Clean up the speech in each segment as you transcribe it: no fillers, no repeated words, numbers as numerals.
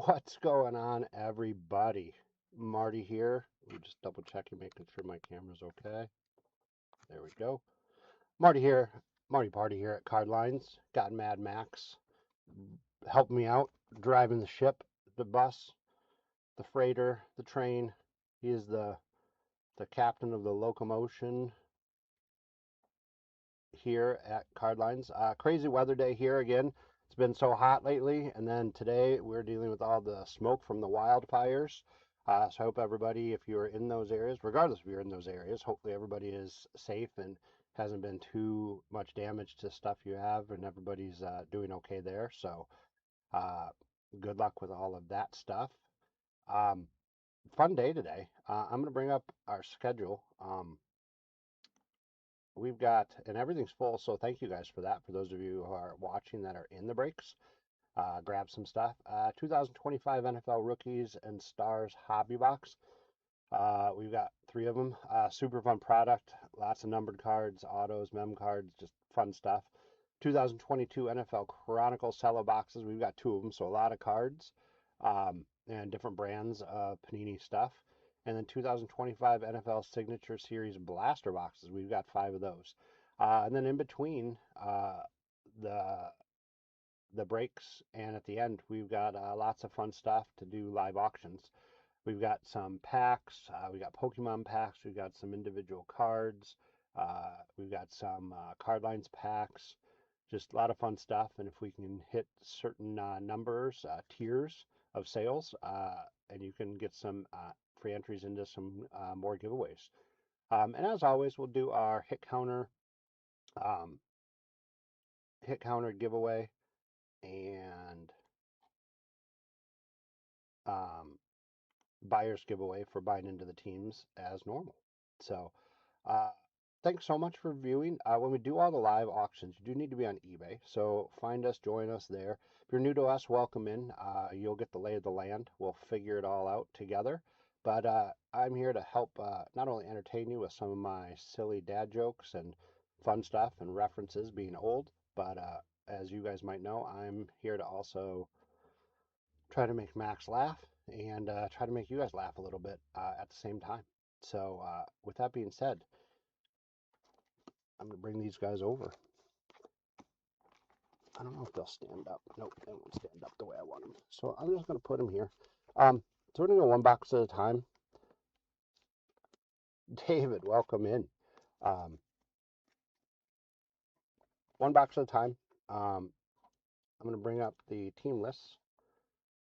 What's going on, everybody? Marty here. Let me just double checking, making sure my camera's okay. There we go. Marty here. Marty Party here at Card Lines. Got Mad Max helping me out, driving the ship, the bus, the freighter, the train. He is the captain of the locomotion here at Card Lines. Crazy weather day here again. It's been so hot lately, and then today we're dealing with all the smoke from the wildfires. So I hope everybody, if you're in those areas, regardless if you're in those areas, hopefully everybody is safe and hasn't been too much damage to stuff you have, and everybody's doing okay there. So uh, good luck with all of that stuff. Um, Fun day today. I'm going to bring up our schedule. We've got, and everything's full, so thank you guys for that. For those of you who are watching that are in the breaks, grab some stuff. 2025 NFL Rookies and Stars Hobby Box. We've got 3 of them. Super fun product. Lots of numbered cards, autos, mem cards, just fun stuff. 2022 NFL Chronicles Cello boxes. We've got 2 of them, so a lot of cards and different brands of Panini stuff. And then 2025 NFL Signature Series blaster boxes. We've got 5 of those. And then in between the the breaks and at the end, we've got lots of fun stuff to do live auctions. We've got some packs. We got Pokemon packs. We've got some individual cards. We've got some card lines packs. Just a lot of fun stuff. And if we can hit certain numbers, tiers of sales, and you can get some free entries into some more giveaways. And as always, we'll do our um, hit counter giveaway and um, buyer's giveaway for buying into the teams as normal. So, uh, thanks so much for viewing. When we do all the live auctions, you do need to be on eBay. So find us, join us there. If you're new to us, welcome in. You'll get the lay of the land. We'll figure it all out together. But I'm here to help not only entertain you with some of my silly dad jokes and fun stuff and references being old, but as you guys might know, I'm here to also try to make Max laugh and try to make you guys laugh a little bit at the same time. So, with that being said, I'm going to bring these guys over. I don't know if they'll stand up. Nope, they won't stand up the way I want them. So I'm just going to put them here. So we're going to go one box at a time. David, welcome in. Um, one box at a time. Um, I'm going to bring up the team lists.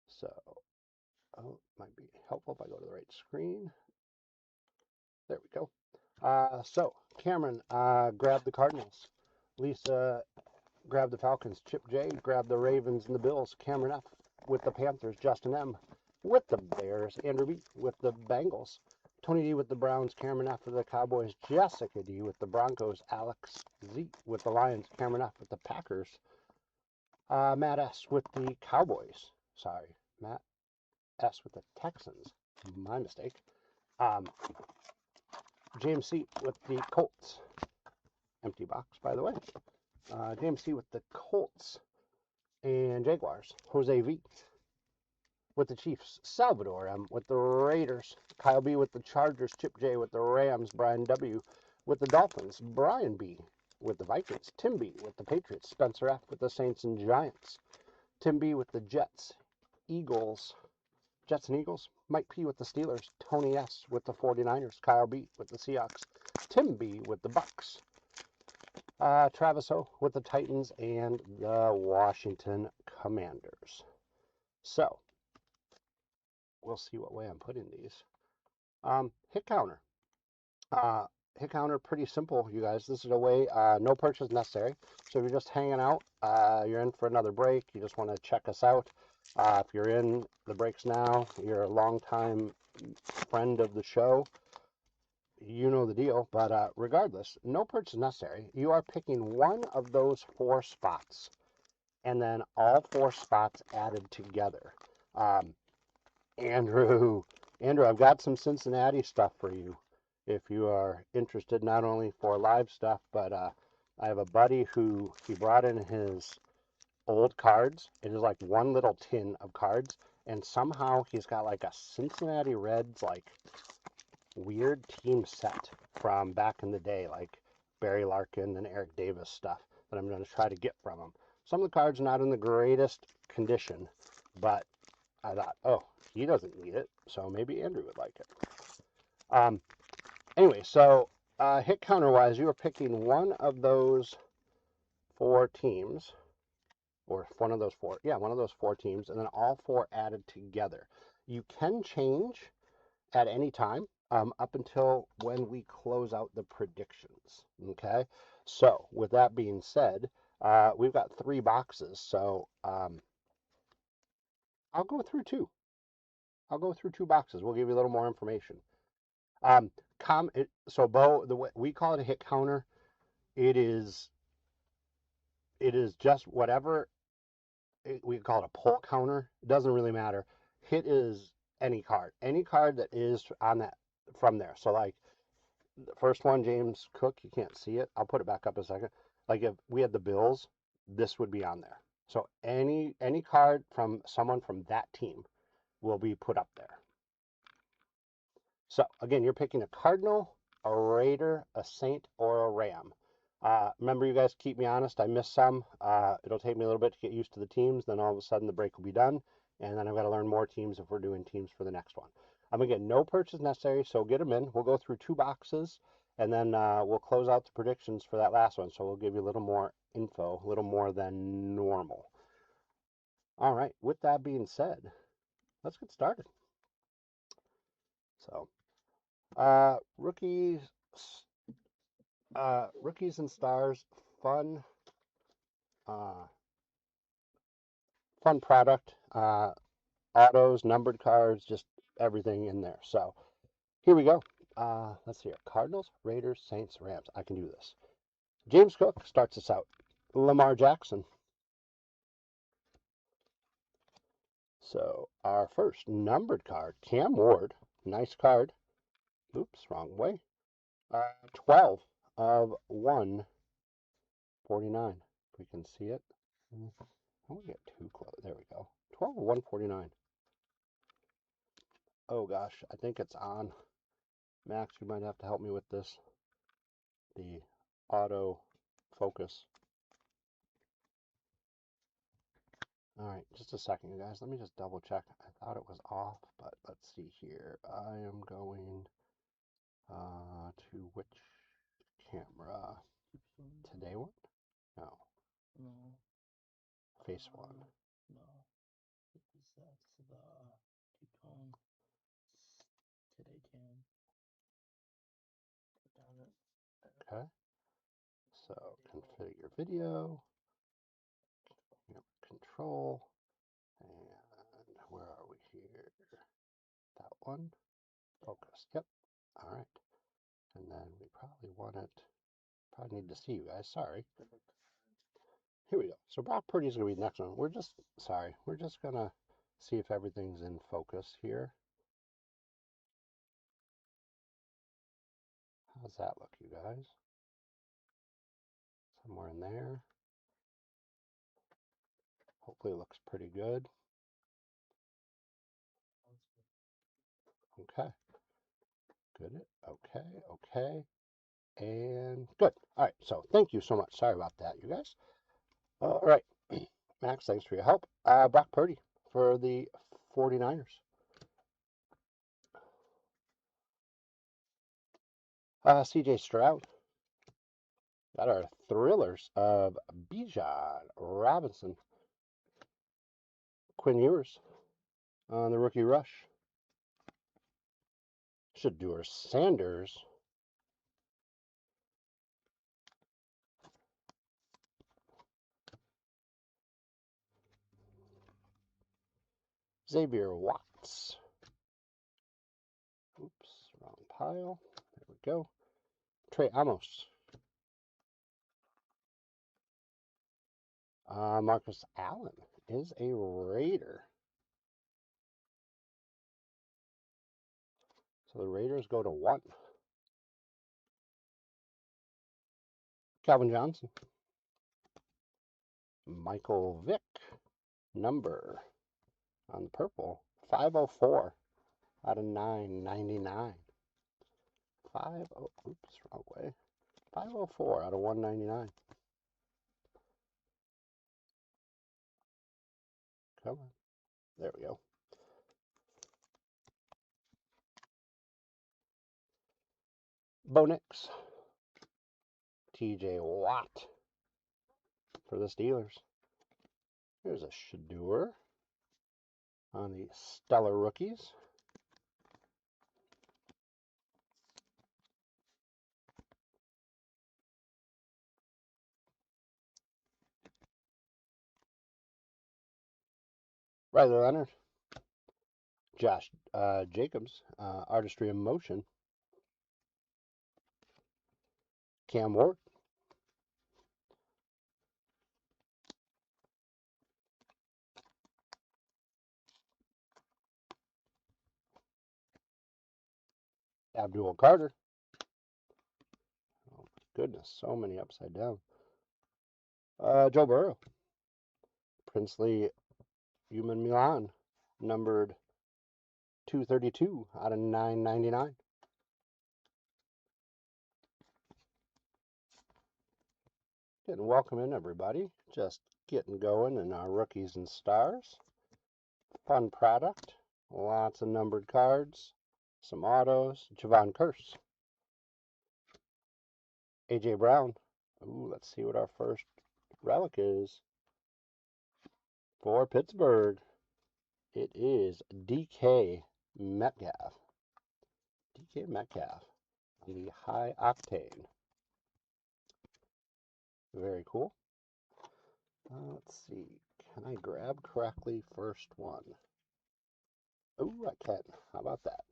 So, oh, it might be helpful if I go to the right screen. There we go. So Cameron, grab the Cardinals. Lisa, grab the Falcons. Chip J, grab the Ravens and the Bills. Cameron F with the Panthers. Justin M with the Bears. Andrew B with the Bengals. Tony D with the Browns. Cameron F with the Cowboys. Jessica D with the Broncos. Alex Z with the Lions. Cameron F with the Packers. Matt S with the Cowboys. Sorry, Matt S with the Texans. My mistake. James C with the Colts. Empty box, by the way. James C with the Colts and Jaguars. Jose V with the Chiefs. Salvador M with the Raiders. Kyle B with the Chargers. Chip J with the Rams. Brian W with the Dolphins. Brian B with the Vikings. Tim B with the Patriots. Spencer F with the Saints and Giants. Tim B with the Jets. Eagles. Jets and Eagles. Mike P with the Steelers. Tony S with the 49ers. Kyle B with the Seahawks. Tim B with the Bucks. Travis O with the Titans and the Washington Commanders. So, we'll see what way I'm putting these. Hit counter. Hit counter, pretty simple, you guys. This is a way, no purchase necessary. So if you're just hanging out, you're in for another break, you just want to check us out. If you're in the breaks now, you're a longtime friend of the show, you know the deal. But regardless, no purchase necessary. You are picking one of those 4 spots, and then all 4 spots added together. Andrew, I've got some Cincinnati stuff for you if you are interested, not only for live stuff, but I have a buddy who he brought in his old cards. It is like one little tin of cards, and somehow he's got like a Cincinnati Reds like weird team set from back in the day, like Barry Larkin and Eric Davis stuff that I'm going to try to get from him. Some of the cards are not in the greatest condition, but I thought, oh, he doesn't need it, so maybe Andrew would like it. Anyway, so hit counter wise, you are picking one of those 4 teams, or one of those 4, yeah, one of those 4 teams, and then all 4 added together. You can change at any time up until when we close out the predictions. Okay, so with that being said, we've got 3 boxes, so I'll go through 2. I'll go through 2 boxes. We'll give you a little more information. So Bo, the way we call it a hit counter, it is just whatever we call it a pull counter. It doesn't really matter. Hit is any card that is on that from there. So like the first one, James Cook, you can't see it. I'll put it back up a second. Like if we had the Bills, this would be on there. So any card from someone from that team will be put up there. So again, you're picking a Cardinal, a Raider, a Saint, or a Ram. Remember, you guys keep me honest. I missed some. It'll take me a little bit to get used to the teams. Then all of a sudden the break will be done. And then I've got to learn more teams if we're doing teams for the next one. Again, no purchase necessary, so get them in. We'll go through 2 boxes, and then we'll close out the predictions for that last one. So we'll give you a little more info, a little more than normal. All right, with that being said, let's get started. So, rookies and stars, fun product. Autos, numbered cards, just everything in there. So here we go. Let's see here. Cardinals, Raiders, Saints, Rams. I can do this. James Cook starts us out. Lamar Jackson. So our first numbered card, Cam Ward. Nice card. Oops, wrong way. 12 of 149. If we can see it. I won't get too close. There we go. 12 of 149. Oh gosh, I think it's on. Max, you might have to help me with this. The auto focus. All right, just a second, you guys. Let me just double check. I thought it was off, but let's see here. I am going to which camera? Today one? No. No. Face one. No. That's the keep going. Today cam. Down it. Okay. So configure video. Control. And where are we here? That one. Focus. Yep. All right. And then we probably need to see you guys. Sorry. Here we go. So Brock Purdy's going to be the next one. We're just going to see if everything's in focus here. How's that look, you guys? Somewhere in there. Hopefully it looks pretty good. Okay. Good. Okay. And good. All right. So thank you so much. Sorry about that, you guys. All right. Max, thanks for your help. Brock Purdy for the 49ers. CJ Stroud. Got our thrillers of Bijan Robinson. Quinn Ewers on the rookie rush. Shedeur Sanders. Xavier Watts. Oops, wrong pile. There we go. Trey Amos. Marcus Allen is a Raider. So the Raiders go to 1. Calvin Johnson. Michael Vick. Number on the purple. 504 out of 999. Oops, wrong way. 504 out of 199. Come on. There we go. Bo Nix. TJ Watt for the Steelers. Here's a Shador on the Stellar Rookies. Riley Leonard. Josh Jacobs, Artistry in Motion. Cam Ward. Abdul Carter. Oh my goodness, so many upside down. Joe Burrow. Princely Human Milan, numbered 232 out of 999. And welcome in, everybody. Just getting going in our rookies and stars. Fun product. Lots of numbered cards. Some autos. Javon Curse. A.J. Brown. Ooh, let's see what our first relic is. For Pittsburgh, it is DK Metcalf. DK Metcalf on the high octane. Very cool. Let's see. Can I grab correctly first one? Oh, I can. How about that?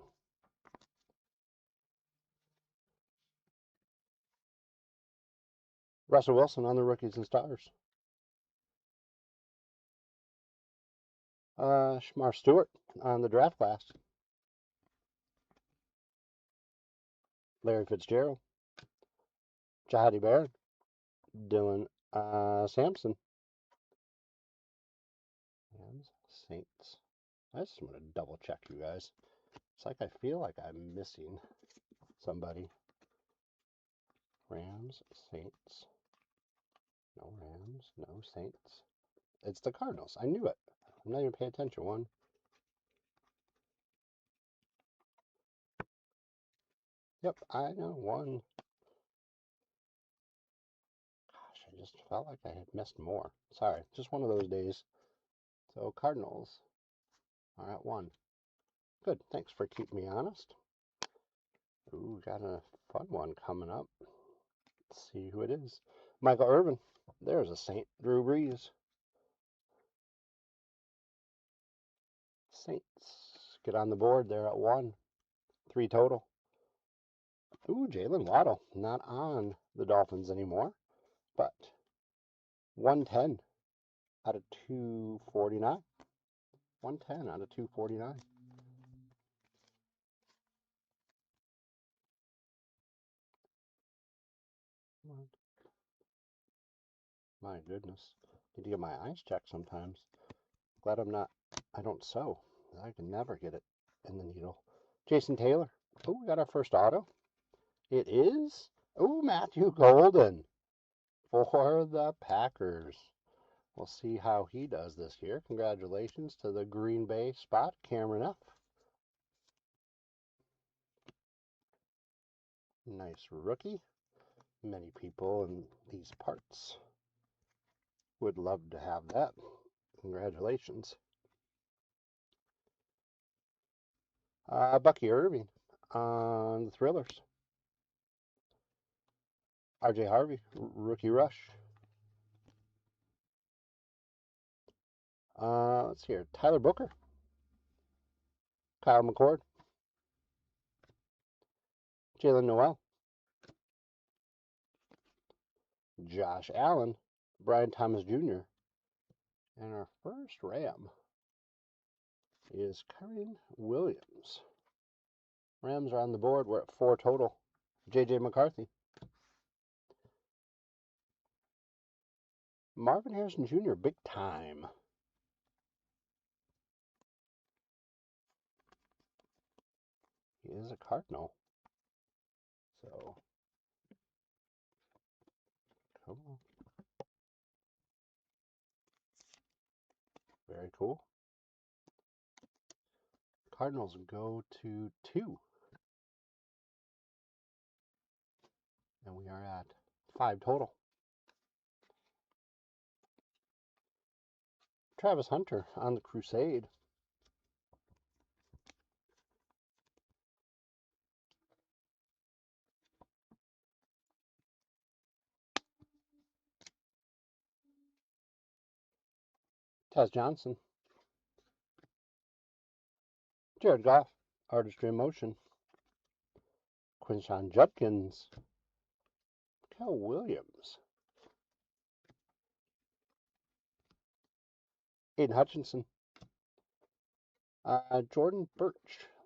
Russell Wilson on the rookies and stars. Shamar Stewart on the draft class. Larry Fitzgerald. Jahadi Barron. Dylan Sampson. And Saints. I just want to double check you guys. It's like I feel like I'm missing somebody. Rams, Saints. No Rams, no Saints. It's the Cardinals. I knew it. I'm not even paying attention. One. Yep, I know. One. Gosh, I just felt like I had missed more. Sorry, just one of those days. So Cardinals are at one. Good, thanks for keeping me honest. Ooh, got a fun one coming up. Let's see who it is. Michael Irvin. There's a Saint. Drew Brees. Saints get on the board. They're at one. 3 total. Ooh, Jalen Waddle. Not on the Dolphins anymore, but 110 out of 249. 110 out of 249. My goodness. Need to get my eyes checked sometimes. Glad I don't sew. I can never get it in the needle. Jason Taylor. Oh, we got our first auto. It is, oh, Matthew Golden for the Packers. We'll see how he does this year. Congratulations to the Green Bay spot, Cameron F. Nice rookie. Many people in these parts would love to have that. Congratulations. Bucky Irving on the Thrillers. RJ Harvey, rookie rush. Let's see here. Tyler Booker. Kyle McCord. Jalen Noel. Josh Allen. Brian Thomas Jr. And our first Ram is Kyren Williams. Rams are on the board. We're at 4 total. J.J. McCarthy. Marvin Harrison Jr., big time. He is a Cardinal. So, come on. Very cool. Cardinals go to 2. And we are at 5 total. Travis Hunter on the Crusade. Taz Johnson. Jared Goff. Artistry in Motion. Quinshon Judkins. Cal Williams. Aiden Hutchinson. Jordan Birch.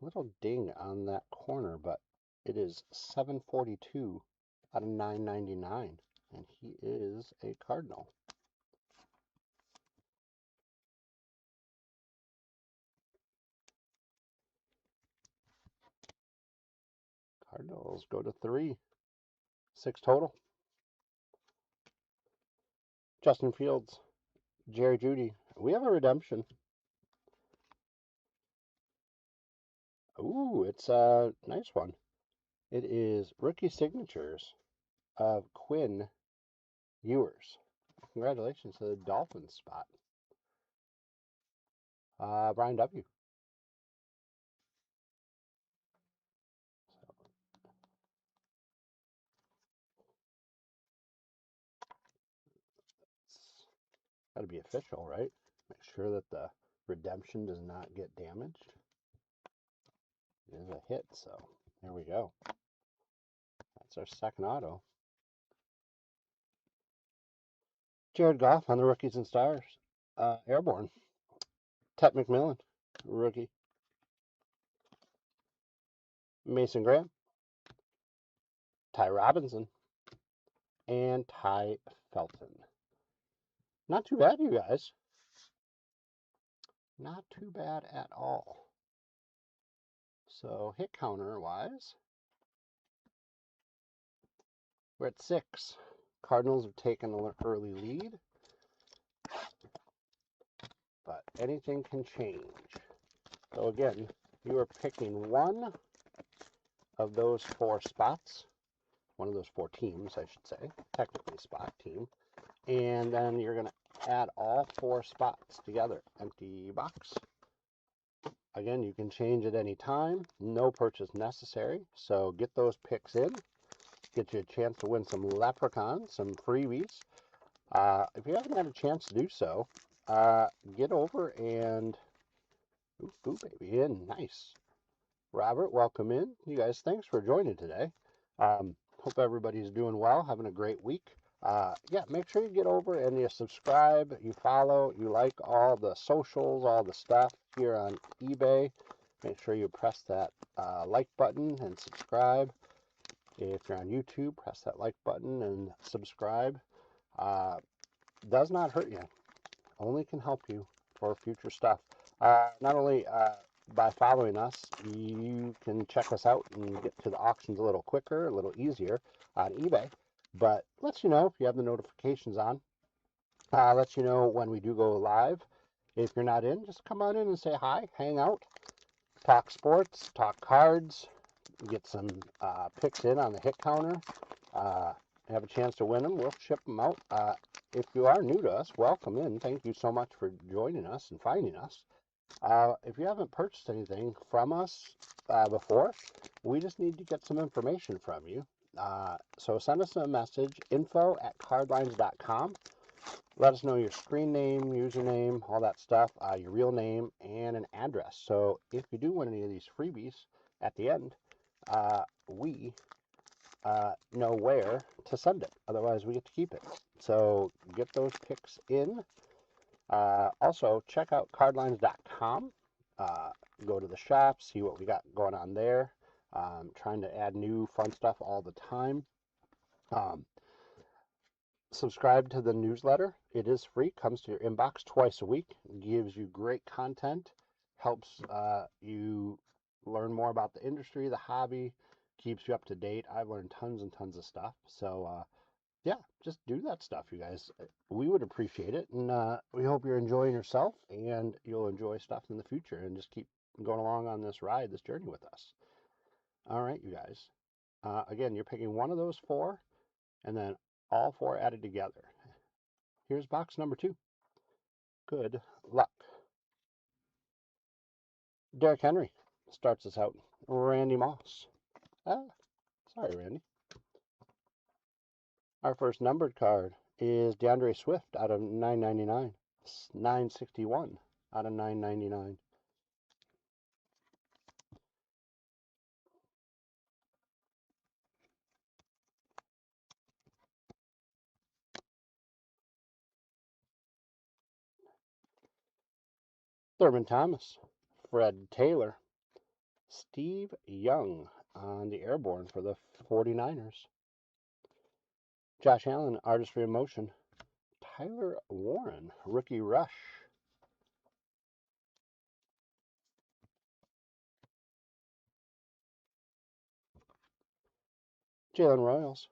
Little ding on that corner, but it is 742 out of 999. And he is a Cardinal. Cardinals go to 3. 6 total. Justin Fields. Jerry Jeudy. We have a redemption. Ooh, it's a nice one. It is rookie signatures of Quinn Ewers. Congratulations to the Dolphins spot. Brian W. So, it's got to be official, right? Make sure that the redemption does not get damaged. It is a hit, so there we go. That's our second auto. Jared Goff on the Rookies and Stars. Airborne. Tet McMillan, rookie. Mason Graham. Ty Robinson. And Ty Felton. Not too bad, you guys. Not too bad at all. So hit counter wise, we're at 6. Cardinals have taken an early lead, but anything can change. So again, you are picking one of those 4 spots, one of those 4 teams, I should say, technically spot team, and then you're going to add all 4 spots together. Empty box. Again, you can change at any time. No purchase necessary. So get those picks in. Get you a chance to win some leprechauns, some freebies. If you haven't had a chance to do so, get over and ooh, baby, in. Nice. Robert, welcome in. You guys, thanks for joining today. Hope everybody's doing well, having a great week. Yeah, make sure you get over and you subscribe, you follow, you like all the socials, all the stuff here on eBay. Make sure you press that like button and subscribe. If you're on YouTube, press that like button and subscribe. Does not hurt you. Only can help you for future stuff. Not only by following us, you can check us out and get to the auctions a little quicker, a little easier on eBay. But lets you know if you have the notifications on. Lets you know when we do go live. If you're not in, just come on in and say hi, hang out, talk sports, talk cards, get some picks in on the hit counter, have a chance to win them. We'll ship them out. If you are new to us, welcome in. Thank you so much for joining us and finding us. If you haven't purchased anything from us before, we just need to get some information from you. So send us a message, info@cardlines.com. Let us know your screen name, username, all that stuff, your real name, and an address. So if you do win any of these freebies at the end, we know where to send it. Otherwise, we get to keep it. So get those picks in. Also, check out cardlines.com. Go to the shop, see what we got going on there. Trying to add new fun stuff all the time. Subscribe to the newsletter. It is free, comes to your inbox twice a week, gives you great content, helps you learn learn more about the industry, the hobby, keeps you up to date. I've learned tons and tons of stuff. So, yeah, just do that stuff, you guys. We would appreciate it, and we hope you're enjoying yourself, and you'll enjoy stuff in the future, and just keep going along on this ride, this journey with us. All right, you guys. Again, you're picking one of those 4, and then all 4 added together. Here's box number 2. Good luck. Derrick Henry starts us out. Randy Moss. Sorry, Randy. Our first numbered card is DeAndre Swift out of 999. 961 out of 999. Thurman Thomas. Fred Taylor. Steve Young on the airborne for the 49ers. Josh Allen, Artistry of Motion. Tyler Warren, Rookie Rush. Jalen Royals.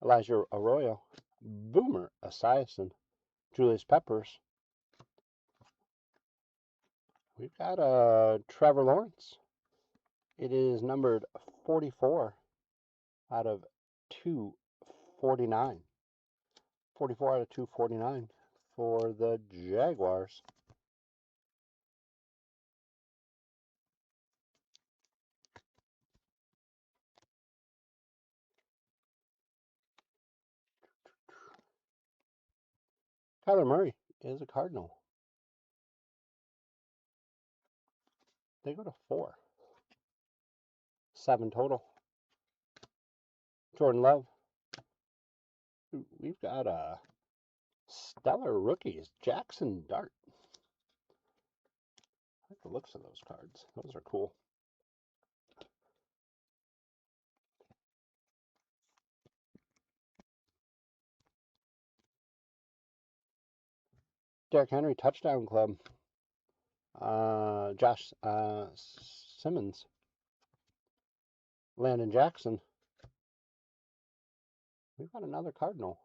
Elijah Arroyo. Boomer Esiason. Julius Peppers. We've got Trevor Lawrence. It is numbered 44 out of 249. 44 out of 249 for the Jaguars. Kyler Murray is a Cardinal. They go to 4. 7 total. Jordan Love. We've got stellar rookies. Jackson Dart. I like the looks of those cards. Those are cool. Derrick Henry Touchdown Club. Josh Simmons. Landon Jackson. We've got another Cardinal.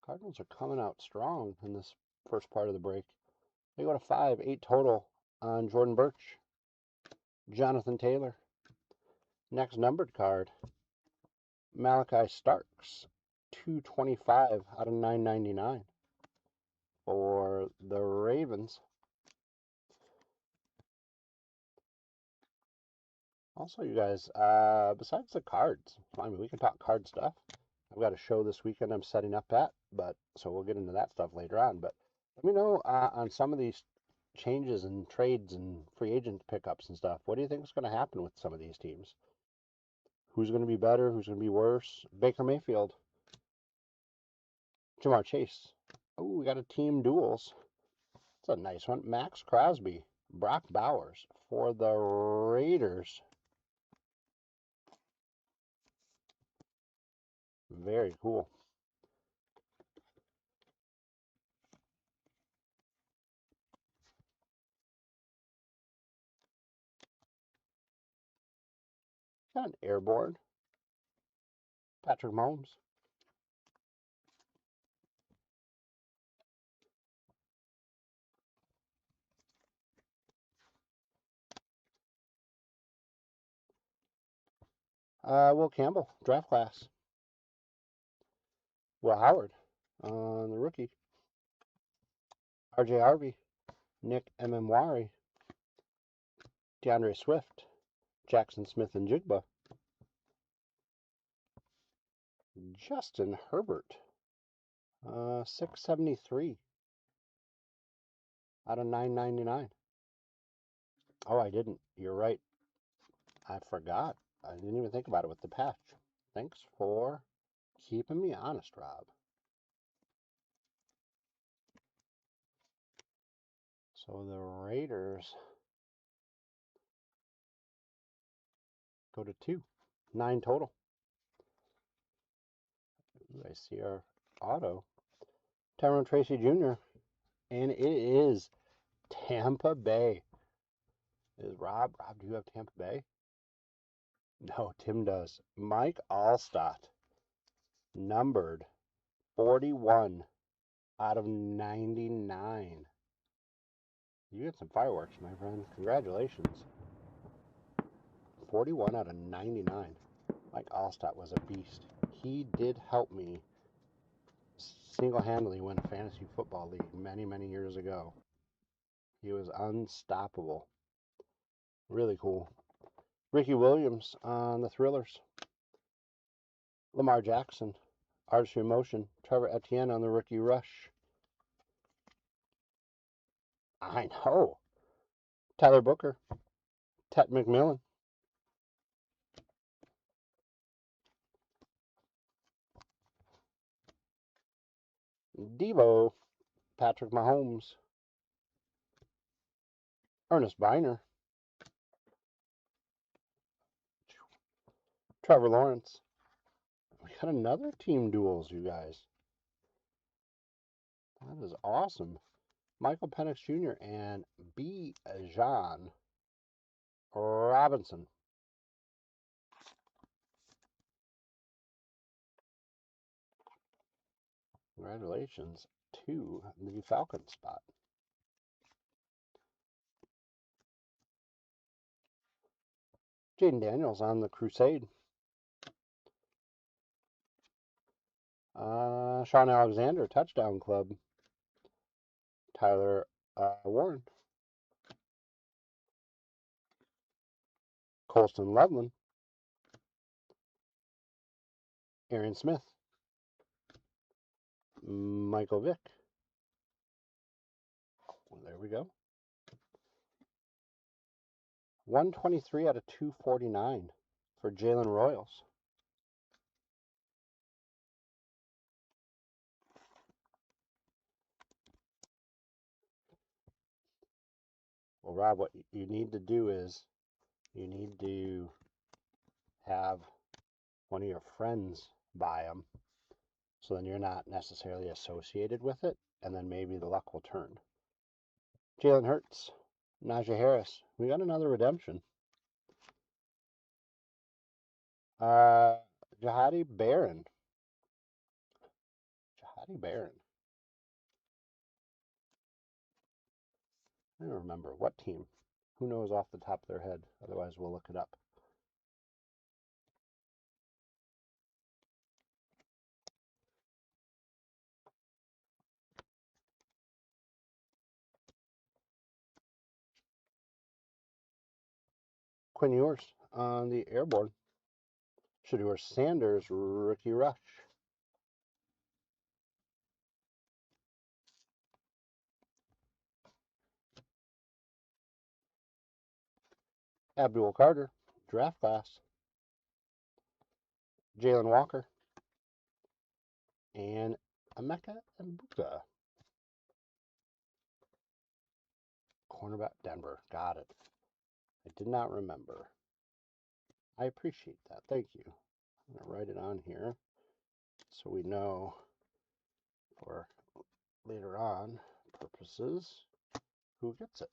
Cardinals are coming out strong in this first part of the break. They go to 5, 8 total on Jordan Birch. Jonathan Taylor. Next numbered card, Malachi Starks, 225 out of 999 for the Ravens. Also, you guys, besides the cards, I mean, we can talk card stuff. I've got a show this weekend I'm setting up at, so we'll get into that stuff later on. But let me know on some of these changes and trades and free agent pickups and stuff. What do you think is going to happen with some of these teams? Who's going to be better? Who's going to be worse? Baker Mayfield. Jamar Chase. Oh, we got a team duels. That's a nice one. Max Crosby. Brock Bowers for the Raiders. Very cool. Got an airborne. Patrick Mahomes. Will Campbell, draft class. Will Howard on the rookie. RJ Harvey. Nick Emmanwari. DeAndre Swift. Jackson Smith and Jigba. Justin Herbert. 673 out of 999. Oh, I didn't. You're right. I forgot. I didn't even think about it with the patch. Thanks for keeping me honest, Rob. So the Raiders go to 2. 9 total. Ooh, I see our auto. Tyrone Tracy Jr. And it is Tampa Bay. is Rob. Rob, do you have Tampa Bay? No, Tim does. Mike Allstott, numbered 41 out of 99. You get some fireworks, my friend. Congratulations. 41 out of 99. Mike Allstott was a beast. He did help me single-handedly win a fantasy football league many, many years ago. He was unstoppable. Really cool. Ricky Williams on the Thrillers. Lamar Jackson, Artistry of Motion. Trevor Etienne on the Rookie Rush. I know. Tyler Booker. Tet McMillan. Devo. Patrick Mahomes. Ernest Biner. Trevor Lawrence. We got another team duels, you guys. That is awesome. Michael Penix Jr. and B. John Robinson. Congratulations to the Falcons spot. Jaden Daniels on the Crusade. Sean Alexander, Touchdown Club. Tyler Warren. Colston Loveland. Aaron Smith. Michael Vick. Well, there we go. 123 out of 249 for Jalen Royals. Well, Rob, what you need to do is you need to have one of your friends buy them, so then you're not necessarily associated with it, and then maybe the luck will turn. Jalen Hurts, Najee Harris. We got another redemption. Jahadi Barron. Jahadi Barron. I don't remember. What team? Who knows off the top of their head? Otherwise, we'll look it up. Quinn Ewers on the Airborne. Shedeur Sanders, Rookie Rush. Abdul Carter, Draft Class. Jalen Walker. And Emeka Mbuka. Cornerback, Denver. Got it. I did not remember. I appreciate that. Thank you. I'm going to write it on here so we know for later on purposes who gets it.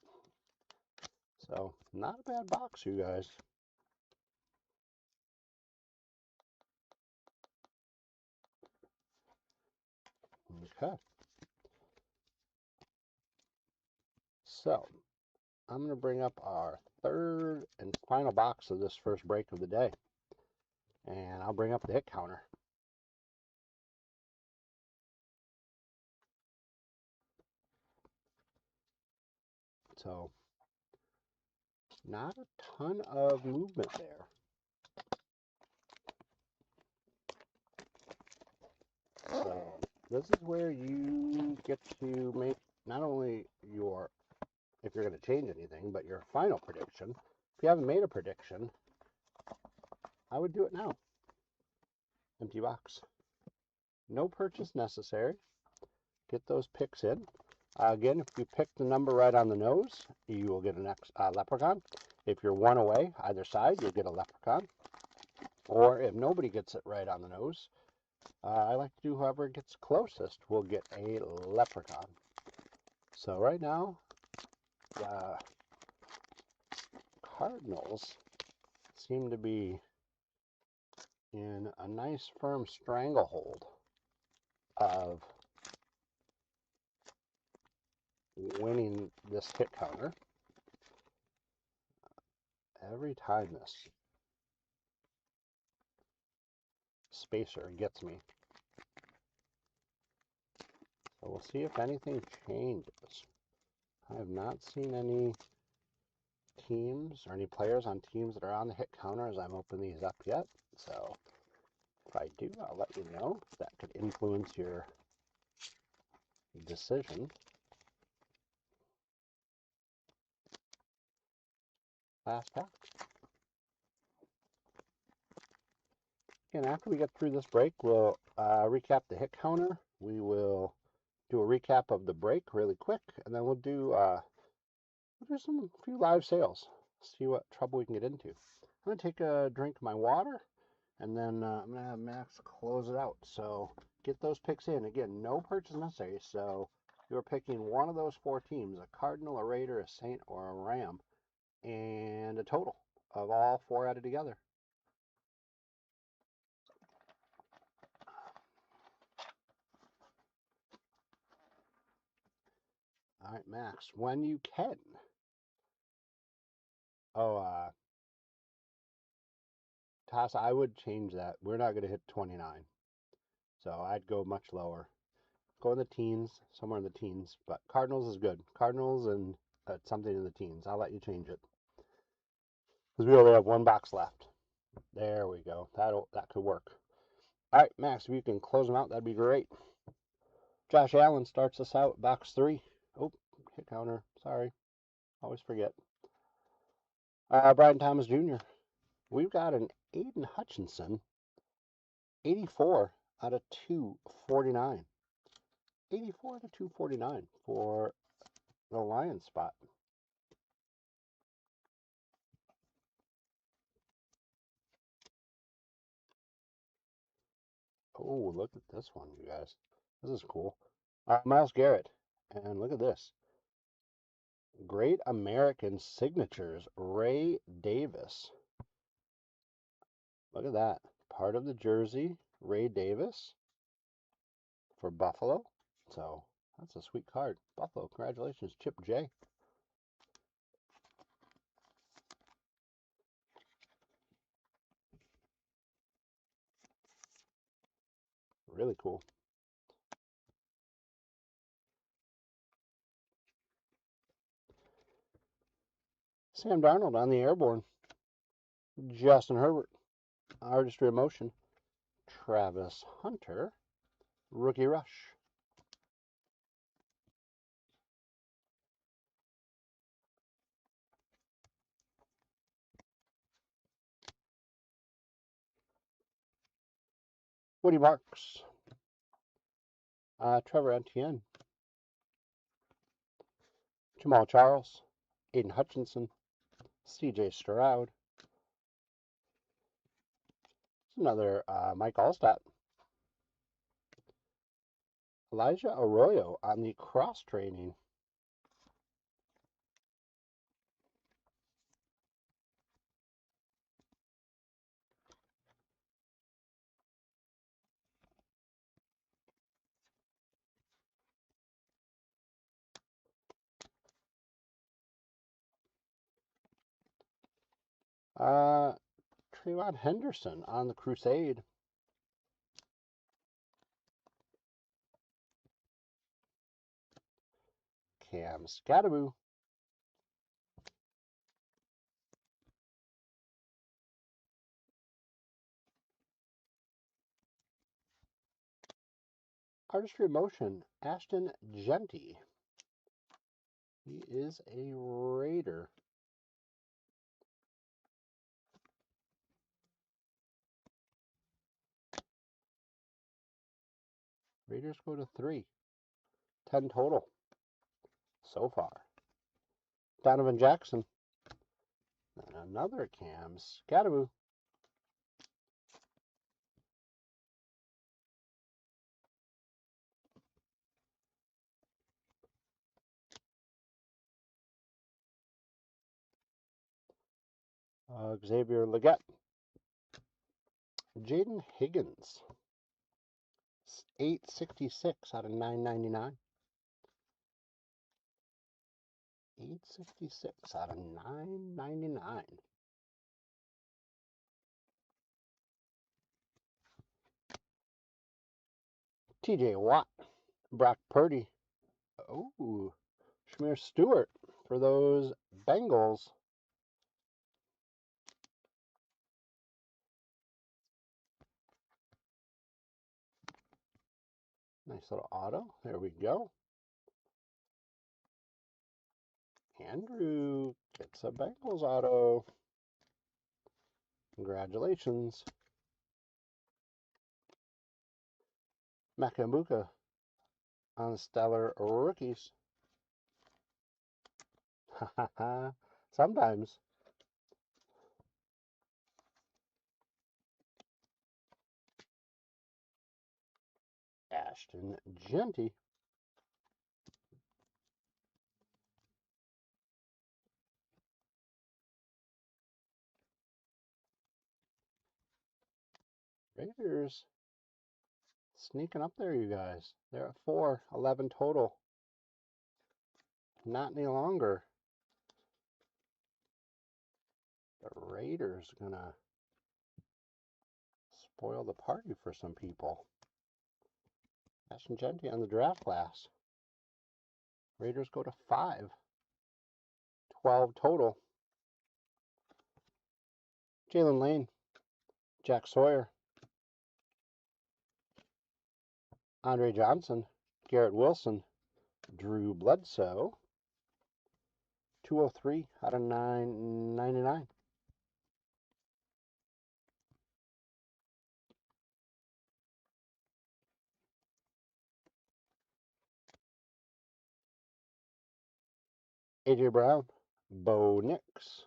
So, not a bad box, you guys. Okay. So, I'm going to bring up our third and final box of this first break of the day. And I'll bring up the hit counter. So, not a ton of movement there. So, this is where you get to make not only your, if you're going to change anything, but your final prediction. If you haven't made a prediction, I would do it now. Empty box. No purchase necessary. Get those picks in. Again, if you pick the number right on the nose, you will get an leprechaun. If you're one away, either side, you'll get a leprechaun. Or if nobody gets it right on the nose, I like to do whoever gets closest will get a leprechaun. So right now, Cardinals seem to be in a nice firm stranglehold of winning this hit counter. Every time this spacer gets me. So we'll see if anything changes. I have not seen any teams or any players on teams that are on the hit counter as I'm opening these up yet. So if I do, I'll let you know. That could influence your decision. Last pack. And after we get through this break, we'll recap the hit counter. We will do a recap of the break really quick, and then we'll do a few live sales. See what trouble we can get into. I'm gonna take a drink of my water, and then I'm gonna have Max close it out. So get those picks in. Again, no purchase necessary. So you're picking one of those four teams: a Cardinal, a Raider, a Saint, or a Ram, and a total of all four added together. All right, Max, when you can. Oh, Toss, I would change that. We're not going to hit 29. So I'd go much lower. Go in the teens, somewhere in the teens. But Cardinals is good. Cardinals and something in the teens. I'll let you change it. Because we only have one box left. There we go. That could work. All right, Max, if you can close them out, that'd be great. Josh Allen starts us out, box 3. Oh, hit counter. Sorry. Always forget. Brian Thomas Jr. We've got an Aiden Hutchinson, 84 out of 249. 84 to 249 for the Lions spot. Oh, look at this one, you guys. This is cool. Myles Garrett. And look at this. Great American Signatures, Ray Davis. Look at that. Part of the jersey, Ray Davis for Buffalo. So that's a sweet card. Buffalo, congratulations, Chip J. Really cool. Sam Darnold on the airborne. Justin Herbert, Artistry of Motion. Travis Hunter, Rookie Rush. Woody Marks, Trevor Etienne, Jamal Charles, Aiden Hutchinson, C.J. Stroud. Another Mike Allstott. Elijah Arroyo on the cross training. Trayvon Henderson on the Crusade. Cam Scattaboo. Artistry of Motion, Ashton Genty. He is a Raider. Raiders go to 3. 10 total so far. Donovan Jackson. And another Cam Scattaboo. Xavier Leggett. Jaden Higgins. 866 out of 999. 866 out of 999. TJ Watt. Brock Purdy. Oh, Shamir Stewart for those Bengals. Nice little auto. There we go. Andrew gets a Bengals auto. Congratulations. Makambuka on Stellar Rookies. Sometimes. Ashton Genty. Raiders sneaking up there, you guys. They're at 4, 11 total. Not any longer. The Raiders gonna spoil the party for some people. Ashton Genty on the draft class. Raiders go to 5, 12 total. Jalen Lane, Jack Sawyer, Andre Johnson, Garrett Wilson, Drew Bledsoe. 203 out of 999. AJ Brown, Bo Nix.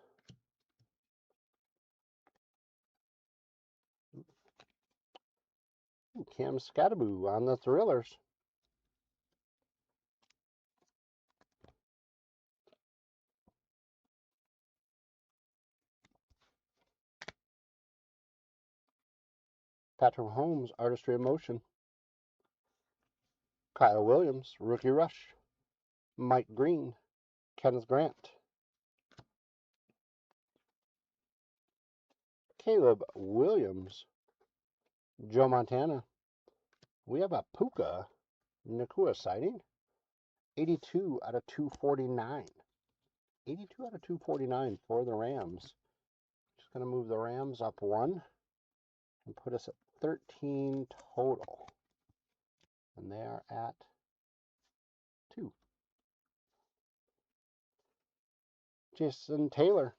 Cam Scattaboo on the Thrillers. Patrick Mahomes, Artistry of Motion. Kyle Williams, Rookie Rush. Mike Green, Kenneth Grant. Caleb Williams, Joe Montana. We have a Puka Nakua sighting. 82 out of 249. 82 out of 249 for the Rams. Just going to move the Rams up 1 and put us at 13 total. And they are at 2. Jason Taylor,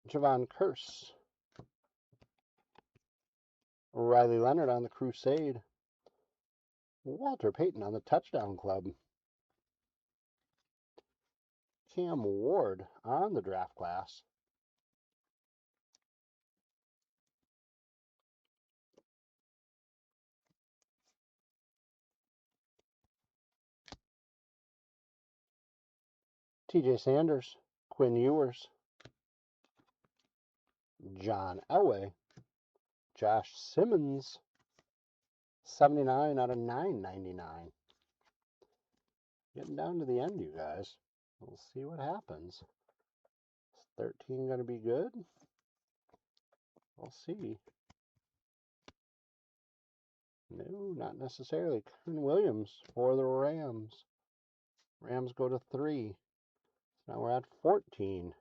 Javon Curse, Riley Leonard on the Crusade, Walter Payton on the Touchdown Club, Cam Ward on the draft class, TJ Sanders, Quinn Ewers, John Elway, Josh Simmons, 79 out of 999. Getting down to the end, you guys. We'll see what happens. Is 13 going to be good? We'll see. No, not necessarily. Kevin Williams for the Rams. Rams go to 3. So now we're at 14.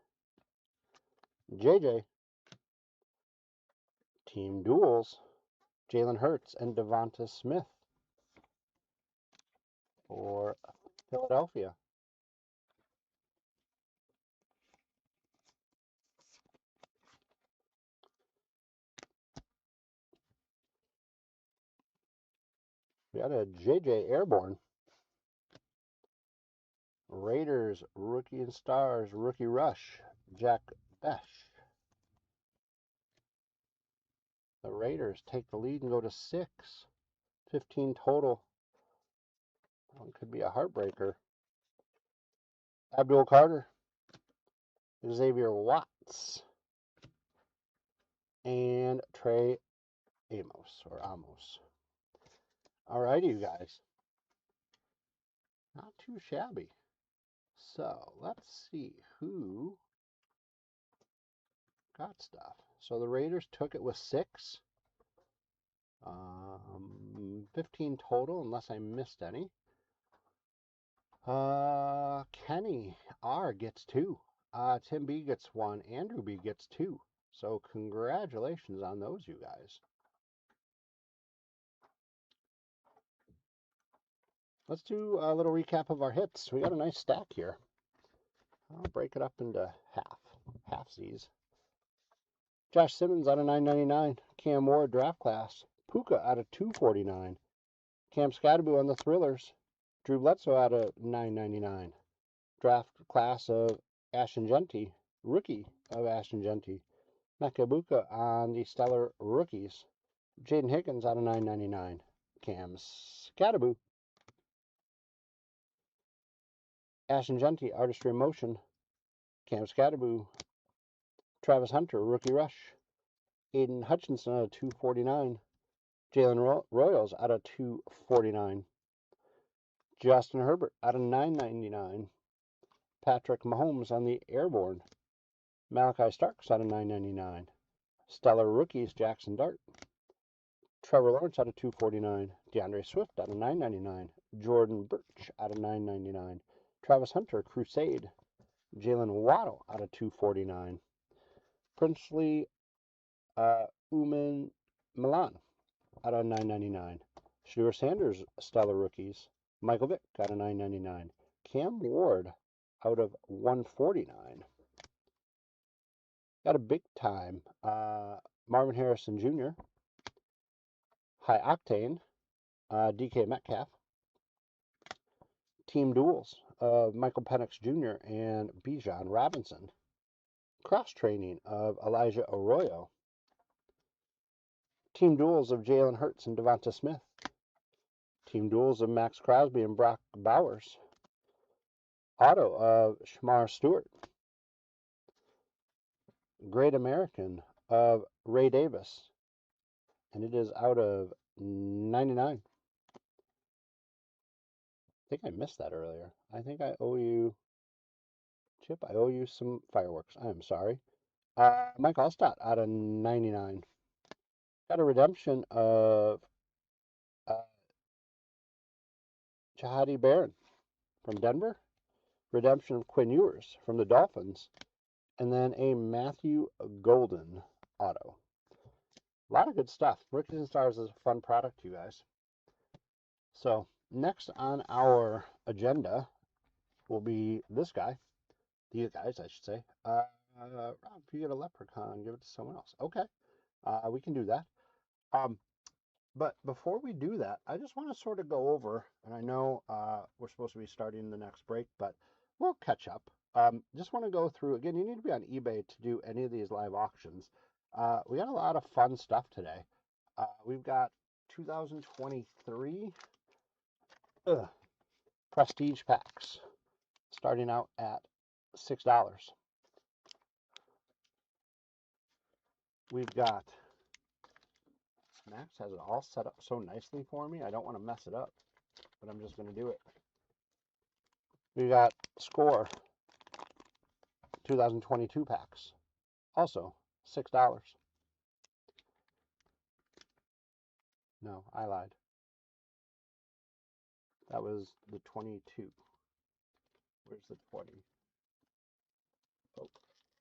JJ. Team duels. Jalen Hurts and Devonta Smith for Philadelphia. We got a JJ Airborne. Raiders, Rookie and Stars, Rookie Rush, Jack Besh. The Raiders take the lead and go to 6. 15 total. That one could be a heartbreaker. Abdul Carter, Xavier Watts, Trey Amos, or Amos. Alrighty, you guys. Not too shabby. So, let's see who got stuff. So, the Raiders took it with 6. 15 total, unless I missed any. Kenny R gets 2. Tim B gets 1. Andrew B gets 2. So congratulations on those, you guys. Let's do a little recap of our hits. We got a nice stack here. I'll break it up into halfsies. Josh Simmons out of 999. Cam Ward draft class. Puka out of 249. Cam Scatterbo on the Thrillers. Drew Bledsoe out of 999. Draft class of Ashton Genty. Rookie of Ashton Genty. Nakabuka on the Stellar Rookies. Jaden Higgins out of 999. Cam Scatterbo. Ashton Genty, Artistry in Motion. Cam Scatterbo. Travis Hunter, Rookie Rush. Aiden Hutchinson out of 249. Jalen Royals out of 249. Justin Herbert out of 999. Patrick Mahomes on the Airborne. Malachi Starks out of 999. Stellar Rookies, Jackson Dart. Trevor Lawrence out of 249. DeAndre Swift out of 999. Jordan Birch out of 999. Travis Hunter, Crusade. Jalen Waddle out of 249. Princely Uman Milan out of 999. Shedeur Sanders, Stellar Rookies. Michael Vick out of 999. Cam Ward out of 149. Got a big time. Marvin Harrison Jr. High Octane. DK Metcalf. Team Duels of Michael Penix Jr. and Bijan Robinson. Cross Training of Elijah Arroyo. Team Duels of Jalen Hurts and Devonta Smith. Team Duels of Max Crosby and Brock Bowers. Auto of Shamar Stewart. Great American of Ray Davis. And it is out of 99. I think I missed that earlier. I think I owe you, Chip, I owe you some fireworks. I am sorry. Mike Allstott out of 99. Got a redemption of Jahadi Barron from Denver. Redemption of Quinn Ewers from the Dolphins. And then a Matthew Golden auto. A lot of good stuff. Rookies and Stars is a fun product, you guys. So, next on our agenda will be this guy. These guys, I should say. Rob, if you get a leprechaun, give it to someone else. Okay, we can do that. But before we do that, I just want to sort of go over, and I know we're supposed to be starting the next break, but we'll catch up. Just want to go through, again, you need to be on eBay to do any of these live auctions. We got a lot of fun stuff today. We've got 2023 Prestige packs starting out at $6. We've got, Max has it all set up so nicely for me. I don't want to mess it up, but I'm just going to do it. We got Score 2022 packs, also $6. No, I lied. That was the 22. Where's the 20? Oh,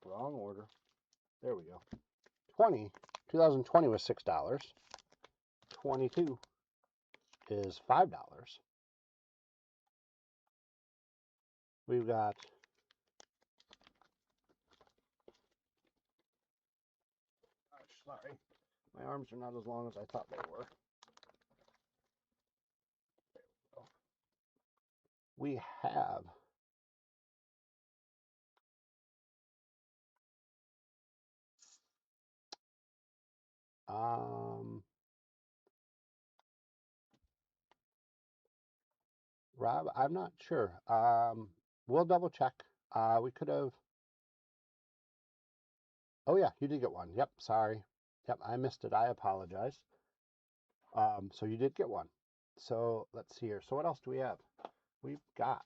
wrong order. There we go. 2020 was $6. 22 is $5. We've got sorry, my arms are not as long as I thought they were. There we go. We have Rob, I'm not sure. We'll double check. We could have. Oh yeah, you did get one. Yep, sorry. Yep, I missed it. I apologize. So you did get one. So let's see here. So what else do we have? We've got,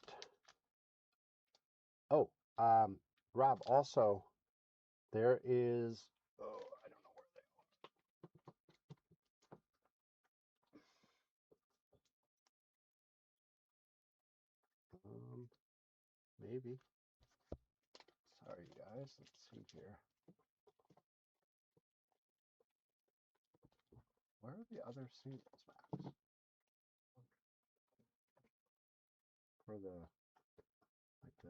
oh, Rob, also, there is, oh, I don't know where they are. Maybe. Sorry, guys. Let's see here. Where are the other singles, Max? For the, like the,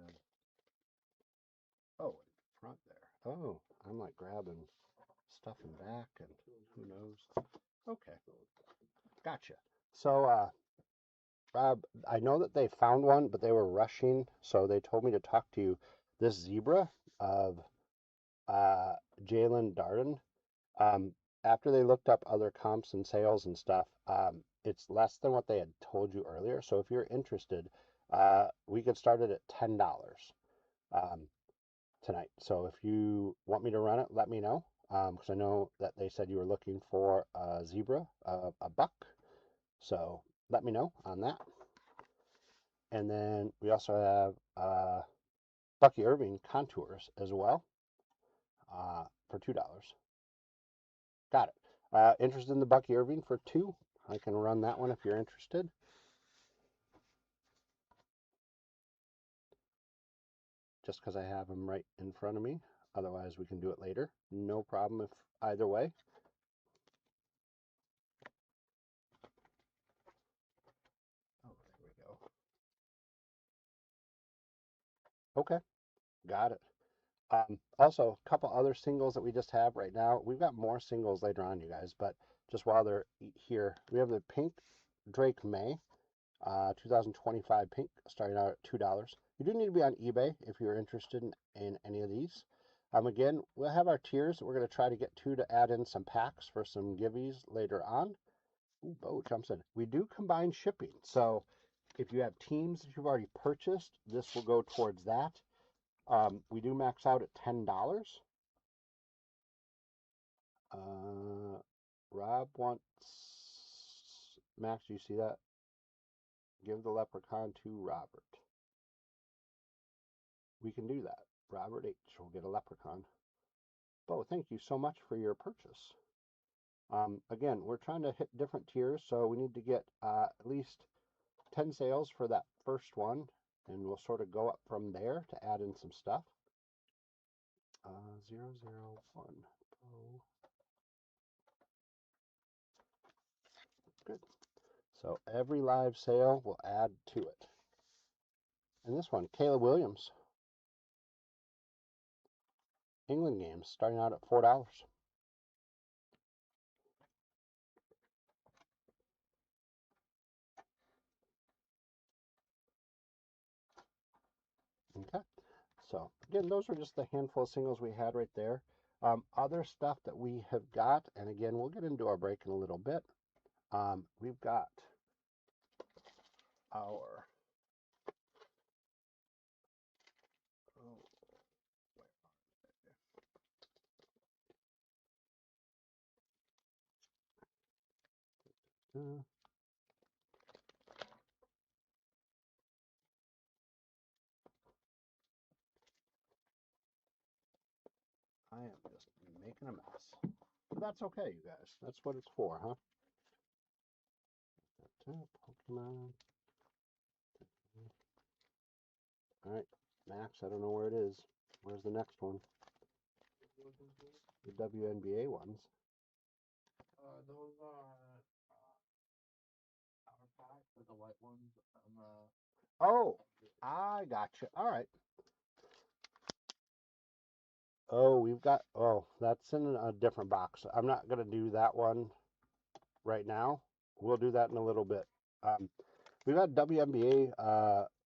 oh, in front there. Oh, I'm like grabbing stuff in back and who knows. Okay, gotcha. So, Rob, I know that they found one, but they were rushing, so they told me to talk to you. This zebra of uh, Jalen Darden, um, after they looked up other comps and sales and stuff, it's less than what they had told you earlier. So if you're interested, we could start it at $10 um, tonight. So if you want me to run it, let me know. Because I know that they said you were looking for a zebra, a buck. So let me know on that. And then we also have Bucky Irving contours as well for $2. Got it. Interested in the Bucky Irving for 2? I can run that one if you're interested. Just because I have them right in front of me. Otherwise, we can do it later. No problem if either way. Oh, there we go. Okay, got it. Also, a couple other singles that we just have right now. We've got more singles later on, you guys, but just while they're here, we have the Pink Drake May 2025 pink, starting out at $2. You do need to be on eBay if you're interested in any of these. Again, we'll have our tiers. We're going to try to get 2 to add in some packs for some giveaways later on. Ooh, Bo jumps in. We do combine shipping. So if you have teams that you've already purchased, this will go towards that. We do max out at $10. Rob wants, Max, do you see that? Give the leprechaun to Robert. We can do that. Robert H. will get a leprechaun. Bo, thank you so much for your purchase. Again, we're trying to hit different tiers, so we need to get at least 10 sales for that first one, and we'll sort of go up from there to add in some stuff. 001. Bo. Good. So every live sale will add to it. And this one, Caleb Williams. England games starting out at $4. Okay. So again, those are just the handful of singles we had right there. Other stuff that we have got, and again, we'll get into our break in a little bit. We've got our I am just making a mess. But that's okay, you guys. That's what it's for, huh? Pokemon. All right, Max, I don't know where it is. Where's the next one? The WNBA ones. Those are our packs with the white ones on the. Oh, I gotcha. All right. Oh, we've got, oh, that's in a different box. I'm not going to do that one right now. We'll do that in a little bit. We've got WNBA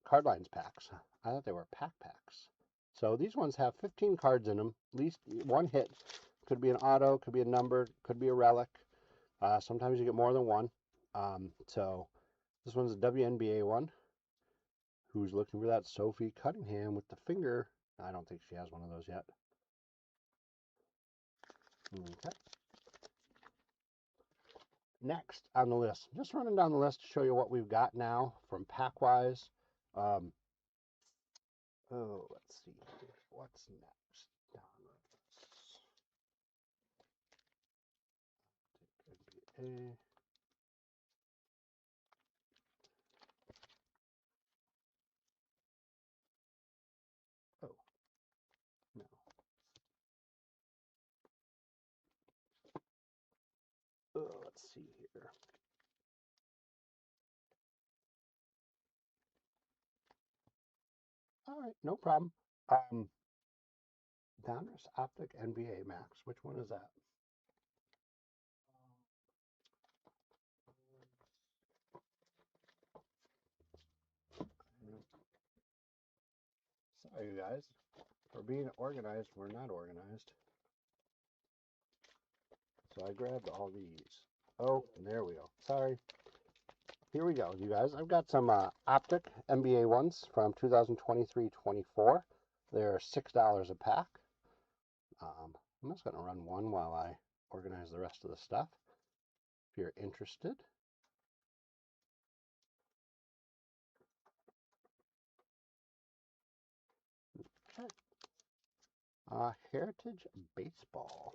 card lines packs. I thought they were packs. So these ones have 15 cards in them. At least one hit. Could be an auto, could be a number, could be a relic. Sometimes you get more than one. So this one's a WNBA one. Who's looking for that? Sophie Cunningham with the finger. I don't think she has one of those yet. Okay. Next on the list, just running down the list to show you what we've got now from pack-wise. Oh, let's see here. What's next? NBA. Oh, no. Let's see here. All right, no problem. Donruss Optic NBA Max. Which one is that? Sorry, you guys. For being organized, we're not organized. So I grabbed all these. Oh, there we go. Sorry. Here we go, you guys. I've got some Optic NBA ones from 2023-24. They're $6 a pack. I'm just going to run one while I organize the rest of the stuff. If you're interested. Okay. Heritage Baseball.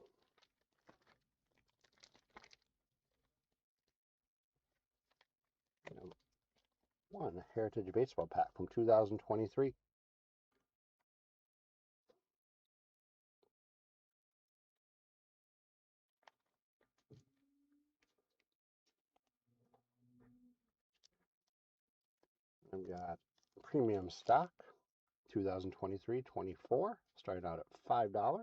One Heritage Baseball pack from 2023. I've got Premium Stock 2023-24, starting out at $5.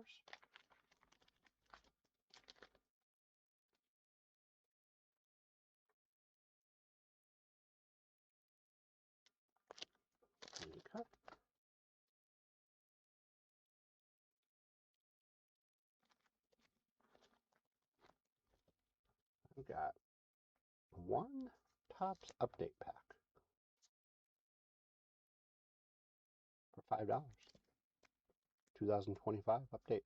Okay. I've got one Topps Update pack for $5. 2025 update.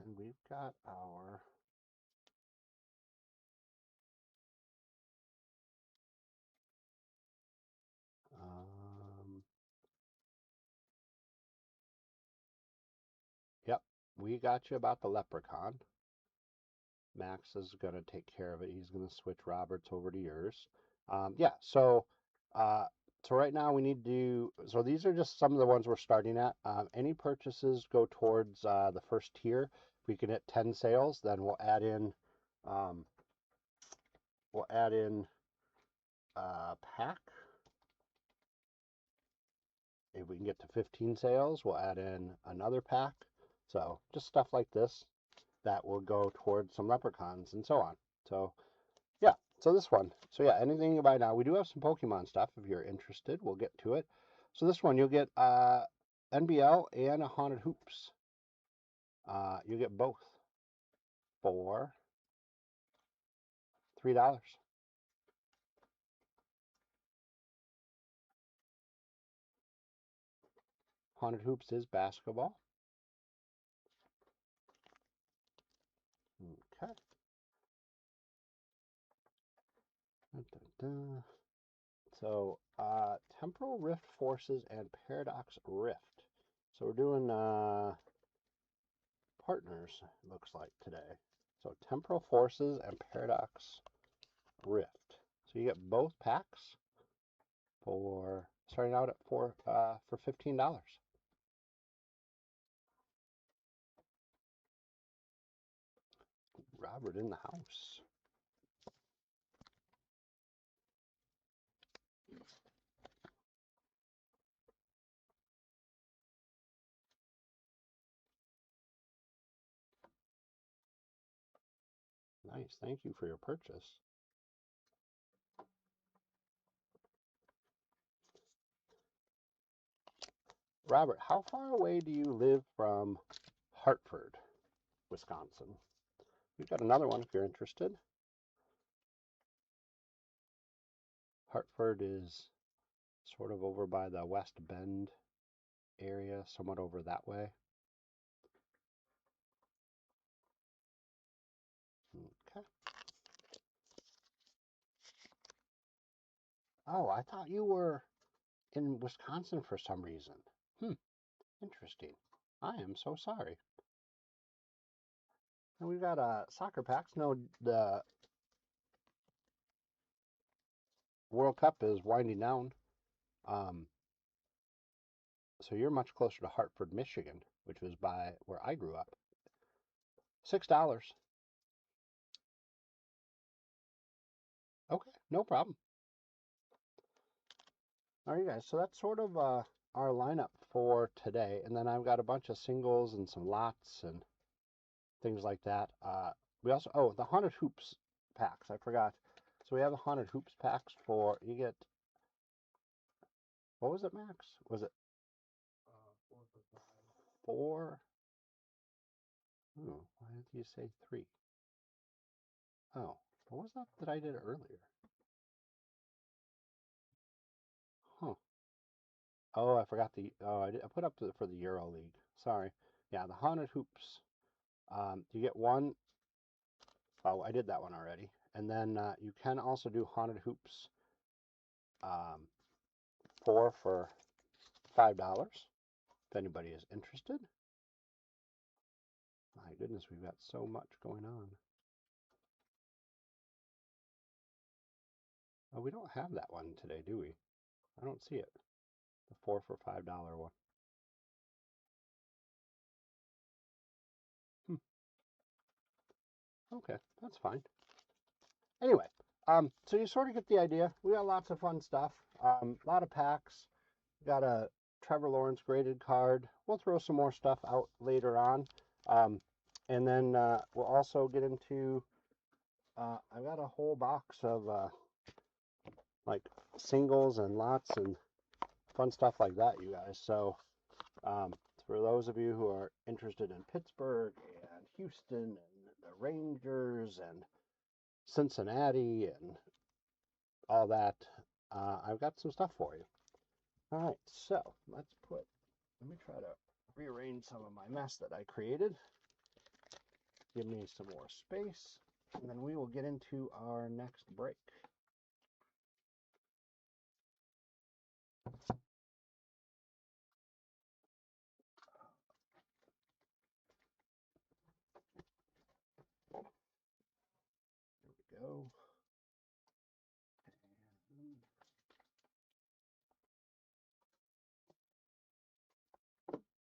And we've got our yep, we got you about the Leprechaun. Max is going to take care of it. He's going to switch Roberts over to yours. Yeah, so right now we need to, so these are just some of the ones we're starting at. Any purchases go towards the first tier. If we can hit 10 sales, then we'll add in pack. If we can get to 15 sales, we'll add in another pack. So just stuff like this that will go towards some leprechauns and so on. So yeah, so this one. So yeah, anything you buy now. We do have some Pokemon stuff if you're interested. We'll get to it. So this one, you'll get NBL and a Haunted Hoops. You'll get both for $3. Haunted Hoops is basketball. Okay. Dun, dun, dun. So, Temporal Rift Forces and Paradox Rift. So we're doing partners, it looks like, today. So Temporal Forces and Paradox Rift. So you get both packs for starting out at for $15. Robert in the house. Nice. Thank you for your purchase. Robert, how far away do you live from Hartford, Wisconsin? We've got another one if you're interested. Hartford is sort of over by the West Bend area, somewhat over that way. Okay. Oh, I thought you were in Wisconsin for some reason. Interesting. I am so sorry. And we've got soccer packs. No, the World Cup is winding down. So you're much closer to Hartford, Michigan, which was by where I grew up. $6. Okay, no problem. All right, guys. So that's sort of our lineup for today. And then I've got a bunch of singles and some lots and things like that. We also, oh, the Haunted Hoops packs. I forgot. So we have the Haunted Hoops packs for, you get, what was it, Max? Was it 4 for 5. 4? Oh, why did you say 3? Oh, what was that I did earlier? Huh. Oh, I forgot I put up for the Euro League. Sorry. Yeah, the Haunted Hoops. You get one. Oh, I did that one already. And then you can also do Haunted Hoops 4 for $5 if anybody is interested. My goodness, we've got so much going on. Oh, we don't have that one today, do we? I don't see it. The 4 for $5 one. Okay, that's fine. Anyway, so you sort of get the idea. We got lots of fun stuff. A lot of packs. Got a Trevor Lawrence graded card. We'll throw some more stuff out later on. And then we'll also get into, I've got a whole box of like singles and lots and fun stuff like that, you guys. So for those of you who are interested in Pittsburgh and Houston and the Rangers and Cincinnati and all that, I've got some stuff for you. All right, so let me try to rearrange some of my mess that I created. Give me some more space, and then we will get into our next break. There we go.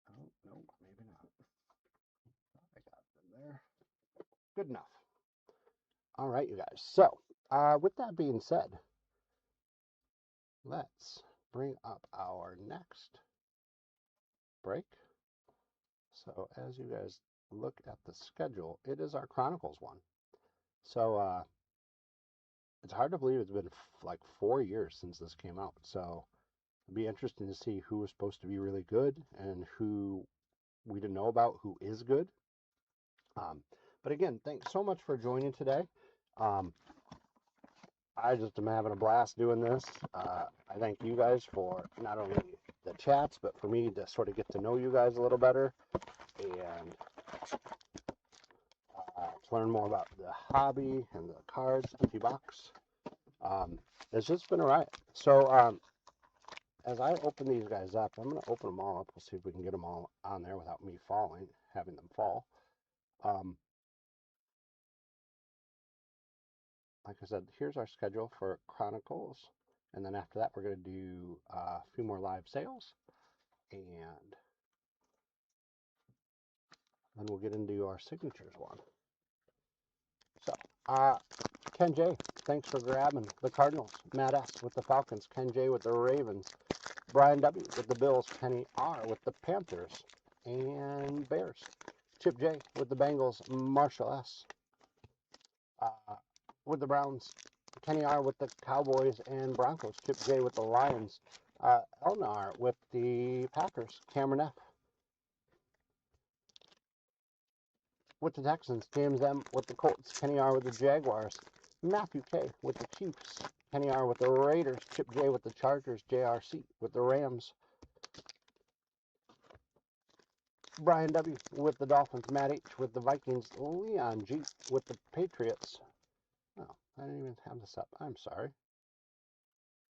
Oh, no, maybe not. I got them there. Good enough. All right, you guys. So, with that being said, let's bring up our next break. So, as you guys look at the schedule, it is our Chronicles one. So, it's hard to believe it's been like 4 years since this came out. So, it'll be interesting to see who was supposed to be really good and who we didn't know about who is good. But again, thanks so much for joining today. I just am having a blast doing this. I thank you guys for not only the chats, but for me to sort of get to know you guys a little better and to learn more about the hobby and the cards, empty box. It's just been a riot. So as I open these guys up, I'm going to open them all up. We'll see if we can get them all on there without me having them fall. Like I said, here's our schedule for Chronicles. And then after that, we're going to do a few more live sales. And then we'll get into our signatures one. So, Ken J, thanks for grabbing the Cardinals. Matt S with the Falcons. Ken J with the Ravens. Brian W with the Bills. Kenny R with the Panthers and Bears. Chip J with the Bengals. Marshall S with the Browns. Kenny R with the Cowboys and Broncos. Chip J with the Lions. Elnar with the Packers. Cameron F with the Texans. James M with the Colts. Kenny R with the Jaguars. Matthew K with the Chiefs. Kenny R with the Raiders, Chip J with the Chargers, JRC with the Rams, Brian W with the Dolphins, Matt H with the Vikings, Leon G with the Patriots. Oh, I didn't even have this up. I'm sorry.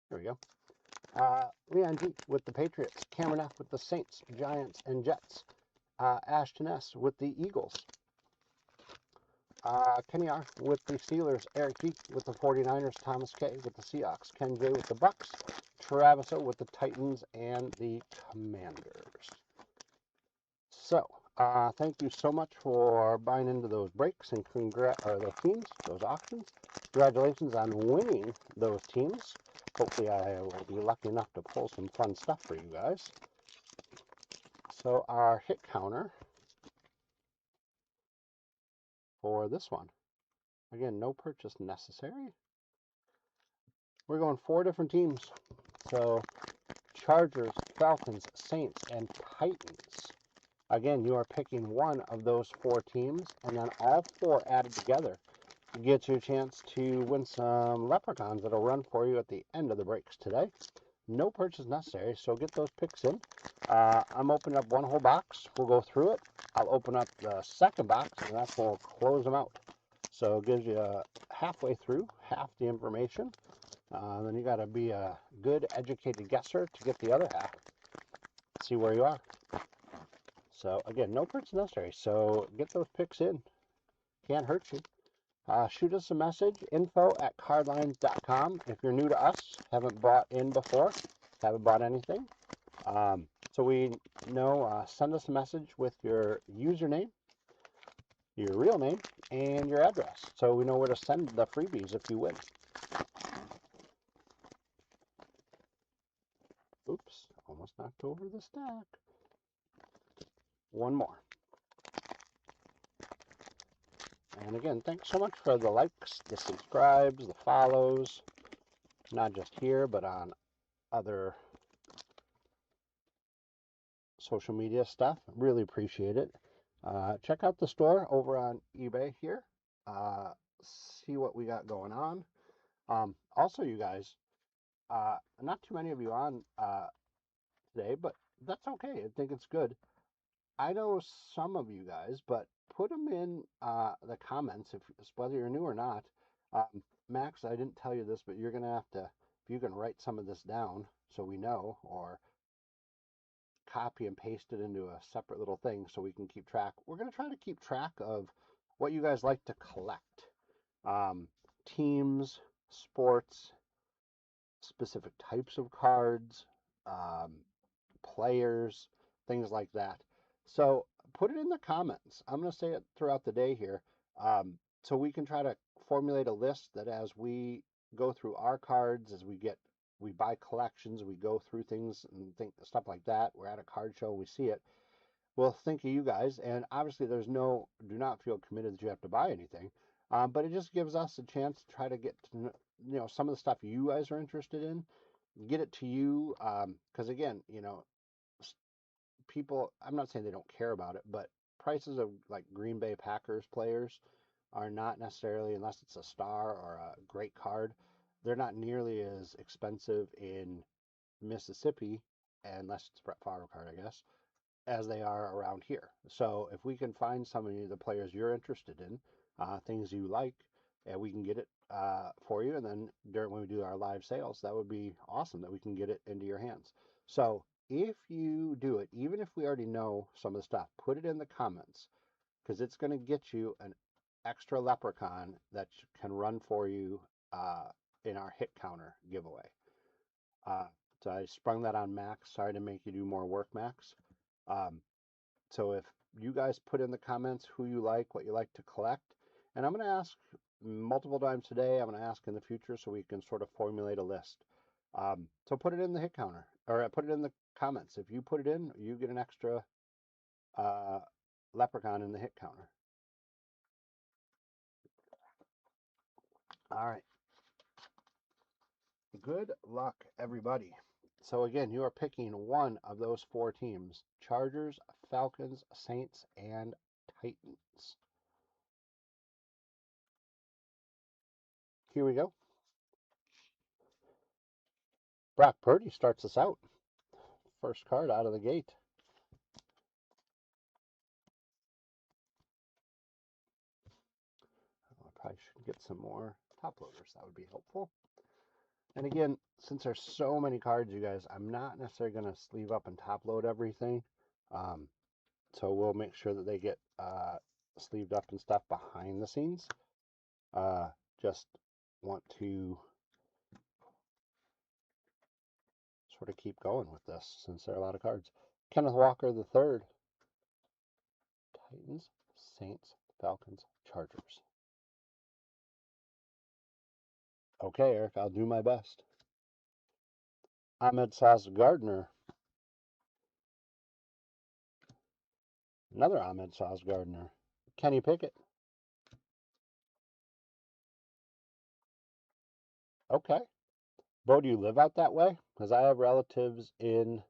There we go. Leon G with the Patriots, Cameron F with the Saints, Giants, and Jets, Ashton S with the Eagles, Kenny R with the Steelers, Eric G with the 49ers, Thomas K with the Seahawks, Ken J with the Bucks, Travis O with the Titans and the Commanders. So, thank you so much for buying into those breaks and those teams, those auctions. Congratulations on winning those teams. Hopefully I will be lucky enough to pull some fun stuff for you guys. So our hit counter for this one, again, no purchase necessary. We're going 4 different teams. So Chargers, Falcons, Saints, and Titans. Again, you are picking one of those 4 teams, and then all 4 added together get you a chance to win some leprechauns that'll run for you at the end of the breaks today. No purchase necessary, so get those picks in. I'm opening up one whole box. We'll go through it. I'll open up the second box, and that's when we'll close them out. So it gives you halfway through, half the information. Then you got to be a good, educated guesser to get the other half. See where you are. So again, no purchase necessary. So get those picks in. Can't hurt you. Shoot us a message, info@cardlines.com. If you're new to us, haven't bought in before, haven't bought anything. So we know, send us a message with your username, your real name, and your address. So we know where to send the freebies if you win. Oops, almost knocked over the stack. One more. And again, thanks so much for the likes, the subscribes, the follows, not just here, but on other social media stuff. Really appreciate it. Check out the store over on eBay here. See what we got going on. Also, you guys, not too many of you on today, but that's okay. I think it's good. I know some of you guys, but put them in the comments, if whether you're new or not. Max, I didn't tell you this, but you're going to have to, if you can write some of this down so we know, or copy and paste it into a separate little thing so we can keep track. We're going to try to keep track of what you guys like to collect. Teams, sports, specific types of cards, players, things like that. So put it in the comments. I'm going to say it throughout the day here, so we can try to formulate a list that as we go through our cards, as we buy collections, we go through things and think stuff like that. We're at a card show, we see it. We'll think of you guys, and obviously do not feel committed that you have to buy anything, but it just gives us a chance to try to get to some of the stuff you guys are interested in, get it to you, because again, people, I'm not saying they don't care about it, but prices of like Green Bay Packers players are not necessarily, unless it's a star or a great card, they're not nearly as expensive in Mississippi, unless it's Brett Favre card, I guess, as they are around here. So if we can find some of the players you're interested in, things you like, and we can get it for you, and then when we do our live sales, that would be awesome that we can get it into your hands. So if you do it, even if we already know some of the stuff, put it in the comments, because it's going to get you an extra leprechaun that can run for you in our hit counter giveaway. So I sprung that on Max. Sorry to make you do more work, Max. So if you guys put in the comments who you like, what you like to collect, and I'm going to ask multiple times today, I'm going to ask in the future so we can sort of formulate a list. So put it in the hit counter, or put it in the comments. If you put it in, you get an extra leprechaun in the hit counter. All right. Good luck, everybody. So again, you are picking one of those 4 teams: Chargers, Falcons, Saints, and Titans. Here we go. Brock Purdy starts us out. First card out of the gate. I probably should get some more top loaders. That would be helpful. And again, since there's so many cards, you guys, I'm not necessarily going to sleeve up and top load everything. So we'll make sure that they get sleeved up and stuff behind the scenes. Just want to sort of keep going with this since there are a lot of cards. Kenneth Walker III. Titans, Saints, Falcons, Chargers. Okay, Eric, I'll do my best. Ahmed Sauce Gardner. Another Ahmed Sauce Gardner. Kenny Pickett. Okay. Bo, do you live out that way? Because I have relatives in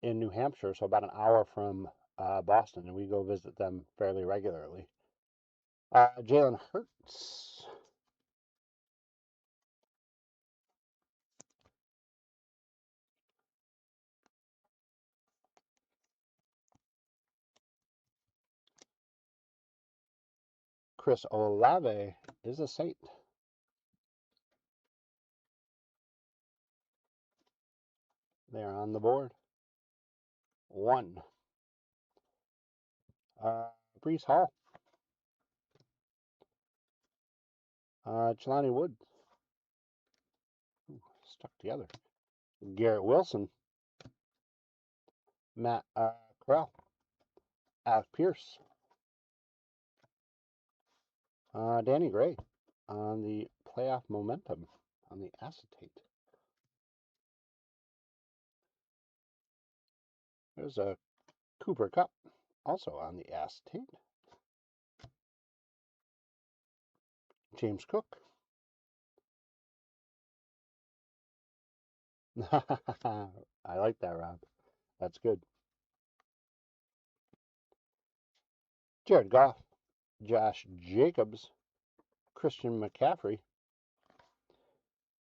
New Hampshire, so about an hour from Boston, and we go visit them fairly regularly. Jalen Hurts. Chris Olave is a Saint. They are on the board. 1. Brees Hall. Jelani Wood. Ooh, stuck together. Garrett Wilson. Matt Corral. Alec Pierce. Danny Gray on the playoff momentum on the acetate. There's a Cooper Kupp also on the acetate. James Cook. I like that, Rob. That's good. Jared Goff. Josh Jacobs. Christian McCaffrey.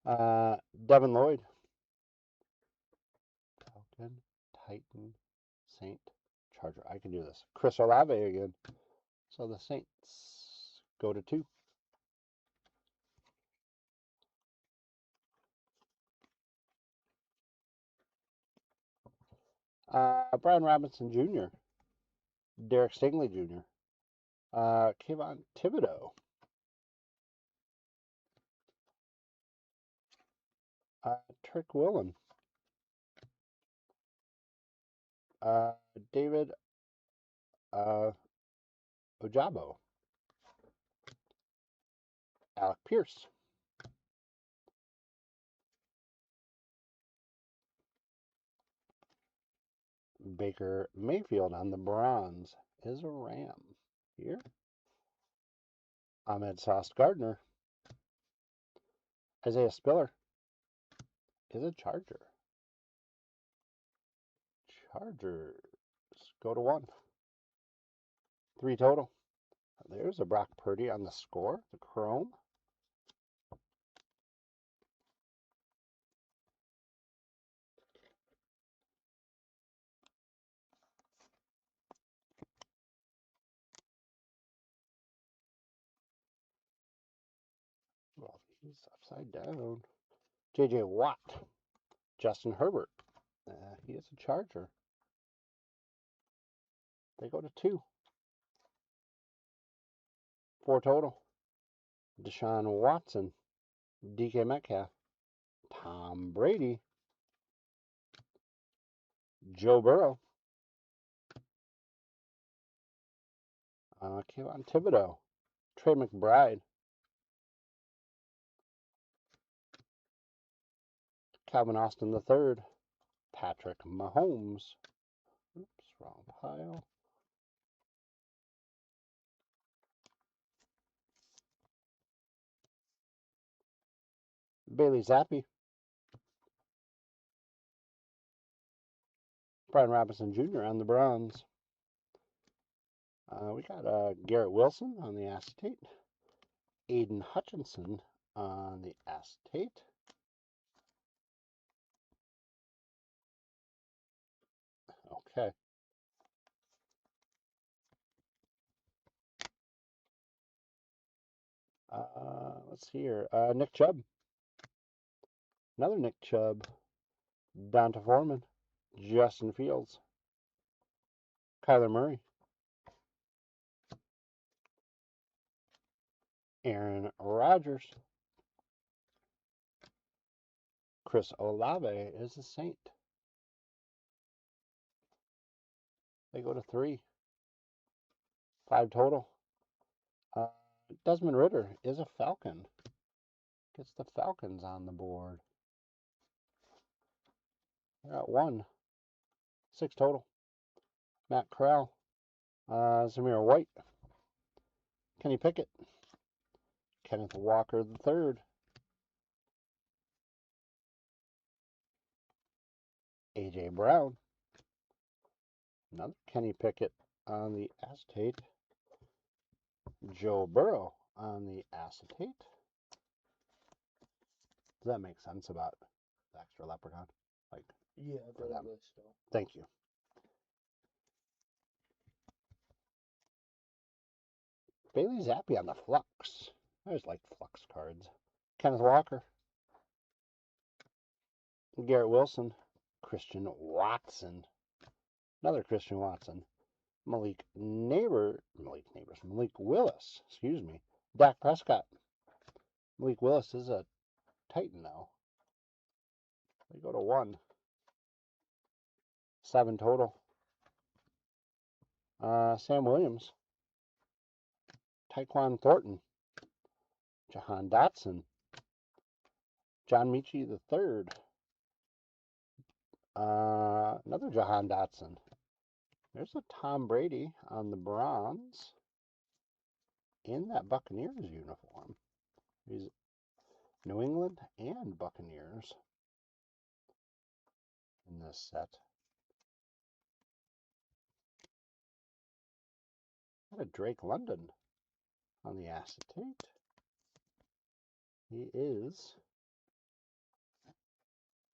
Devin Lloyd. Falcon, Titan, Saint, Charger. I can do this. Chris Olave again. So the Saints go to 2. Brian Robinson Jr., Derek Stingley Jr., Kayvon Thibodeau, Trick Willen, David Ojabo, Alec Pierce, Baker Mayfield on the bronze is a Ram here. Ahmed Sauce Gardner. Isaiah Spiller is a Charger. Chargers go to 1. 3 total. There's a Brock Purdy on the score, the Chrome. Well, he's upside down. J.J. Watt. Justin Herbert. He is a Charger. They go to 2. 4 total. Deshaun Watson. DK Metcalf. Tom Brady. Joe Burrow. Kayvon Thibodeau. Trey McBride. Calvin Austin III. Patrick Mahomes. Oops, wrong pile. Bailey Zappi. Brian Robinson Jr. on the bronze. We got Garrett Wilson on the acetate. Aiden Hutchinson on the acetate. Okay. Let's see here. Nick Chubb. Another Nick Chubb. Donta Foreman. Justin Fields. Kyler Murray. Aaron Rodgers. Chris Olave is a Saint. They go to 3. 5 total. Desmond Ridder is a Falcon. Gets the Falcons on the board. They're at 1. 6 total. Matt Corral. Zamir White. Kenny Pickett. Kenneth Walker III. A.J. Brown. Another Kenny Pickett on the acetate. Joe Burrow on the acetate. Does that make sense about the extra leprechaun? Like, Yeah, for them. still. Thank you. Bailey Zappi on the Flux. I always like Flux cards. Kenneth Walker. Garrett Wilson. Christian Watson. Another Christian Watson. Malik Willis. Excuse me. Dak Prescott. Malik Willis is a Titan now. They go to 1. 7 total. Sam Williams. Tyquan Thornton. Jahan Dotson. John Michie III. Another Jahan Dotson. There's a Tom Brady on the bronze in that Buccaneers uniform. He's New England and Buccaneers in this set. Got a Drake London on the acetate. He is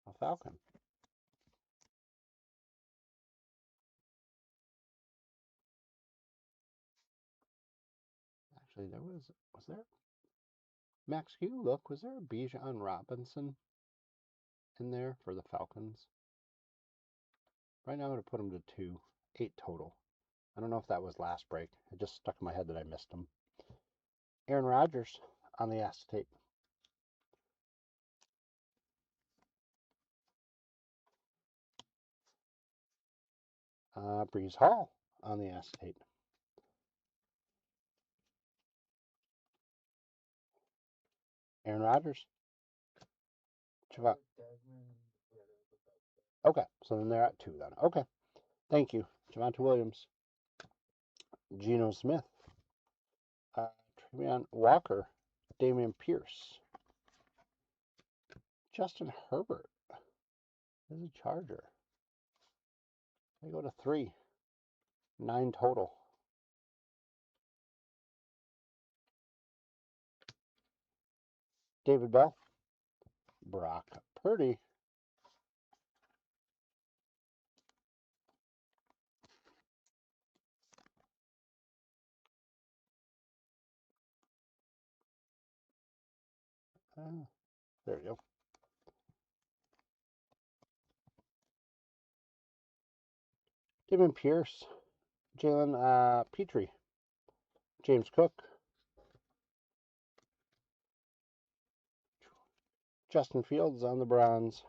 a Falcon. Actually, was there Max Hugh? Look, was there a Bijan Robinson in there for the Falcons? Right now, I'm going to put him to 2. 8 total. I don't know if that was last break. It just stuck in my head that I missed him. Aaron Rodgers on the acetate. Breeze Hall on the acetate. Aaron Rodgers. Okay, so then they're at 2 then. Okay, thank you. Javonte Williams. Geno Smith. Trevion Walker. Damian Pierce. Justin Herbert is a Charger. They go to 3. 9 total. David Bell. Brock Purdy. There you go. Damian Pierce. Jalen Petrie. James Cook. Justin Fields on the bronze.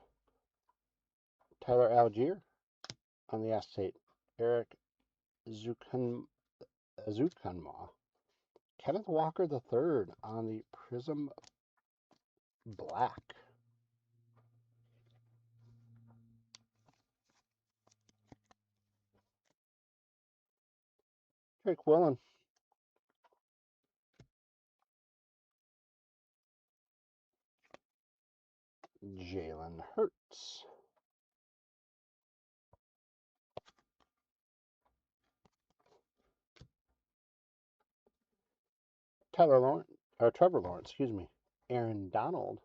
Tyler Algier on the acetate. Eric Zukanma. Kenneth Walker III on the Prism Black. Drake Willen. Jalen Hurts. Trevor Lawrence, excuse me. Aaron Donald.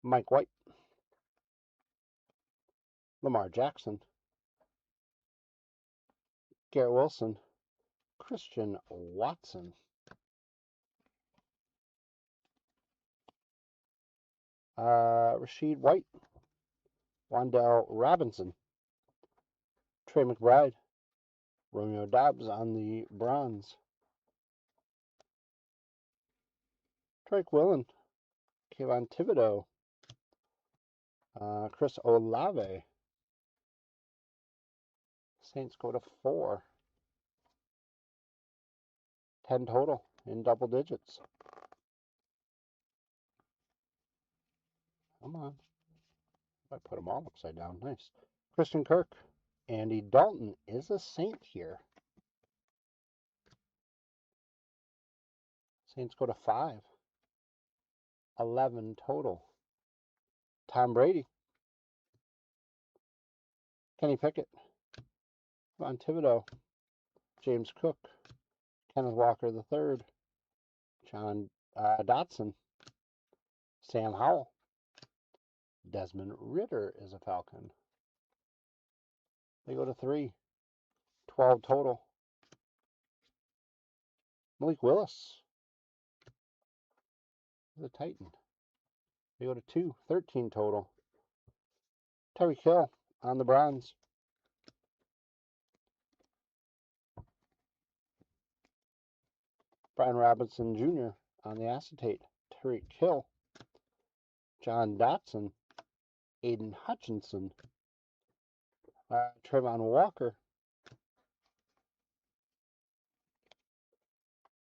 Mike White. Lamar Jackson. Garrett Wilson, Christian Watson. Rashid White, Wandell Robinson, Trey McBride, Romeo Dobbs on the bronze. Drake Willen, Kayvon Thibodeau, Chris Olave. Saints go to 4. 10 total in double digits. Come on. I put them all upside down. Nice. Christian Kirk. Andy Dalton is a Saint here. Saints go to 5. 11 total. Tom Brady. Kenny Pickett. Ron Thibodeau. James Cook. Kenneth Walker III. John Dotson. Sam Howell. Desmond Ridder is a Falcon. They go to 3. 12 total. Malik Willis is a Titan. They go to 2. 13 total. Tyreek Hill on the bronze. Brian Robinson Jr. on the acetate. Tyreek Hill. John Dotson. Aiden Hutchinson. Trayvon Walker.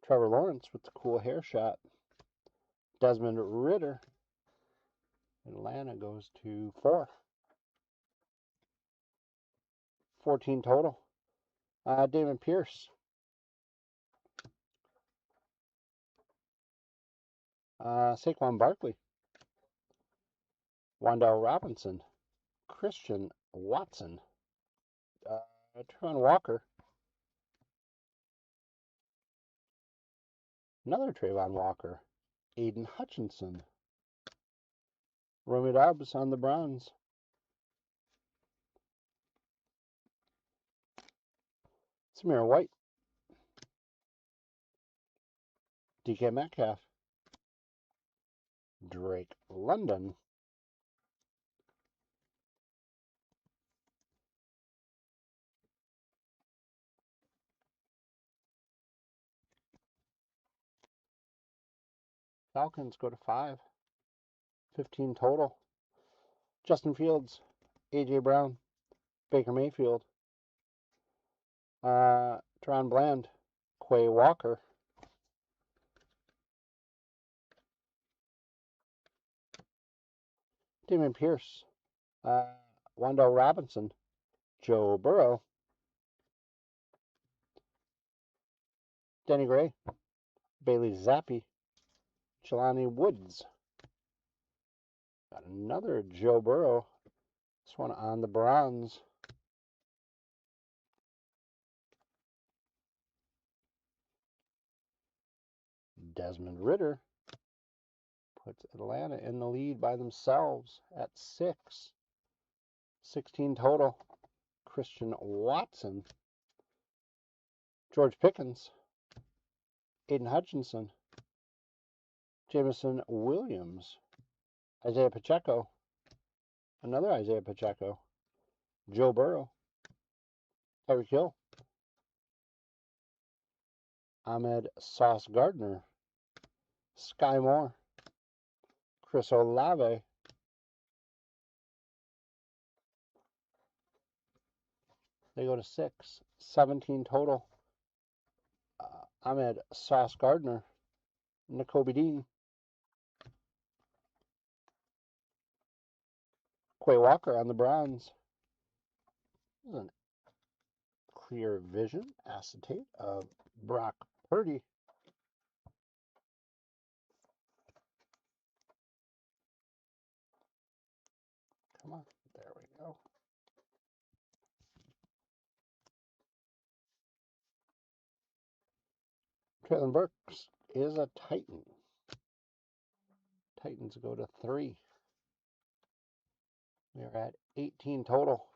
Trevor Lawrence with the cool hair shot. Desmond Ridder. Atlanta goes to 4. 14 total. Damon Pierce. Saquon Barkley. Wandell Robinson. Christian Watson. Trayvon Walker. Another Trayvon Walker. Aiden Hutchinson. Romeo Dobbs on the bronze. Samir White. DK Metcalf. Drake London. Falcons go to 5. 15 total. Justin Fields. A.J. Brown. Baker Mayfield. Teron Bland. Quay Walker. Damon Pierce. Wandell Robinson. Joe Burrow. Denny Gray. Bailey Zappi. Jelani Woods. Got another Joe Burrow. This one on the bronze. Desmond Ridder puts Atlanta in the lead by themselves at 6. 16 total. Christian Watson. George Pickens. Aiden Hutchinson. Jameson Williams. Isaiah Pacheco. Another Isaiah Pacheco. Joe Burrow. Tyreek Hill. Ahmed Sauce Gardner. Sky Moore. Chris Olave. They go to 6. 17 total. Ahmed Sauce Gardner. Nakobe Dean. Quay Walker on the bronze. This is a clear vision acetate of Brock Purdy. Come on. There we go. Traylon Burks is a Titan. Titans go to 3. We're at 18 total.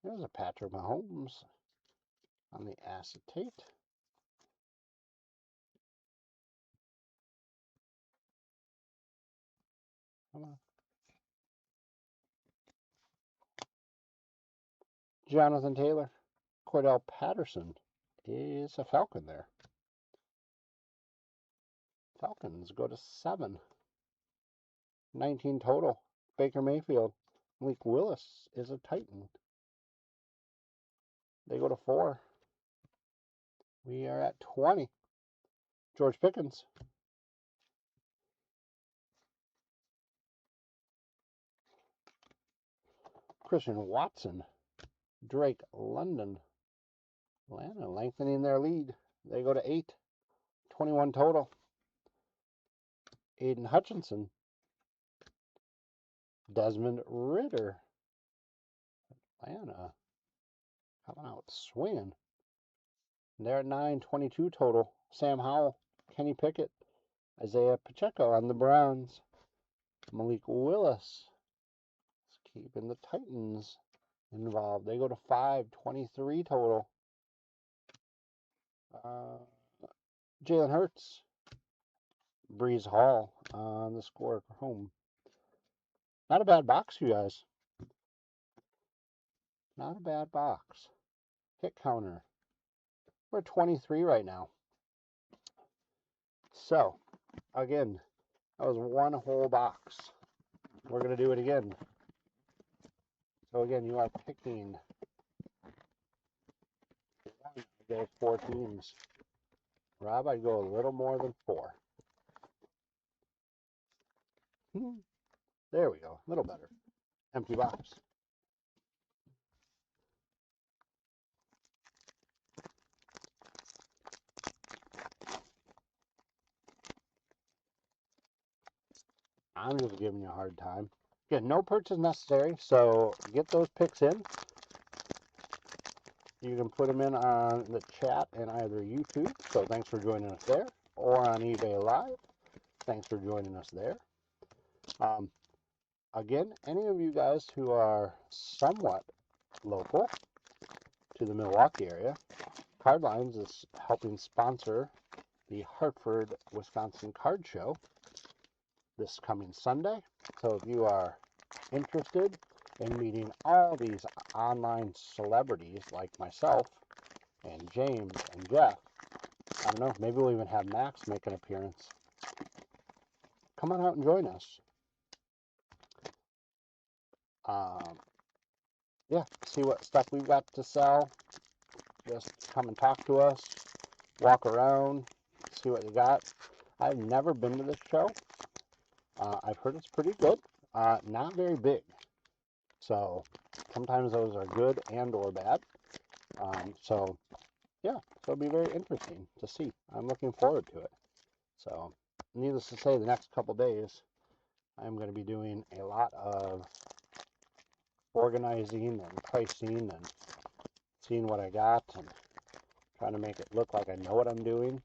There's a Patrick Mahomes. on the acetate. Come on. Jonathan Taylor. Cordell Patterson is a Falcon there. Falcons go to 7. 19 total. Baker Mayfield. Malik Willis is a Titan. They go to 4. We are at 20. George Pickens. Christian Watson. Drake London. Atlanta lengthening their lead. They go to 8. 21 total. Aiden Hutchinson. Desmond Ritter. Atlanta coming out swinging. They're at 9. 22 total. Sam Howell. Kenny Pickett. Isaiah Pacheco on the Browns. Malik Willis. Keeping the Titans involved. They go to 5. 23 total. Jalen Hurts. Breeze Hall on the score for home. Not a bad box, you guys. Not a bad box. Hit counter. We're 23 right now. So, again, that was one whole box. We're going to do it again. So, again, you are picking one of those 4 teams. Rob, I'd go a little more than 4. There we go. A little better. Empty box. I'm just giving you a hard time. Again, no purchase necessary, so get those picks in. You can put them in on the chat in either YouTube, so thanks for joining us there, or on eBay Live. Thanks for joining us there. Again, any of you guys who are somewhat local to the Milwaukee area, Cardlines is helping sponsor the Hartford, Wisconsin Card Show this coming Sunday. So if you are interested in meeting all these online celebrities like myself and James and Jeff, I don't know, maybe we'll even have Max make an appearance. Come on out and join us. Yeah, see what stuff we've got to sell. Just come and talk to us, walk around, see what you got. I've never been to this show. I've heard it's pretty good. Not very big. So sometimes those are good and or bad. So yeah, so it'll be very interesting to see. I'm looking forward to it. So needless to say, the next couple days, I'm going to be doing a lot of organizing and pricing and seeing what I got and trying to make it look like I know what I'm doing.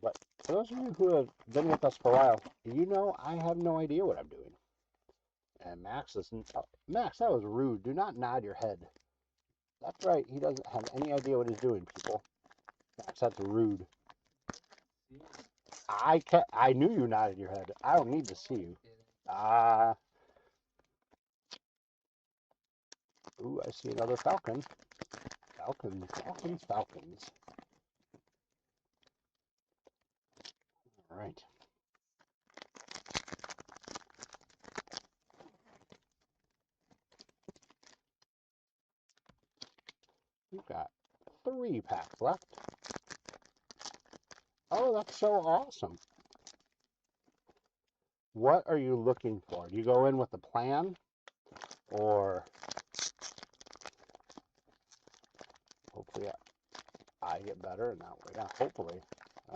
But for those of you who have been with us for a while, you know I have no idea what I'm doing. And Max, Max, that was rude. Do not nod your head. That's right. He doesn't have any idea what he's doing, people. Max, that's rude. I knew you nodded your head. I don't need to see you. Ooh, I see another Falcon. Falcons, Falcons, Falcons. All right. We've got 3 packs left. Oh, that's so awesome. What are you looking for? Do you go in with a plan? Or hopefully I get better and that way. Yeah, hopefully.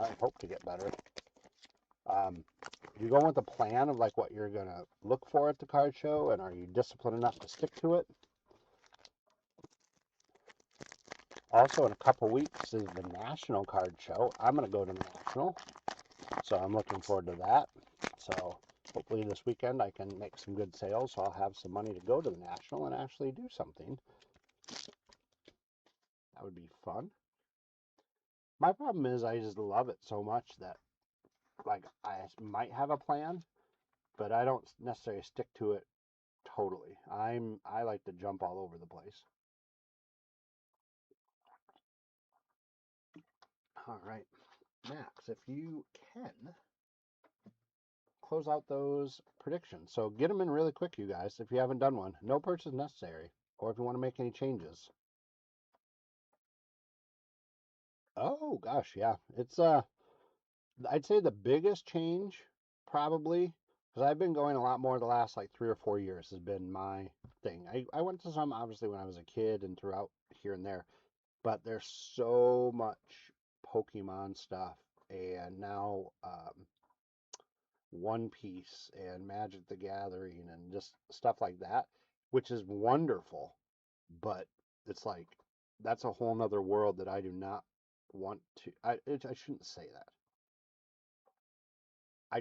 I hope to get better. Do you go with a plan of like what you're going to look for at the card show, and are you disciplined enough to stick to it? Also, in a couple weeks is the National Card Show. I'm going to go to the National, so I'm looking forward to that. So hopefully this weekend I can make some good sales, so I'll have some money to go to the National and actually do something. That would be fun. My problem is I just love it so much that like I might have a plan, but I don't necessarily stick to it totally. I like to jump all over the place. All right, Max, if you can close out those predictions. So get them in really quick, you guys, if you haven't done one. No purchase necessary, or if you want to make any changes. Oh gosh, yeah. It's I'd say the biggest change probably because I've been going a lot more the last like 3 or 4 years has been my thing. I went to some obviously when I was a kid and throughout here and there, but there's so much Pokemon stuff and now One Piece and Magic the Gathering and just stuff like that, which is wonderful. But it's like that's a whole nother world that I do not want to. I shouldn't say that.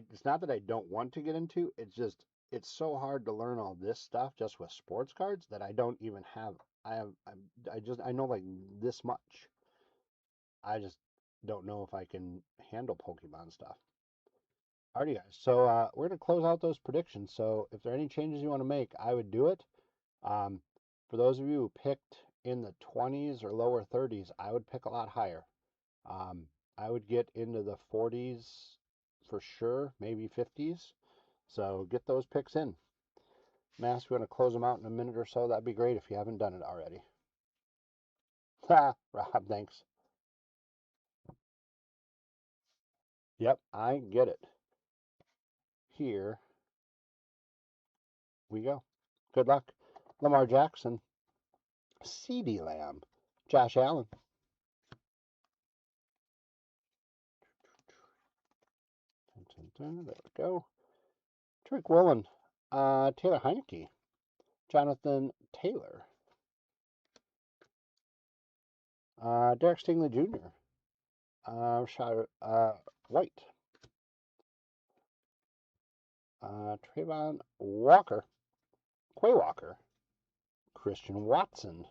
It's not that I don't want to get into. It's just it's so hard to learn all this stuff just with sports cards that I don't even have. I have I know like this much. I just don't know if I can handle Pokemon stuff. Alrighty, guys. So we're gonna close out those predictions. So if there are any changes you want to make, I would do it. Um, for those of you who picked in the 20s or lower 30s, I would pick a lot higher. Um, I would get into the 40s for sure, maybe 50s. So get those picks in. Mass, we're going to close them out in a minute or so. That'd be great if you haven't done it already. Ha, Rob, thanks. Yep, I get it. Here we go. Good luck. Lamar Jackson, CeeDee Lamb, Josh Allen. There we go. Trick Woolen, Taylor Heineke, Jonathan Taylor, Derek Stingley Jr., Rashad White, Trayvon Walker, Quay Walker, Christian Watson,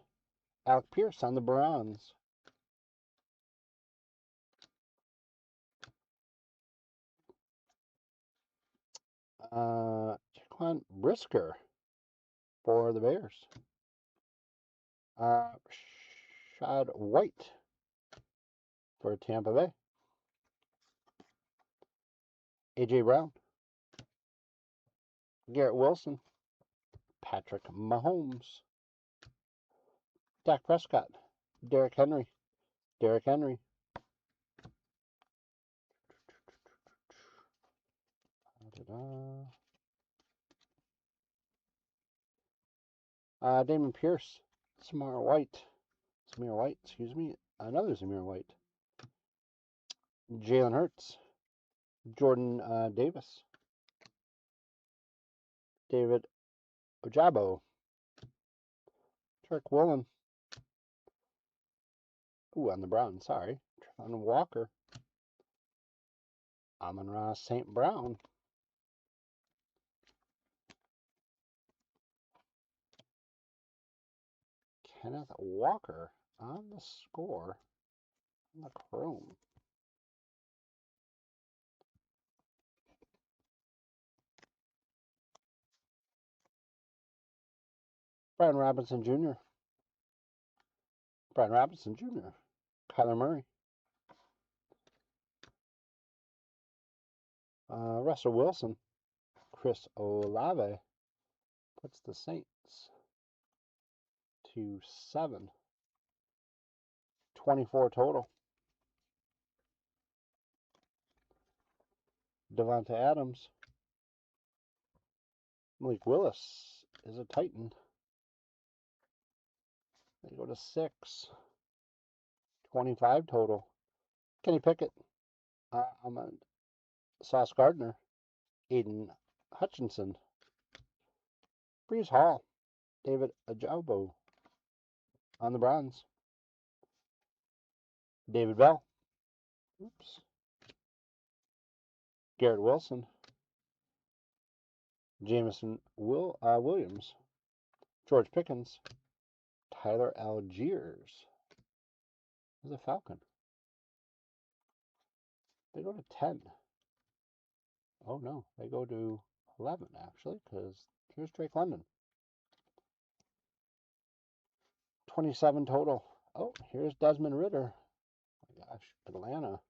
Alec Pierce on the Browns, Jaquan Brisker for the Bears, Rashad White for Tampa Bay, A.J. Brown, Garrett Wilson, Patrick Mahomes, Dak Prescott, Derrick Henry, Derrick Henry, Damon Pierce, Samir White, excuse me, another Samir White, Jalen Hurts, Jordan Davis, David Ojabo, Trick Woolen, on the Browns, sorry, Trevon Walker, Amon-Ra St. Brown, Kenneth Walker on the score on the Chrome. Brian Robinson Jr., Kyler Murray, Russell Wilson, Chris Olave puts the Saints to 7, 24 total. Devonta Adams, Malik Willis is a Titan. They go to 6, 25 total. Kenny Pickett, Sauce Gardner, Aiden Hutchinson, Brees Hall, David Ojabo on the Browns, David Bell, Garrett Wilson, Jameson Williams, George Pickens, Tyler Algiers, There's a Falcon. They go to 10. Oh no, they go to 11 actually, because here's Drake London. 27 total. Oh, here's Desmond Ritter. Oh my gosh, Atlanta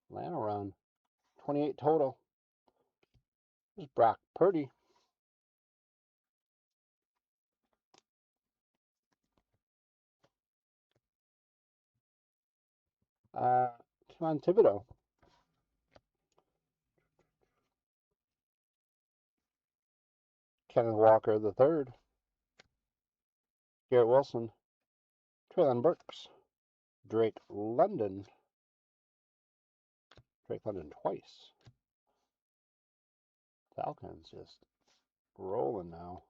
run. 28 total. Here's Brock Purdy. Come on, Thibodeau. Kenneth Walker the third. Garrett Wilson. Traylon Burks. Drake London. Drake London twice. Falcons just rolling now.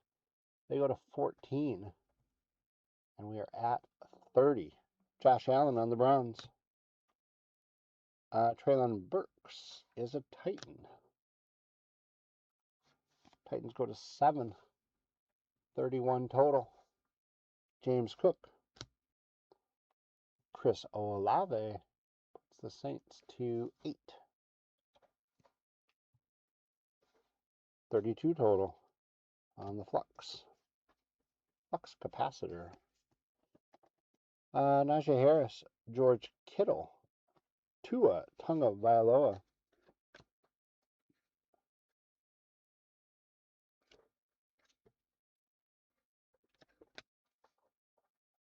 They go to 14. And we are at 30. Josh Allen on the Browns. Traylon Burks is a Titan. Titans go to 7. 31 total. James Cook. Chris Olave puts the Saints to 8. 32 total on the Flux. Flux capacitor. Najee Harris. George Kittle. Tua Tagovailoa.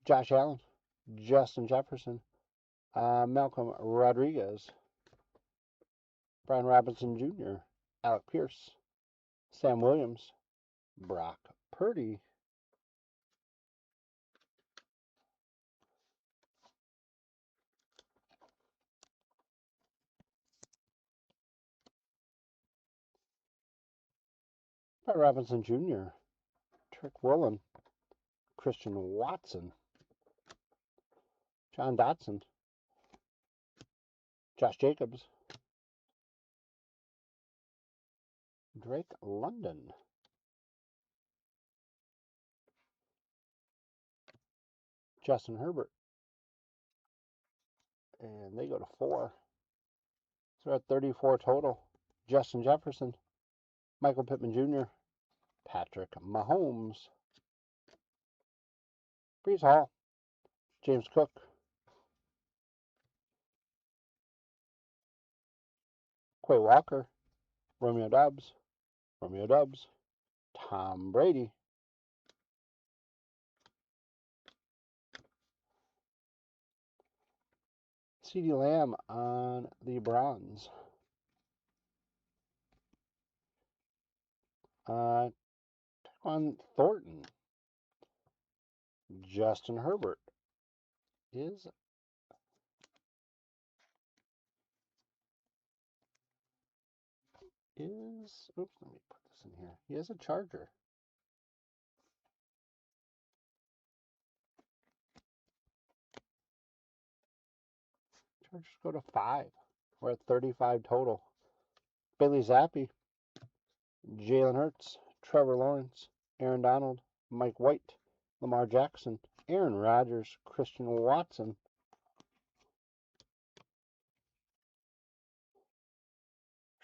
Josh Allen. Justin Jefferson. Malcolm Rodriguez. Brian Robinson Jr. Alec Pierce. Sam Williams. Brock Purdy. Brian Robinson Jr. Trick Woolen. Christian Watson. John Dotson. Josh Jacobs. Drake London. Justin Herbert. And they go to 4. So we're at 34 total. Justin Jefferson. Michael Pittman Jr. Patrick Mahomes. Brees Hall. James Cook. Quay Walker. Romeo Doubs. Tom Brady. CeeDee Lamb on the bronze. On Thornton. Justin Herbert is oops, let me put this in here. He is a Charger. Chargers go to 5. We're at 35 total. Bailey Zappi, Jalen Hurts, Trevor Lawrence, Aaron Donald, Mike White, Lamar Jackson, Aaron Rodgers, Christian Watson.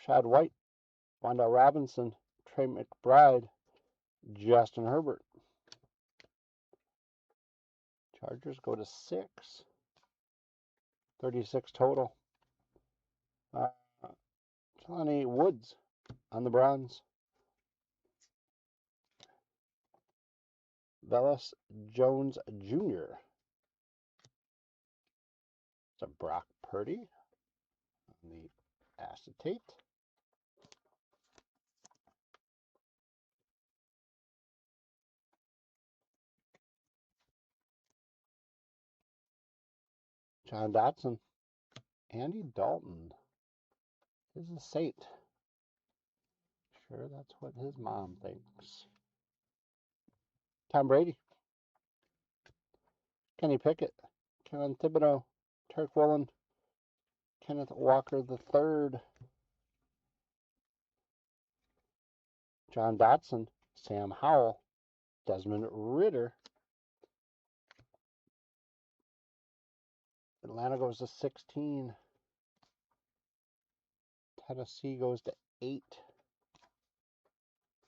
Shad White, Wanda Robinson, Trey McBride, Justin Herbert. Chargers go to 6. 36 total. Jelani Woods on the Browns. Velus Jones Jr. It's a Brock Purdy on the acetate. John Dotson. Andy Dalton is a Saint. Sure, that's what his mom thinks. Tom Brady. Kenny Pickett. Kevin Thibodeau. Turk Woolen. Kenneth Walker III. John Dotson. Sam Howell. Desmond Ritter. Atlanta goes to 16. Tennessee goes to 8.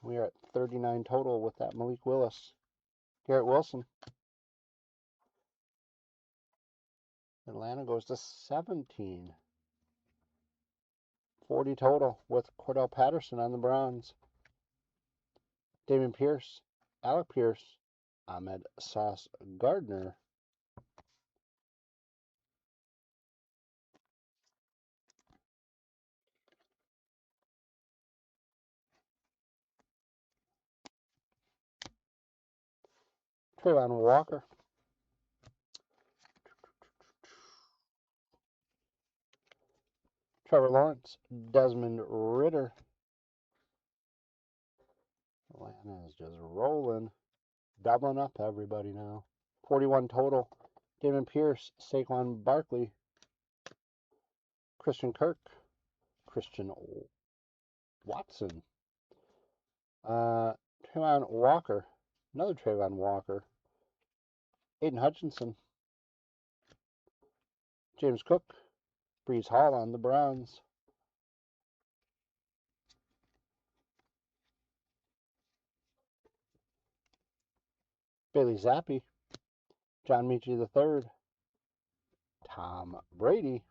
We are at 39 total with that Malik Willis. Garrett Wilson. Atlanta goes to 17. 40 total with Cordell Patterson on the Browns. Dameon Pierce, Alec Pierce, Ahmed Sauce Gardner. Trayvon Walker. Trevor Lawrence, Desmond Ridder. Atlanta is just rolling. Doubling up everybody now. 41 total. Dameon Pierce, Saquon Barkley, Christian Kirk, Christian Watson, Trayvon Walker, another Trayvon Walker, Aiden Hutchinson, James Cook, Brees Hall on the Browns, Bailey Zappi, John Mechie III, Tom Brady,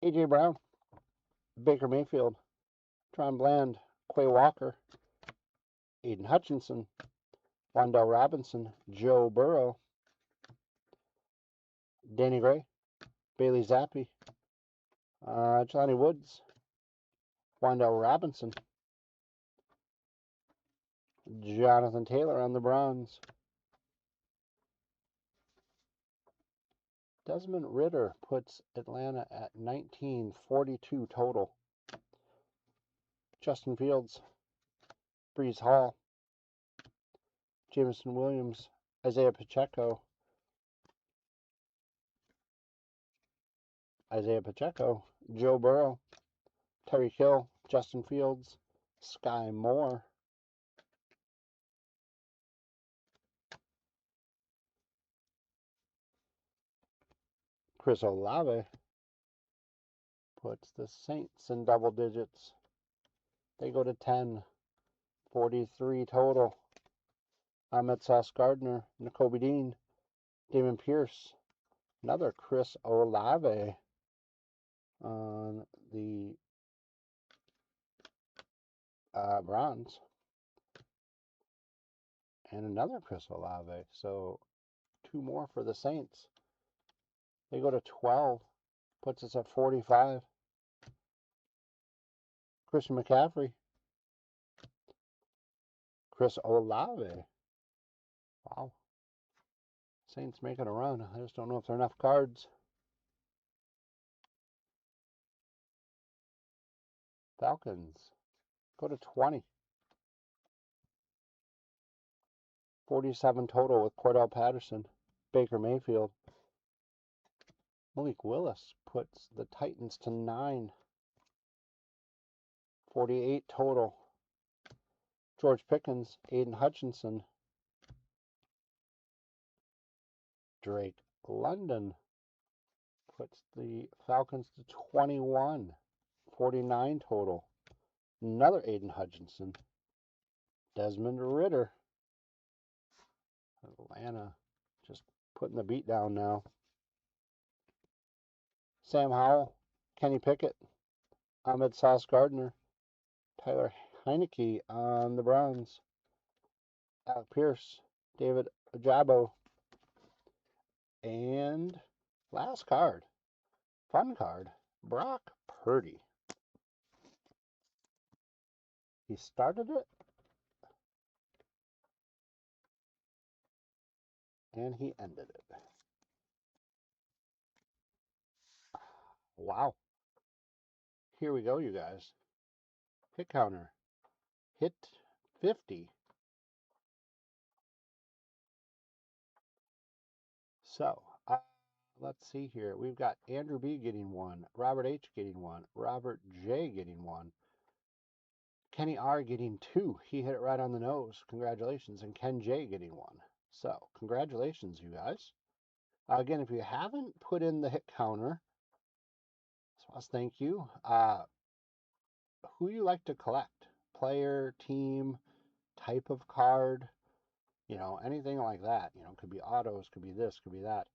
A.J. Brown, Baker Mayfield, Tron Bland, Quay Walker, Aiden Hutchinson, Wandell Robinson, Joe Burrow, Danny Gray, Bailey Zappi, Johnny Woods, Wandell Robinson, Jonathan Taylor on the Browns, Desmond Ridder puts Atlanta at 1942 total. Justin Fields, Brees Hall, Jameson Williams, Isaiah Pacheco, Joe Burrow, Tyreek Hill, Justin Fields, Sky Moore, Chris Olave puts the Saints in double digits. They go to 10, 43 total. Ahmed Sauce Gardner, Nakobe Dean, Dameon Pierce, another Chris Olave on the Browns, and another Chris Olave. So 2 more for the Saints. They go to 12, puts us at 45. Christian McCaffrey, Chris Olave. Wow. Saints making a run. I just don't know if there are enough cards. Falcons go to 20. 47 total with Cordell Patterson, Baker Mayfield. Malik Willis puts the Titans to 9. 48 total. George Pickens, Aiden Hutchinson, Drake London puts the Falcons to 21. 49 total. Another Aiden Hutchinson. Desmond Ridder. Atlanta just putting the beat down now. Sam Howell, Kenny Pickett, Ahmed Sauce Gardner, Tyler Heineke on the Browns, Alec Pierce, David Ojabo, and last card, fun card, Brock Purdy. He started it, and he ended it. Wow. Here we go, you guys. Hit counter. Hit 50. So, let's see here. We've got Andrew B getting one, Robert H getting one, Robert J getting one, Kenny R getting two. He hit it right on the nose. Congratulations. And Ken J getting one. So, congratulations, you guys. Again, if you haven't put in the hit counter, so thank you. Who you like to collect? Player, team, type of card, anything like that. Could be autos, could be this, could be that.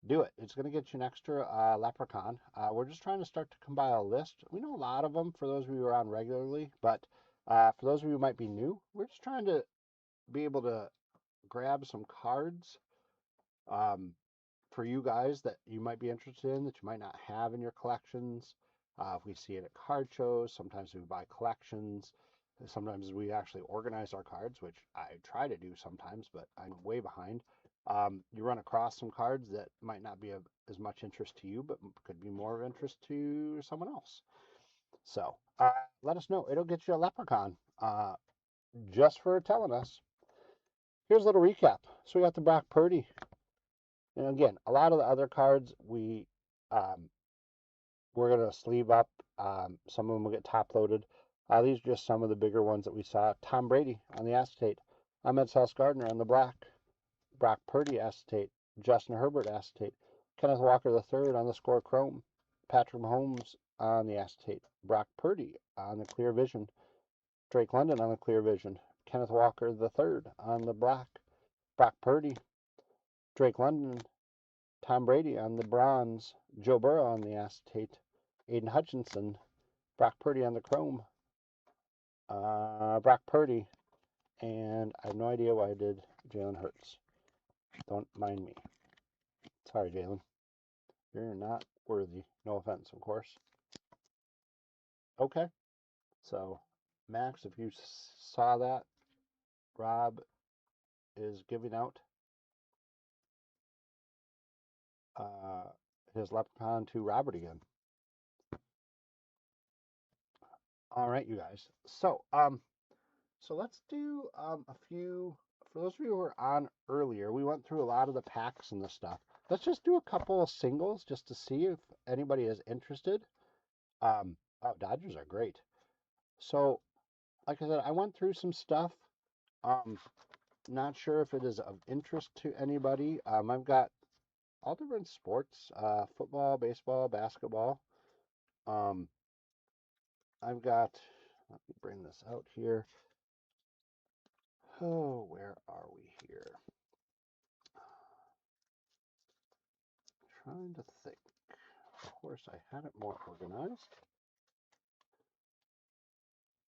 Do it. It's going to get you an extra leprechaun. We're just trying to start to compile a list. We know a lot of them for those of you who are on regularly, but for those of you who might be new, we're just trying to be able to grab some cards for you guys that you might be interested in that you might not have in your collections. If we see it at card shows, sometimes we buy collections. Sometimes we actually organize our cards, which I try to do sometimes, but I'm way behind. You run across some cards that might not be of as much interest to you, but could be more of interest to someone else. So let us know. It'll get you a leprechaun just for telling us. Here's a little recap. So we got the Brock Purdy. And again, a lot of the other cards we're going to sleeve up. Some of them will get top loaded. These are just some of the bigger ones that we saw. Tom Brady on the acetate. Ahmed Sauce Gardner on the black. Brock Purdy acetate. Justin Herbert acetate. Kenneth Walker III on the score chrome. Patrick Mahomes on the acetate. Brock Purdy on the clear vision. Drake London on the clear vision. Kenneth Walker III on the black. Brock Purdy. Drake London. Tom Brady on the bronze. Joe Burrow on the acetate. Aiden Hutchinson. Brock Purdy on the chrome. Brock Purdy. And I have no idea why I did Jalen Hurts. Don't mind me. Sorry, Jalen. You're not worthy. No offense, of course. Okay. So, Max, if you saw that, Rob is giving out his leprechaun to Robert again. All right, you guys. So let's do a few. For those of you who were on earlier, we went through a lot of the packs and the stuff. Let's just do a couple of singles just to see if anybody is interested. Dodgers are great. So, like I said, I went through some stuff. Not sure if it is of interest to anybody. I've got all different sports, football, baseball, basketball. I've got, let me bring this out here. Oh, where are we here? Trying to think. Of course, I had it more organized.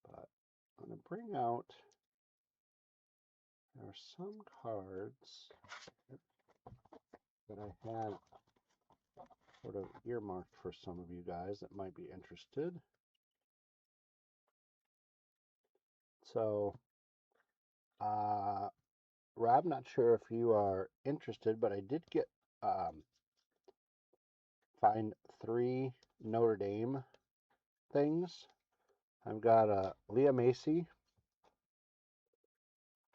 But I'm going to bring out, there are some cards that I had sort of earmarked for some of you guys that might be interested. So, Rob, not sure if you are interested, but I did get find 3 Notre Dame things. I've got a Leah Macy.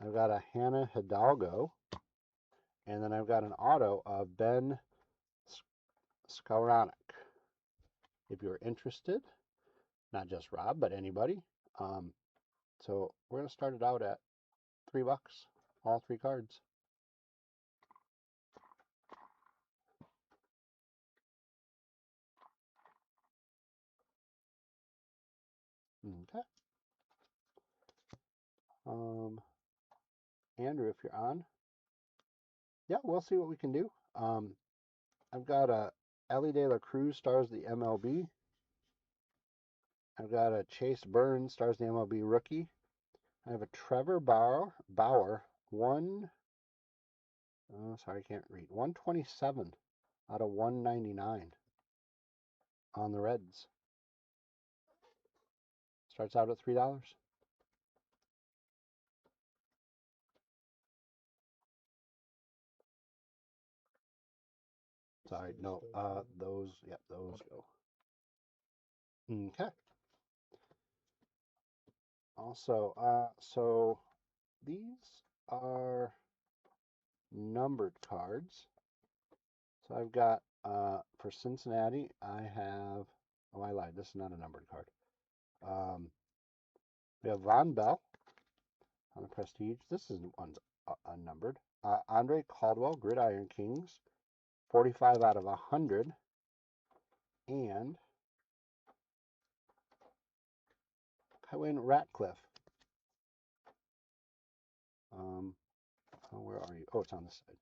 I've got a Hannah Hidalgo. And then I've got an auto of Ben Skowronek. If you're interested, not just Rob, but anybody. So we're going to start it out at $3, all 3 cards. Okay. Andrew, if you're on, yeah, we'll see what we can do. I've got a Ellie De La Cruz stars the MLB. I've got a Chase Burns stars the MLB rookie. I have a Trevor Bauer sorry, I can't read. 127 out of 199 on the Reds. Starts out at $3. Sorry, no, those go. Okay. Also, so these are numbered cards. So I've got For Cincinnati, I have. Oh, I lied. This is not a numbered card. We have Von Bell on the Prestige. This isn't one's unnumbered. Andre Caldwell, Gridiron Kings, 45 out of 100. And Kywin Ratcliffe. Oh, where are you? Oh, it's on this side.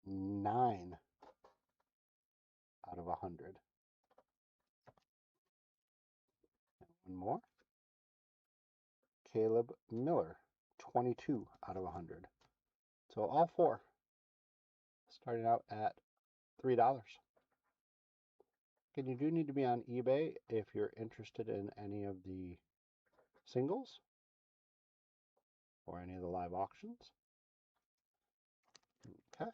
9 out of 100. One more. Caleb Miller, 22 out of 100. So all four starting out at $3. And you do need to be on eBay if you're interested in any of the singles or any of the live auctions. Okay.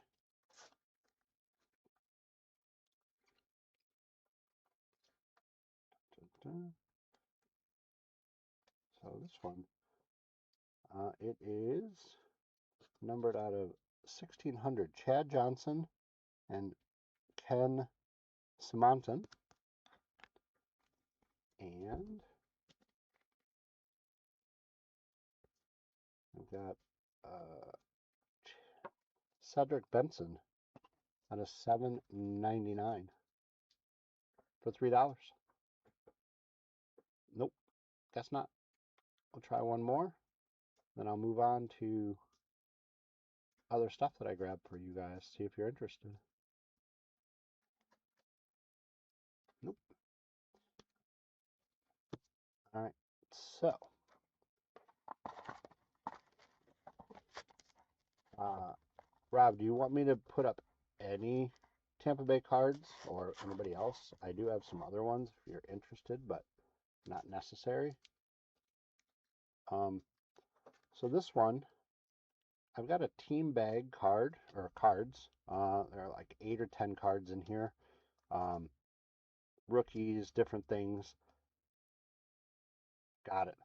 So this one, it is numbered out of 1,600. Chad Johnson and Ken Simonton. And we've got Cedric Benson out of $7.99 for $3. Nope, guess not. We'll try one more, then I'll move on to other stuff that I grabbed for you guys. See if you're interested. Nope. All right, so Rob, do you want me to put up any Tampa Bay cards or anybody else? I do have some other ones if you're interested, but not necessary. So this one, I've got a team bag card, or cards. There are like 8 or 10 cards in here. Rookies, different things. Got it.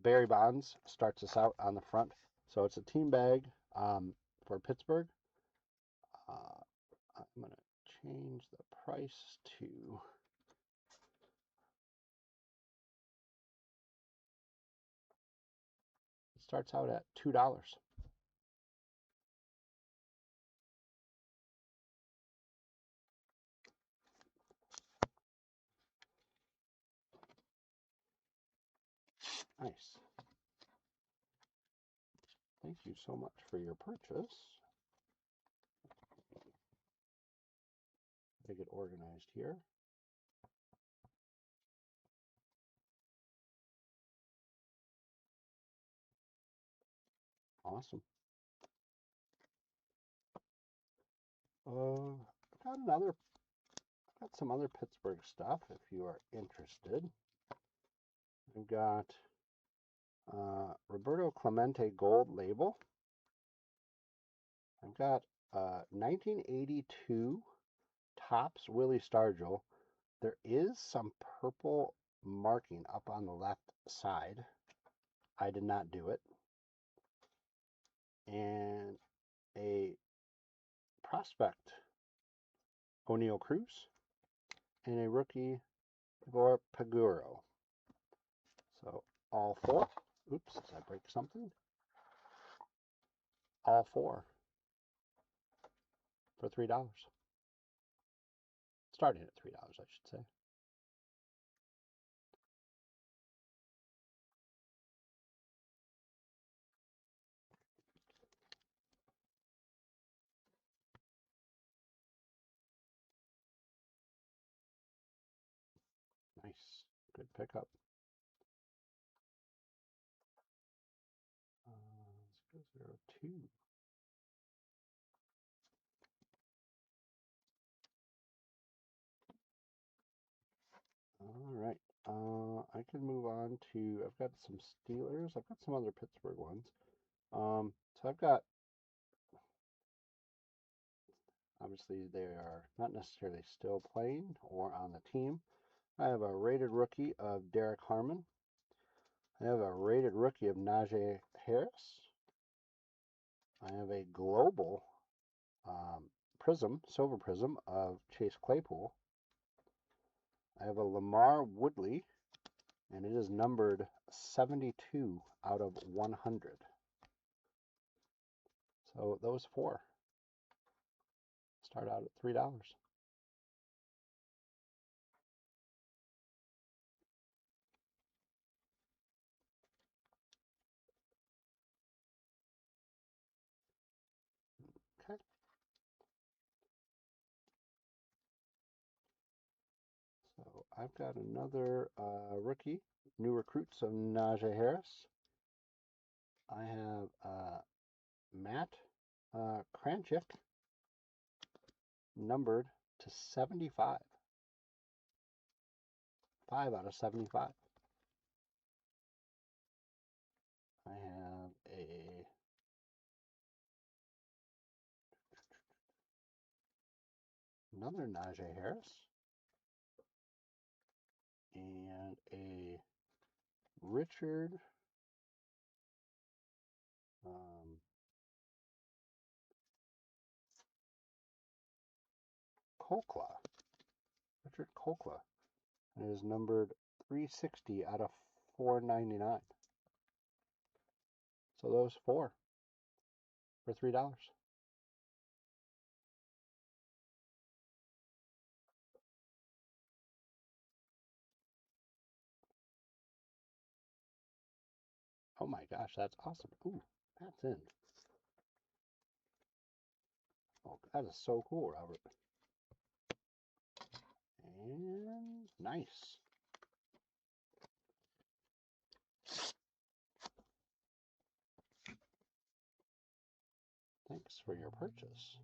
Barry Bonds starts us out on the front. So it's a team bag for Pittsburgh. I'm going to change the price to... It starts out at $2. Nice. Thank you so much for your purchase. Gotta get organized here. Awesome. I've got some other Pittsburgh stuff if you are interested. I've got Roberto Clemente gold label. I've got 1982 Topps Willie Stargell. There is some purple marking up on the left side. I did not do it. And a prospect, O'Neill Cruz, and a rookie, Igor Paguro. So all four. Oops, did I break something? All four for $3. Starting at $3, I should say. Nice. Good pickup. Let's go 0-2. All right. I can move on to, I've got some Steelers. I've got some other Pittsburgh ones. So I've got, obviously they are not necessarily still playing or on the team. I have a rated rookie of Derek Harmon. I have a rated rookie of Najee Harris. I have a global Prism, Silver Prism of Chase Claypool. I have a Lamar Woodley, and it is numbered 72 out of 100. So those four start out at $3. Okay. So I've got another rookie, new recruits of Najee Harris. I have Matt Kranchik, numbered to 75. 5 out of 75. I have another Najee Harris and a Richard Kokla. Richard Kokla. It is numbered 360 out of 499. So those four for $3. Oh my gosh, that's awesome. Ooh, that's in. Oh, that is so cool, Robert. And nice. Thanks for your purchase.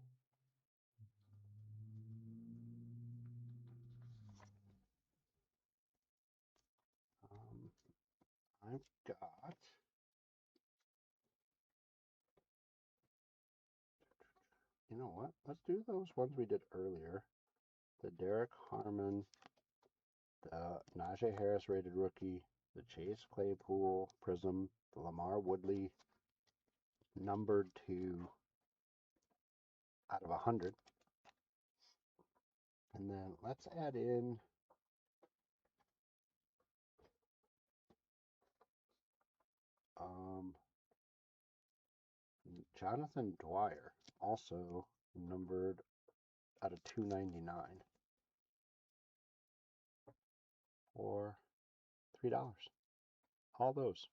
I've got, you know what? Let's do those ones we did earlier. The Derek Harmon, the Najee Harris rated rookie, the Chase Claypool Prism, the Lamar Woodley numbered to out of 100. And then let's add in Jonathan Dwyer, also numbered out of 299 for $3. All those.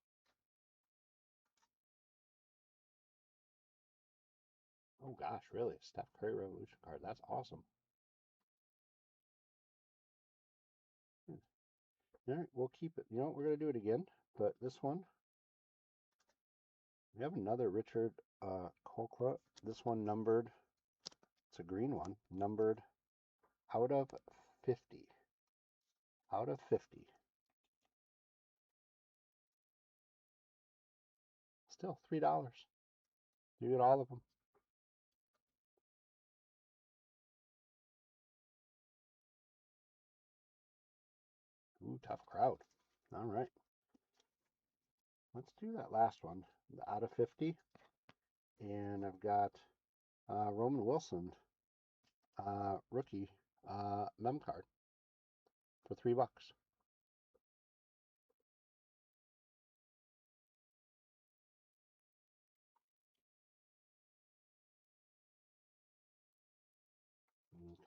Oh gosh, really? Steph Curry Revolution card. That's awesome. All right, we'll keep it. You know what? We're going to do it again, but this one, we have another Richard Kokla. This one numbered, it's a green one, numbered out of 50. Out of 50. Still $3. You get all of them. Ooh, tough crowd. All right. Let's do that last one. The out of 50. And I've got Roman Wilson, rookie, mem card for $3.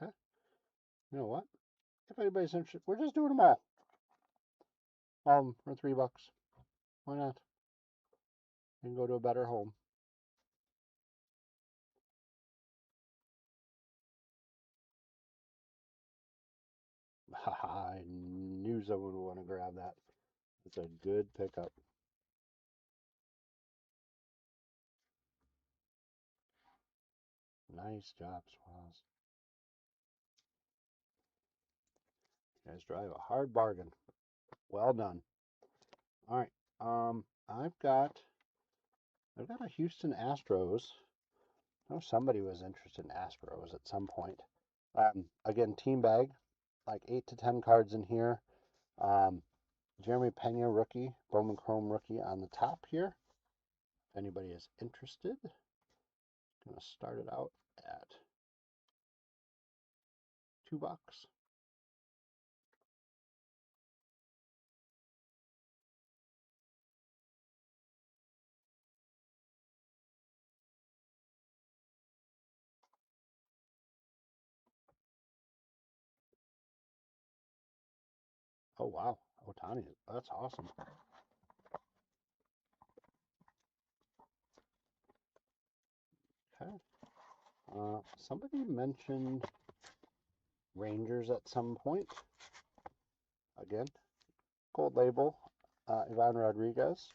Okay. You know what? If anybody's interested, we're just doing them all. For $3. Why not? You can go to a better home. I knew someone would want to grab that. It's a good pickup. Nice job, Swaz. You guys drive a hard bargain. Well done. All right. I've got a Houston Astros. I know somebody was interested in Astros at some point. Again, team bag, like 8 to 10 cards in here. Jeremy Pena rookie, Bowman Chrome rookie on the top here. If anybody is interested, I'm going to start it out at $2. Oh wow, Otani, that's awesome. Okay. Somebody mentioned Rangers at some point. Again, gold label, Ivan Rodriguez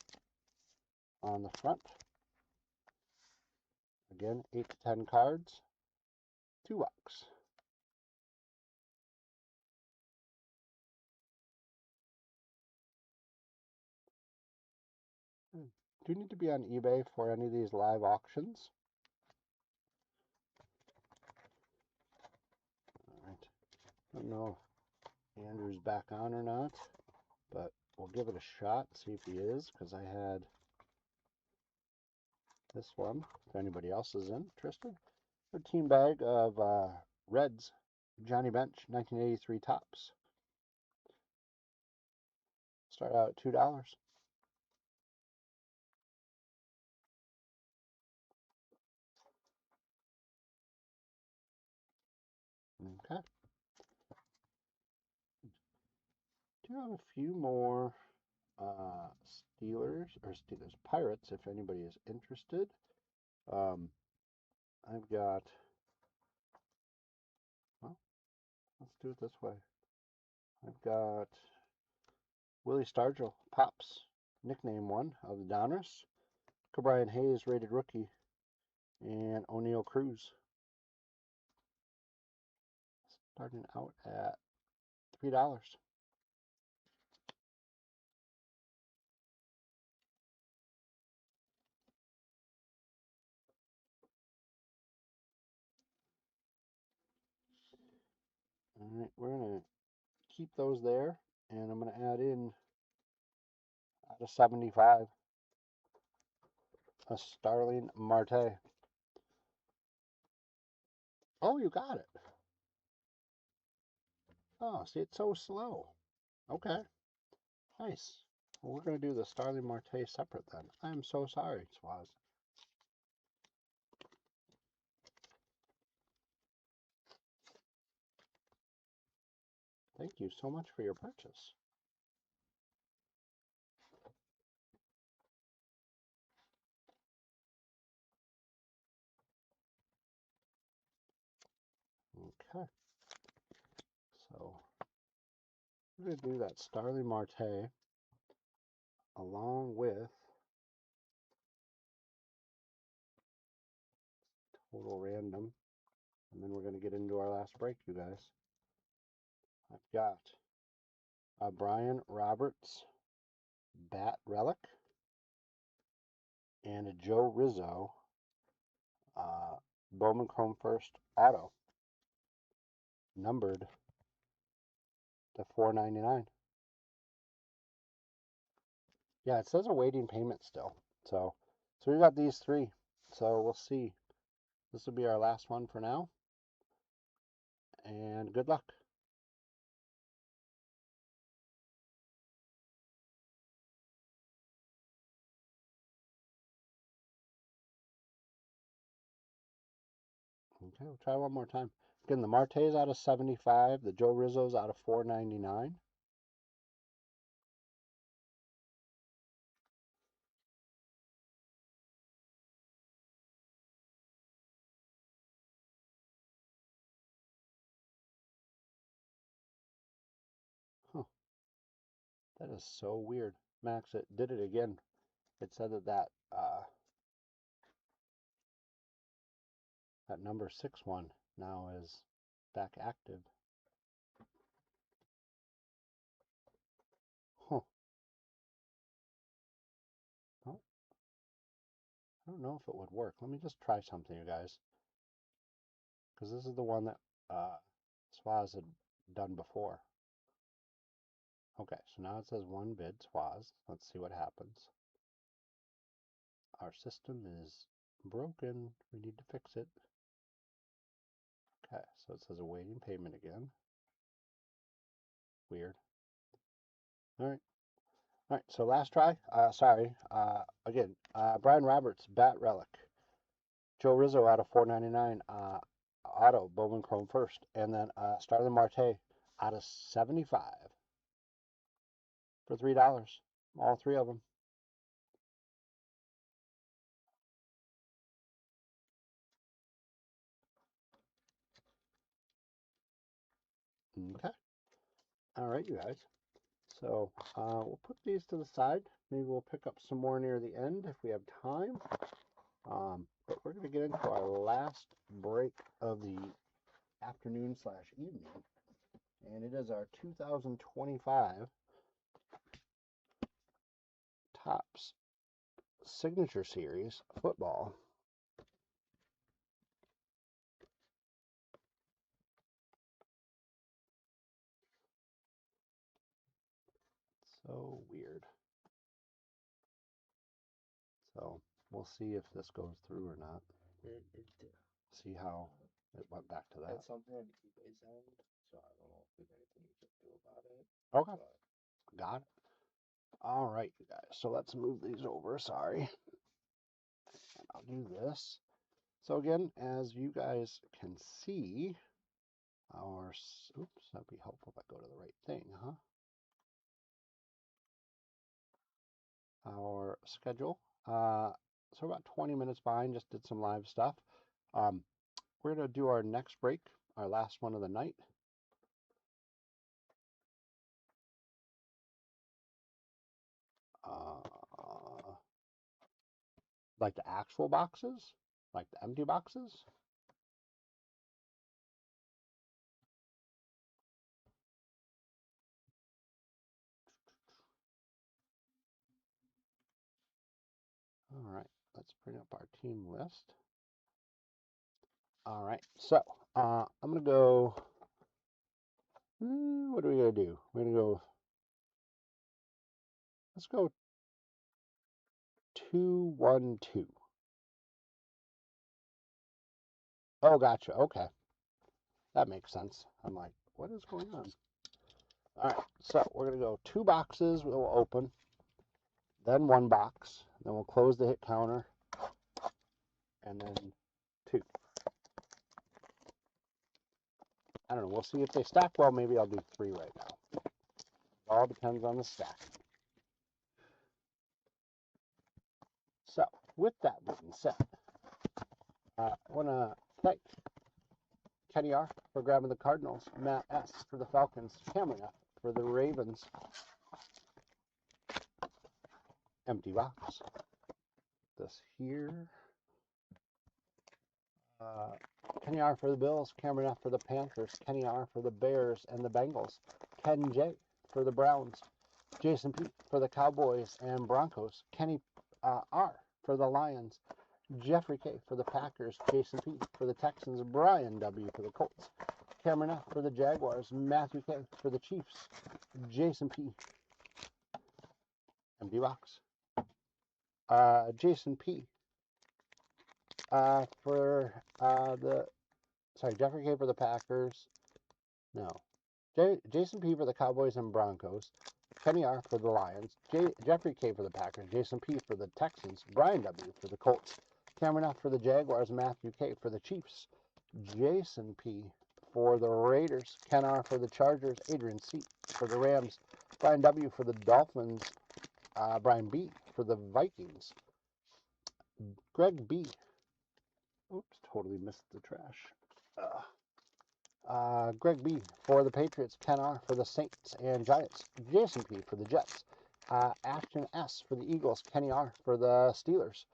on the front. Again, 8 to 10 cards, $2. Do you need to be on eBay for any of these live auctions? All right. I don't know if Andrew's back on or not, but we'll give it a shot, see if he is, because I had this one, if anybody else is interested. A team bag of Reds, Johnny Bench, 1983 Topps. Start out at $2. Okay. Do have a few more Steelers Pirates, if anybody is interested. I've got, well, let's do it this way. I've got Willie Stargell, Pops, nickname one of the Donruss. Brian Hayes, rated rookie, and O'Neill Cruz. Starting out at $3. All right, we're gonna keep those there, and I'm gonna add in out of 75 a Starling Marte. Oh, you got it. Oh, see, it's so slow. Okay, nice. Well, we're gonna do the Starling Marte separate then. I'm so sorry, Swaz. Thank you so much for your purchase. Okay, so we're going to do that Starling Marte along with total random, and then we're going to get into our last break, you guys. I've got a Brian Roberts bat relic and a Joe Rizzo Bowman Chrome First auto, numbered to $4.99. Yeah, it says awaiting payment still. So we got these three. So we'll see. This will be our last one for now. And good luck. Okay, we'll try one more time. Again, the Marte's out of 75. The Joe Rizzo's out of $4.99. Huh. That is so weird. Max, it did it again. It said that that number 6 one now is back active. Huh. Well, I don't know if it would work. Let me just try something, you guys. Because this is the one that Swaz had done before. Okay, so now it says one bid Swaz. Let's see what happens. Our system is broken. We need to fix it. Okay, so it says awaiting payment again. Weird. All right. All right, so last try. Sorry. Again, Brian Roberts, Bat Relic. Joe Rizzo out of 499. Auto, Bowman Chrome first. And then Starlin Marte out of 75 for $3. All three of them. Okay. All right, you guys. So we'll put these to the side. Maybe we'll pick up some more near the end if we have time. But we're going to get into our last break of the afternoon/evening. And it is our 2025 Topps Signature Series football. So weird. So we'll see if this goes through or not. It did. See how it went back to that. It's something on eBay's end, so I don't know if there's anything you can do about it. Okay. But Got it. All right, you guys. So let's move these over. Sorry. And I'll do this. So again, as you guys can see, our, oops, that'd be helpful if I go to the right thing, huh? Our schedule. So about 20 minutes behind, just did some live stuff. We're going to do our next break, our last one of the night. Like the actual boxes, like the empty boxes. All right, let's bring up our team list. All right, so I'm gonna go. What are we gonna do? We're gonna go. Let's go 2-1-2. Oh, gotcha. Okay, that makes sense. I'm like, what is going on? All right, so we're gonna go 2 boxes. We'll open, then 1 box, then we'll close the hit counter, and then 2. I don't know. We'll see if they stack well. Maybe I'll do 3 right now. All depends on the stack. So, with that being said, I want to thank Kenny R for grabbing the Cardinals, Matt S for the Falcons, Cameron F for the Ravens. Empty box. This here. Kenny R for the Bills, Cameron F for the Panthers, Kenny R for the Bears and the Bengals, Ken J for the Browns, Jason P for the Cowboys and Broncos, Kenny R for the Lions, Jeffrey K for the Packers, Jason P for the Texans, Brian W for the Colts, Cameron F for the Jaguars, Matthew K for the Chiefs, Jason P. Empty box. Jason P. For Jeffrey K for the Packers. No. Jason P for the Cowboys and Broncos. Kenny R for the Lions. Jeffrey K for the Packers. Jason P for the Texans. Brian W for the Colts. Cameron F for the Jaguars. Matthew K for the Chiefs. Jason P for the Raiders. Ken R for the Chargers. Adrian C for the Rams. Brian W for the Dolphins. Brian B for the Vikings. Greg B. Oops, totally missed the trash. Greg B for the Patriots, Ken R for the Saints and Giants, Jason P for the Jets, Ashton S for the Eagles, Kenny R for the Steelers,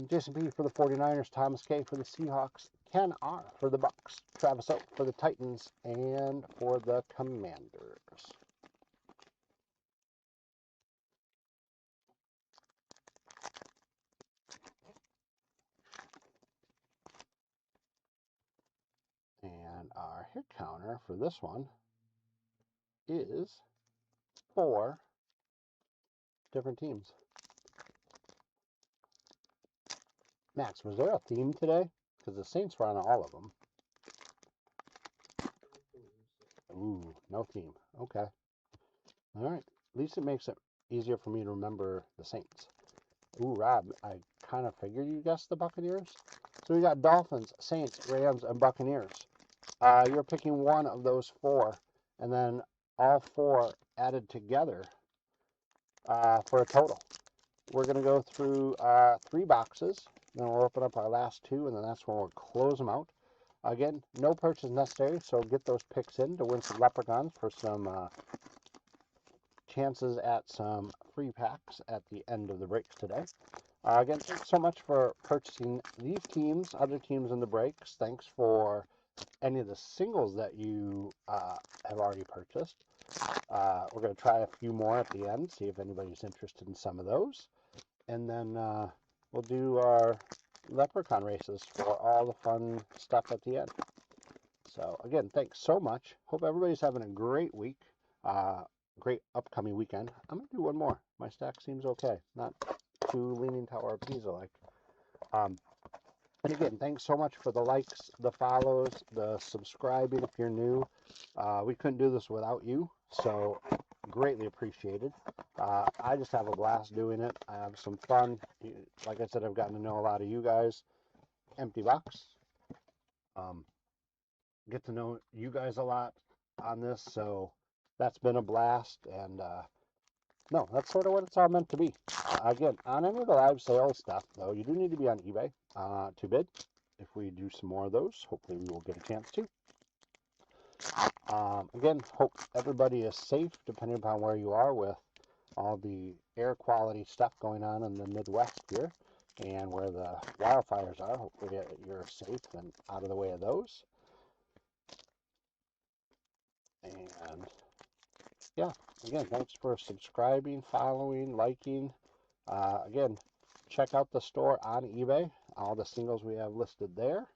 Jason P for the 49ers, Thomas K for the Seahawks, Ken R for the Bucks, Travis O for the Titans, and for the Commanders. And our hit counter for this one is 4 different teams. Max, was there a theme today? Because the Saints were on all of them. Ooh, no theme. Okay. All right. At least it makes it easier for me to remember the Saints. Ooh, Rob, I kind of figured you guessed the Buccaneers. So we got Dolphins, Saints, Rams, and Buccaneers. You're picking one of those four, and then all four added together for a total. We're going to go through 3 boxes, then we'll open up our last 2, and then that's when we'll close them out. Again, no purchase necessary, so get those picks in to win some leprechauns for some chances at some free packs at the end of the breaks today. Again, thanks so much for purchasing these teams, other teams in the breaks. Thanks for any of the singles that you have already purchased. We're going to try a few more at the end, see if anybody's interested in some of those. And then we'll do our leprechaun races for all the fun stuff at the end. So again, thanks so much. Hope everybody's having a great week. Great upcoming weekend. I'm going to do one more. My stack seems okay. Not too leaning Tower of Pisa like. And again, thanks so much for the likes, the follows, the subscribing if you're new. We couldn't do this without you, so greatly appreciated. I just have a blast doing it. I have some fun. Like I said, I've gotten to know a lot of you guys. Empty box. Get to know you guys a lot on this, so that's been a blast. And no, that's sort of what it's all meant to be. Again, on any of the live sales stuff, though, you do need to be on eBay to bid. If we do some more of those, hopefully we will get a chance to. Again, hope everybody is safe, depending upon where you are with all the air quality stuff going on in the Midwest here, and where the wildfires are. Hopefully you're safe and out of the way of those. And yeah, again, thanks for subscribing, following, liking. Again, check out the store on eBay. All the singles we have listed there.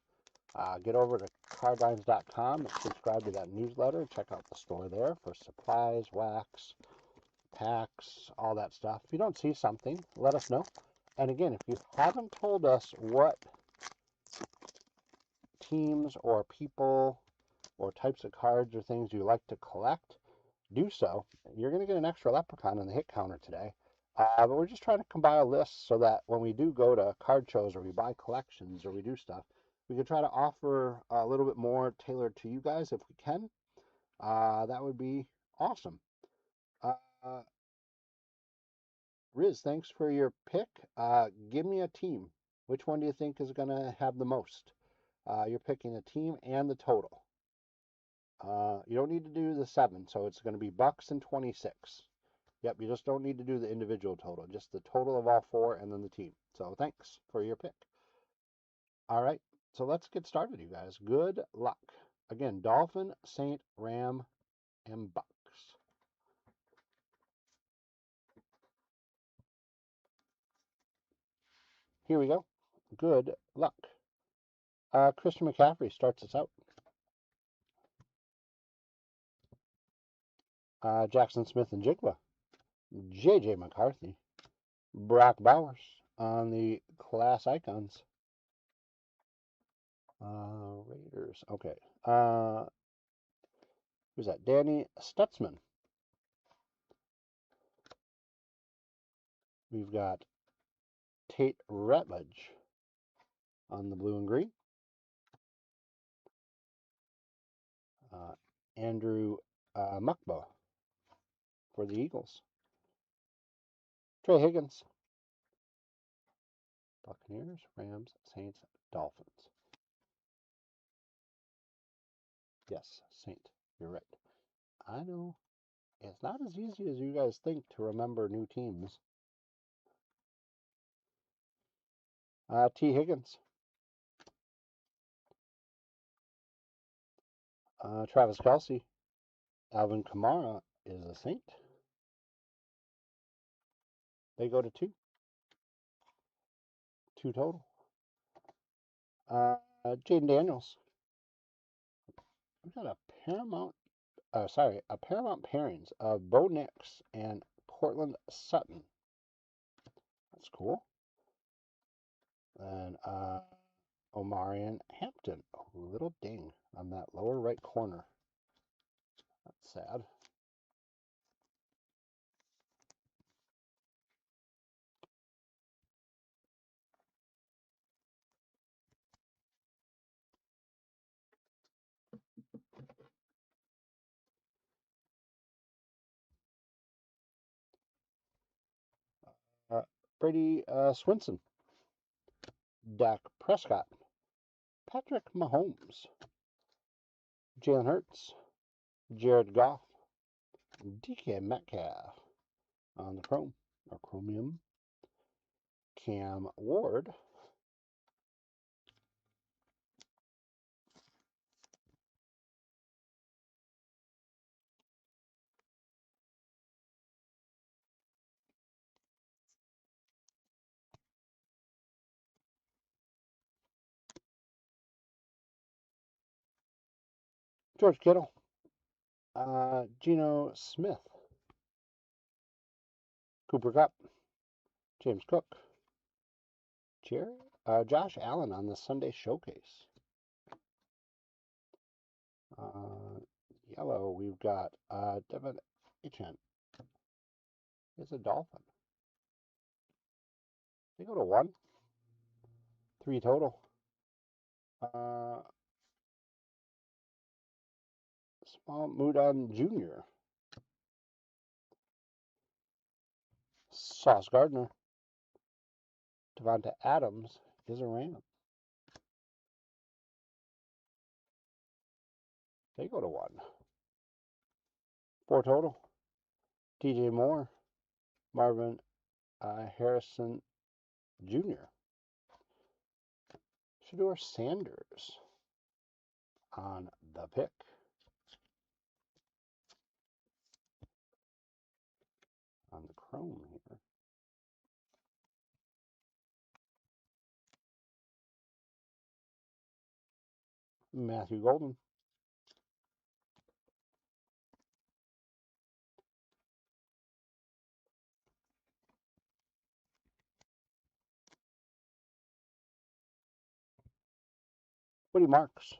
Get over to cardlines.com and subscribe to that newsletter. Check out the store there for supplies, wax, packs, all that stuff. If you don't see something, let us know. And again, if you haven't told us what teams or people or types of cards or things you like to collect, do so. You're going to get an extra leprechaun in the hit counter today. But we're just trying to compile lists so that when we do go to card shows or we buy collections or we do stuff, we can try to offer a little bit more tailored to you guys if we can. That would be awesome. Riz, thanks for your pick. Give me a team. Which one do you think is going to have the most? You're picking a team and the total. You don't need to do the 7, so it's going to be Bucks and 26. Yep, you just don't need to do the individual total, just the total of all 4 and then the team. So thanks for your pick. All right, so let's get started, you guys. Good luck. Again, Dolphin, Saint, Ram, and Bucks. Here we go. Good luck. Christian McCaffrey starts us out. Jackson Smith and Jigba. J.J. McCarthy. Brock Bowers on the class icons. Raiders. Okay. Who's that? Danny Stutzman. We've got Tate Ratledge on the blue and green. Andrew Muckba for the Eagles. Trey Higgins. Buccaneers, Rams, Saints, Dolphins. Yes, Saint. You're right. I know. It's not as easy as you guys think to remember new teams. T. Higgins. Travis Kelce. Alvin Kamara is a Saint. They go to 2. 2 total. Jaden Daniels. We've got a Paramount pairings of Bo Nix and Cortland Sutton. That's cool. And Omarion Hampton. A little ding on that lower right corner. That's sad. Brady Swinson. Dak Prescott. Patrick Mahomes. Jalen Hurts. Jared Goff. DK Metcalf on the chrome or chromium. Cam Ward. George Kittle. Geno Smith. Cooper Kupp. James Cook. Josh Allen on the Sunday Showcase. Yellow, we've got Devin Achant. It's a Dolphin. They go to 1. 3 total. Small Mudon Jr. Sauce Gardner. Devonta Adams is a Ram. They go to 1. 4 total. DJ Moore. Marvin Harrison Jr. Shedeur Sanders on the pick. On the chrome here. Matthew Golden. Woody Marks.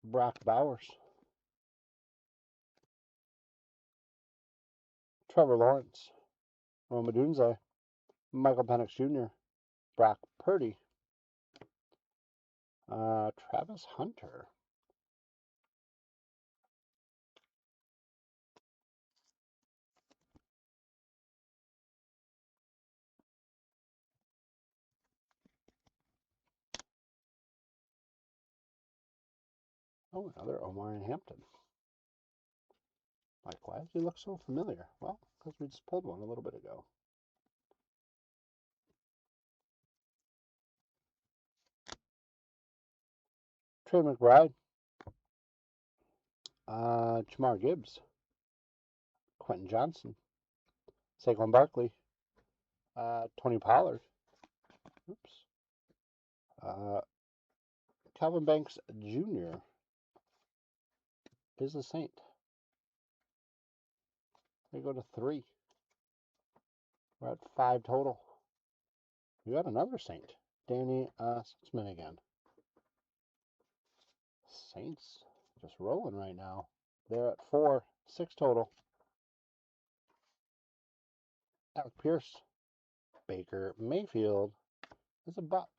Brock Bowers. Trevor Lawrence. Roma Dunze. Michael Penix Jr. Brock Purdy. Travis Hunter. Oh, another Omarion Hampton. Like, why does he look so familiar? Well, because we just pulled one a little bit ago. Trey McBride. Jamar Gibbs. Quentin Johnson. Saquon Barkley. Tony Pollard. Oops. Calvin Banks Jr. is a Saint. They go to 3. We're at 5 total. We got another Saint. Danny Sussman again. Saints just rolling right now. They're at 4. 6 total. Alec Pierce. Baker Mayfield is a buck.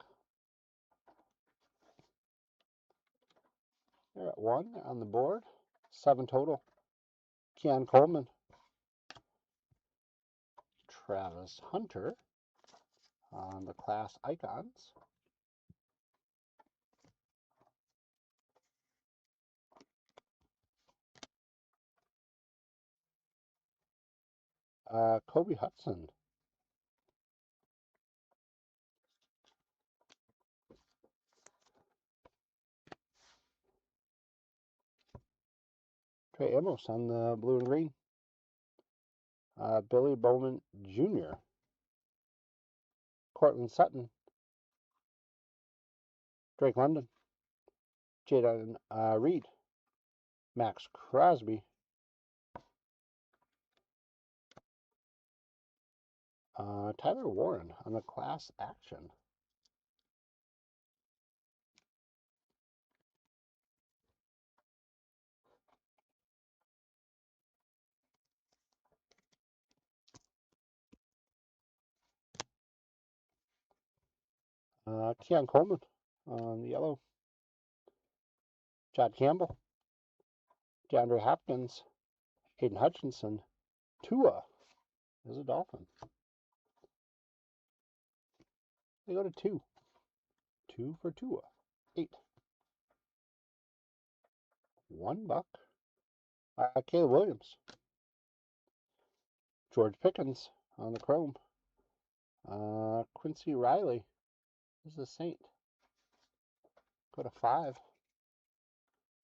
They're at 1 on the board. 7 total. Keon Coleman. Travis Hunter on the class icons. Kobe Hudson. Trey Amos on the blue and green. Billy Bowman Jr. Cortland Sutton. Drake London. Jaden Reed. Max Crosby. Tyler Warren on the class action. Keon Coleman on the yellow. Chad Campbell. DeAndre Hopkins. Aiden Hutchinson. Tua is a Dolphin. They go to 2. 2 for Tua. 8. $1. Caleb Williams. George Pickens on the chrome. Quincy Riley is a Saint. Go to 5.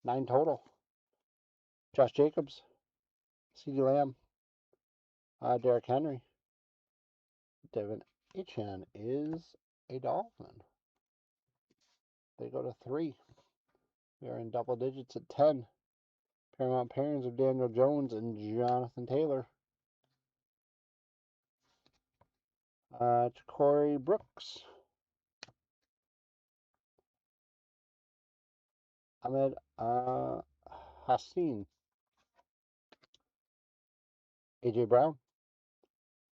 9 total. Josh Jacobs. CeeDee Lamb. Derrick Henry. Devin Achane is a Dolphin. They go to 3. We are in double digits at 10. Paramount pairings of Daniel Jones and Jonathan Taylor. Corey Brooks. Ahmed Hassan. A.J. Brown.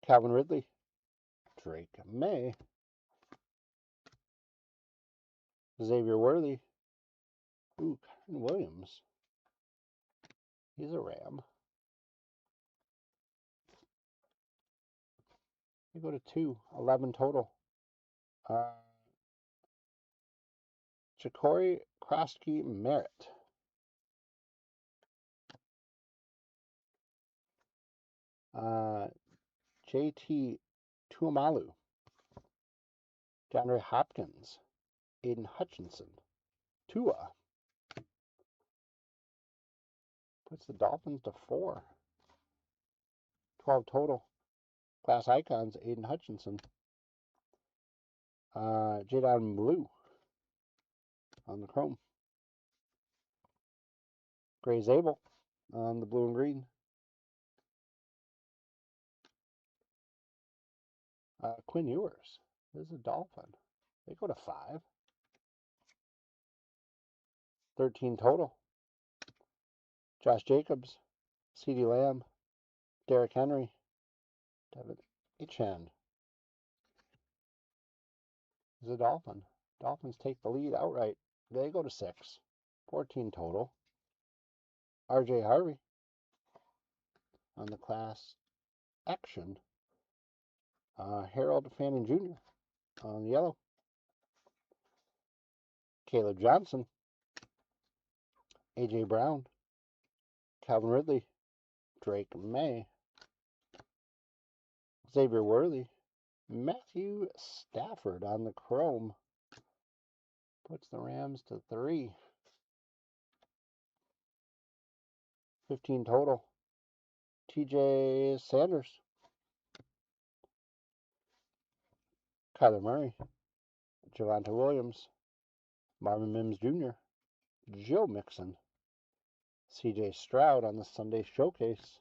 Calvin Ridley. Drake May. Xavier Worthy. Ooh, Kyren Williams. He's a Ram. You go to 2. 11 total. Ja'Cory Krosky Merritt. JT Tuamalu. DeAndre Hopkins. Aiden Hutchinson. Tua. Puts the Dolphins to 4. 12 total. Class icons, Aiden Hutchinson. Jadon Blue on the chrome. Gray Zabel on the blue and green. Quinn Ewers is a Dolphin. They go to 5. 13 total. Josh Jacobs, CeeDee Lamb, Derrick Henry, Devin Achane is a Dolphin. Dolphins take the lead outright. They go to 6. 14 total. RJ Harvey on the class action. Harold Fanning Jr. on the yellow. Caleb Johnson. A.J. Brown. Calvin Ridley. Drake May. Xavier Worthy. Matthew Stafford on the chrome. Puts the Rams to 3. 15 total. TJ Sanders. Kyler Murray. Javonte Williams. Marvin Mims Jr. Joe Mixon. CJ Stroud on the Sunday Showcase.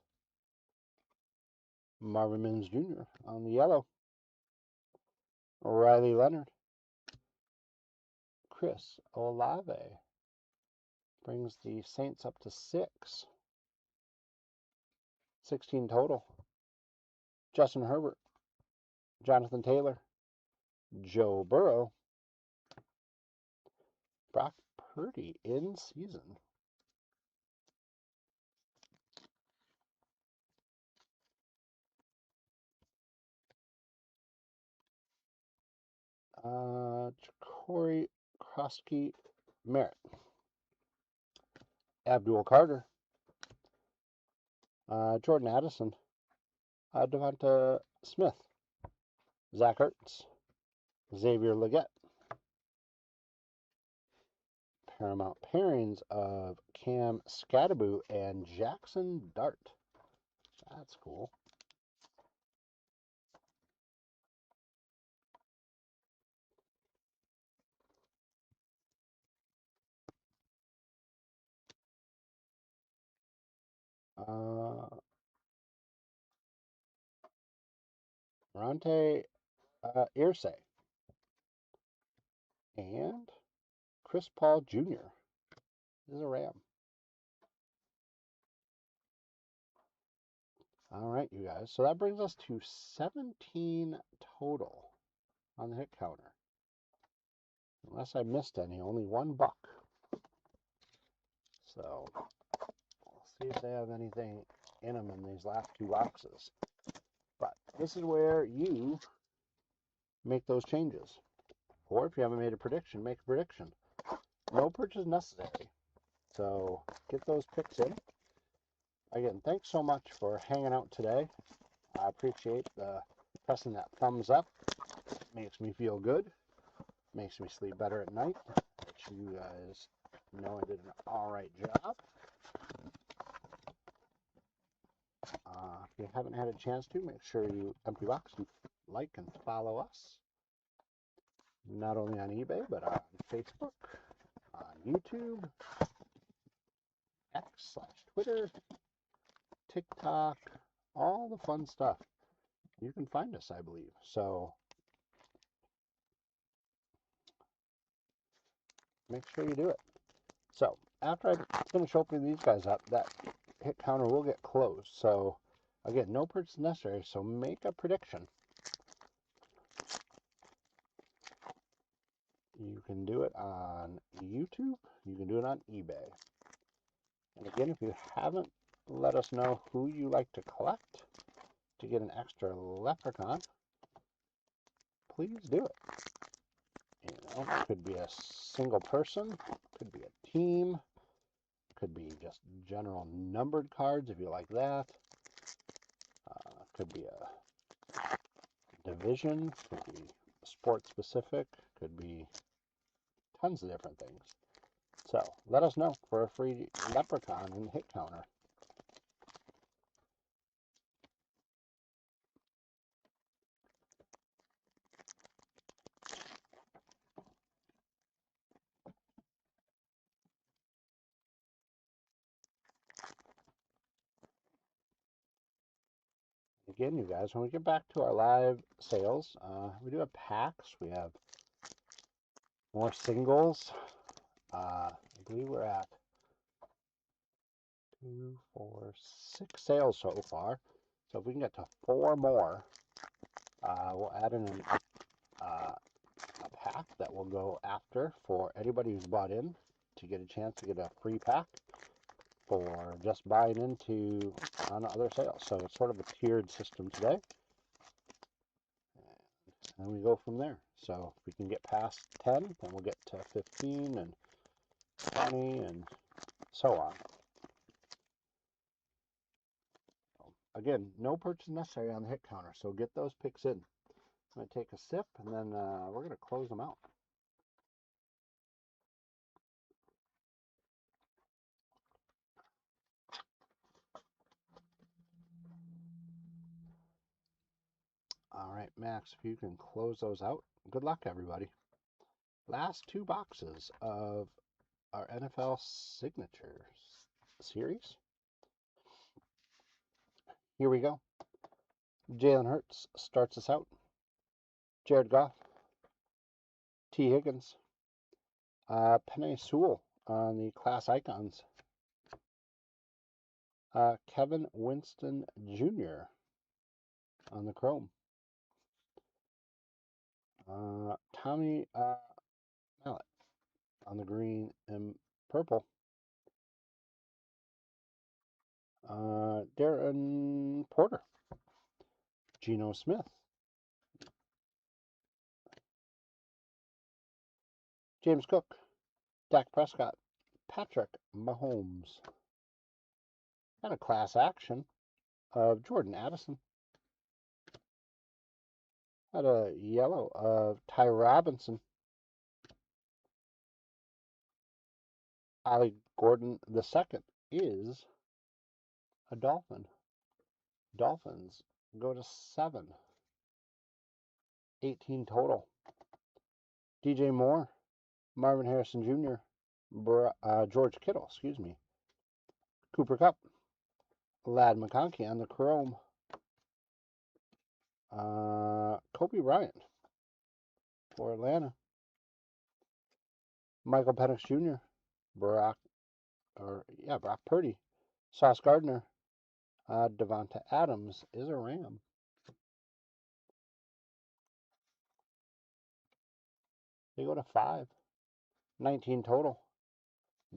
Marvin Mims Jr. on the yellow. Riley Leonard. Chris Olave brings the Saints up to 6. 16 total. Justin Herbert. Jonathan Taylor. Joe Burrow. Brock Purdy in season. Ja'Cory Krosky Merritt. Abdul Carter. Jordan Addison. Devonta Smith. Zach Ertz. Xavier Legette. Paramount pairings of Cam Scatterboo and Jackson Dart. That's cool. Ronte Irsay. And Chris Paul Jr. is a Ram. All right, you guys. So that brings us to 17 total on the hit counter. unless I missed any, only $1. So we'll see if they have anything in them in these last 2 boxes. But this is where you make those changes. Or if you haven't made a prediction, make a prediction. No purchase necessary. So get those picks in. Again, thanks so much for hanging out today. I appreciate pressing that thumbs up. It makes me feel good. Makes me sleep better at night. That you guys know I did an alright job. If you haven't had a chance to, make sure you Empty Box, you like and follow us. Not only on eBay, but on Facebook, on YouTube, X/Twitter, TikTok, all the fun stuff. You can find us, I believe. So make sure you do it. So after I finish opening these guys up, that hit counter will get closed. So again, no purchase necessary. So make a prediction. You can do it on YouTube. You can do it on eBay. And again, if you haven't let us know who you like to collect to get an extra leprechaun, please do it. You know, it could be a single person, could be a team, could be just general numbered cards if you like that. Could be a division, could be sport specific, could be tons of different things. So let us know for a free leprechaun and hit counter. Again, you guys, when we get back to our live sales, we do have packs. We have more singles. I believe we're at 2, 4, 6 sales so far. So if we can get to 4 more, we'll add in a pack that will go after for anybody who's bought in to get a chance to get a free pack for just buying into on other sales. So it's sort of a tiered system today. And we go from there. So if we can get past 10, then we'll get to 15 and 20 and so on. Again, no purchase necessary on the hit counter, so get those picks in. I'm going to take a sip, and then we're going to close them out. All right, Max, if you can close those out. Good luck, everybody. Last 2 boxes of our NFL Signatures series. Here we go. Jalen Hurts starts us out. Jared Goff. T. Higgins. Penei Sewell on the Class Icons. Kevin Winston Jr. on the Chrome. Tommy Mallet on the green and purple. Darren Porter. Geno Smith. James Cook. Dak Prescott. Patrick Mahomes. And a class action of Jordan Addison. Had a yellow of Ty Robinson. Ollie Gordon II is a Dolphin. Dolphins go to 7. 18 total. DJ Moore. Marvin Harrison Jr. George Kittle, excuse me. Cooper Kupp. Ladd McConkey on the Chrome. Kobe Bryant for Atlanta. Michael Penix Jr. Brock Purdy. Sauce Gardner. Devonta Adams is a Ram. They go to 5. 19 total.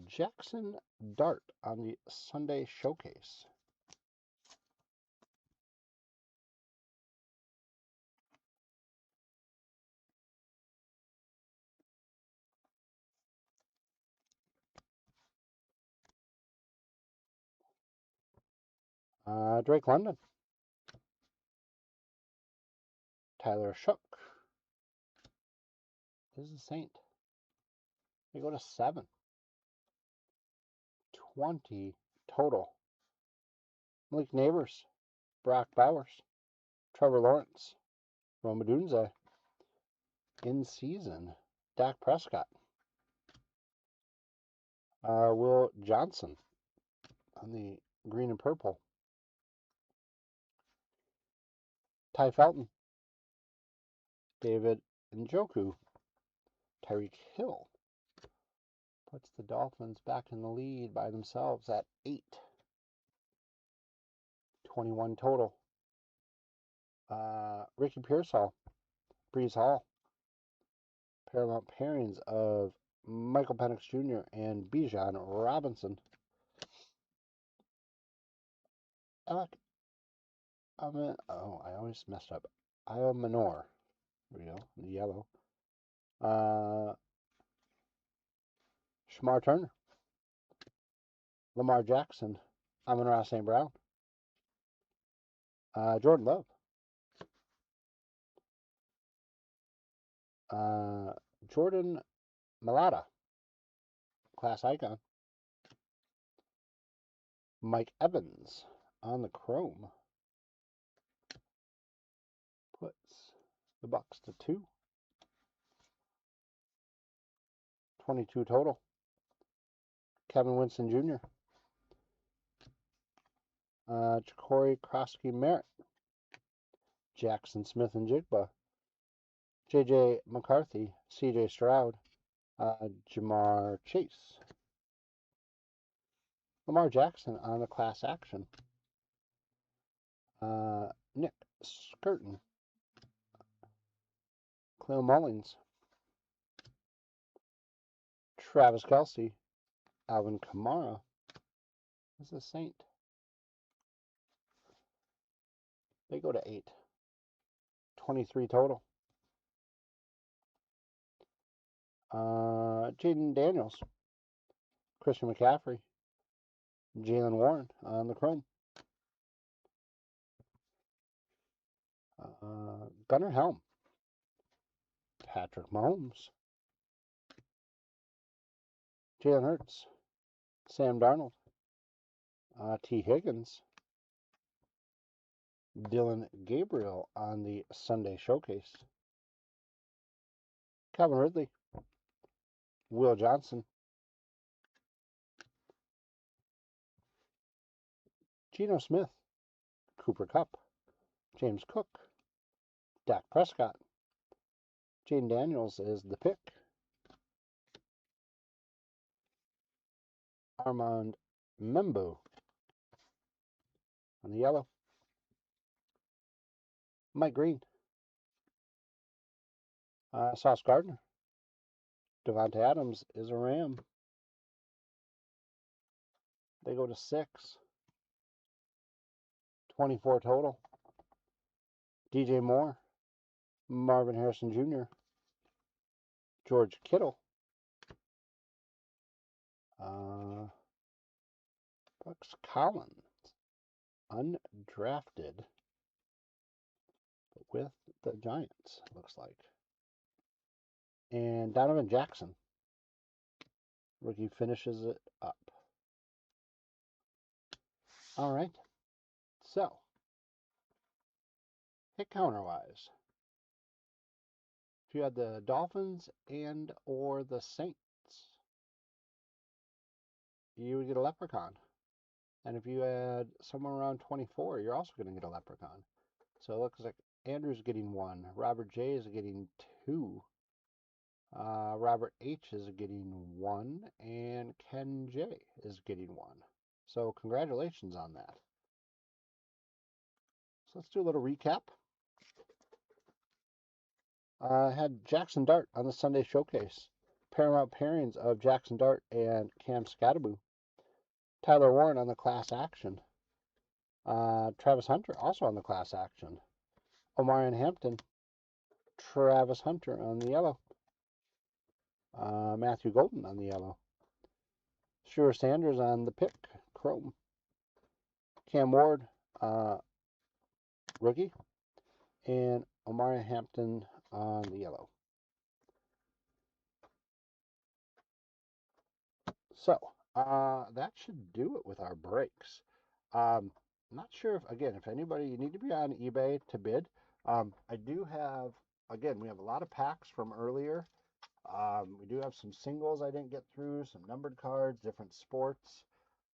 Jackson Dart on the Sunday Showcase. Drake London. Tyler Shook. This is a Saint. They go to 7. 20 total. Malik Neighbors. Brock Bowers. Trevor Lawrence. Roma Dunze. In season. Dak Prescott. Will Johnson on the green and purple. Ty Felton. David Njoku. Tyreek Hill puts the Dolphins back in the lead by themselves at 8. 21 total. Ricky Pearsall. Brees Hall. Paramount pairings of Michael Penix Jr. and Bijan Robinson. Alec, I always messed up. Iowa Menor. There we go, in the yellow. Shamar Turner. Lamar Jackson. Amon-Ra St. Brown. Jordan Love. Jordan Mailata. Class icon. Mike Evans on the chrome. Puts the Bucks to 2. 22 total. Kevin Winston Jr. Ja'Cory Krosky Merritt. Jackson Smith and Jigba. J.J. McCarthy. C.J. Stroud. Jamar Chase. Lamar Jackson on the class action. Nick Skirton. Cleo Mullins. Travis Kelce. Alvin Kamara. This is a Saint. They go to 8. 23 total. Jaden Daniels. Christian McCaffrey. Jalen Warren on the chrome. Gunnar Helm. Patrick Mahomes. Jalen Hurts. Sam Darnold. T. Higgins. Dylan Gabriel on the Sunday Showcase. Calvin Ridley. Will Johnson. Geno Smith. Cooper Kupp. James Cook. Dak Prescott. Jane Daniels is the pick. Armand Membo on the yellow. Mike Green. Sauce Gardner. Devontae Adams is a Ram. They go to 6. 24 total. DJ Moore. Marvin Harrison Jr. George Kittle. Bucks Collins. Undrafted. But with the Giants, looks like. And Donovan Jackson. Rookie finishes it up. All right. So, hit counter-wise, if you had the Dolphins and or the Saints, you would get a Leprechaun. And if you had somewhere around 24, you're also going to get a Leprechaun. So it looks like Andrew's getting 1. Robert J is getting 2. Robert H is getting 1. And Ken J is getting 1. So congratulations on that. So let's do a little recap. Had Jackson Dart on the Sunday Showcase. Paramount pairings of Jackson Dart and Cam Scatterbo. Tyler Warren on the class action. Travis Hunter also on the class action. Omarion Hampton, Travis Hunter on the yellow. Matthew Golden on the yellow. Stuart Sanders on the pick, chrome. Cam Ward, rookie. And Omarion Hampton on the yellow. So, that should do it with our breaks. Not sure if, again, if anybody, you need to be on eBay to bid. I do have, again, we have a lot of packs from earlier. We do have some singles I didn't get through, some numbered cards, different sports.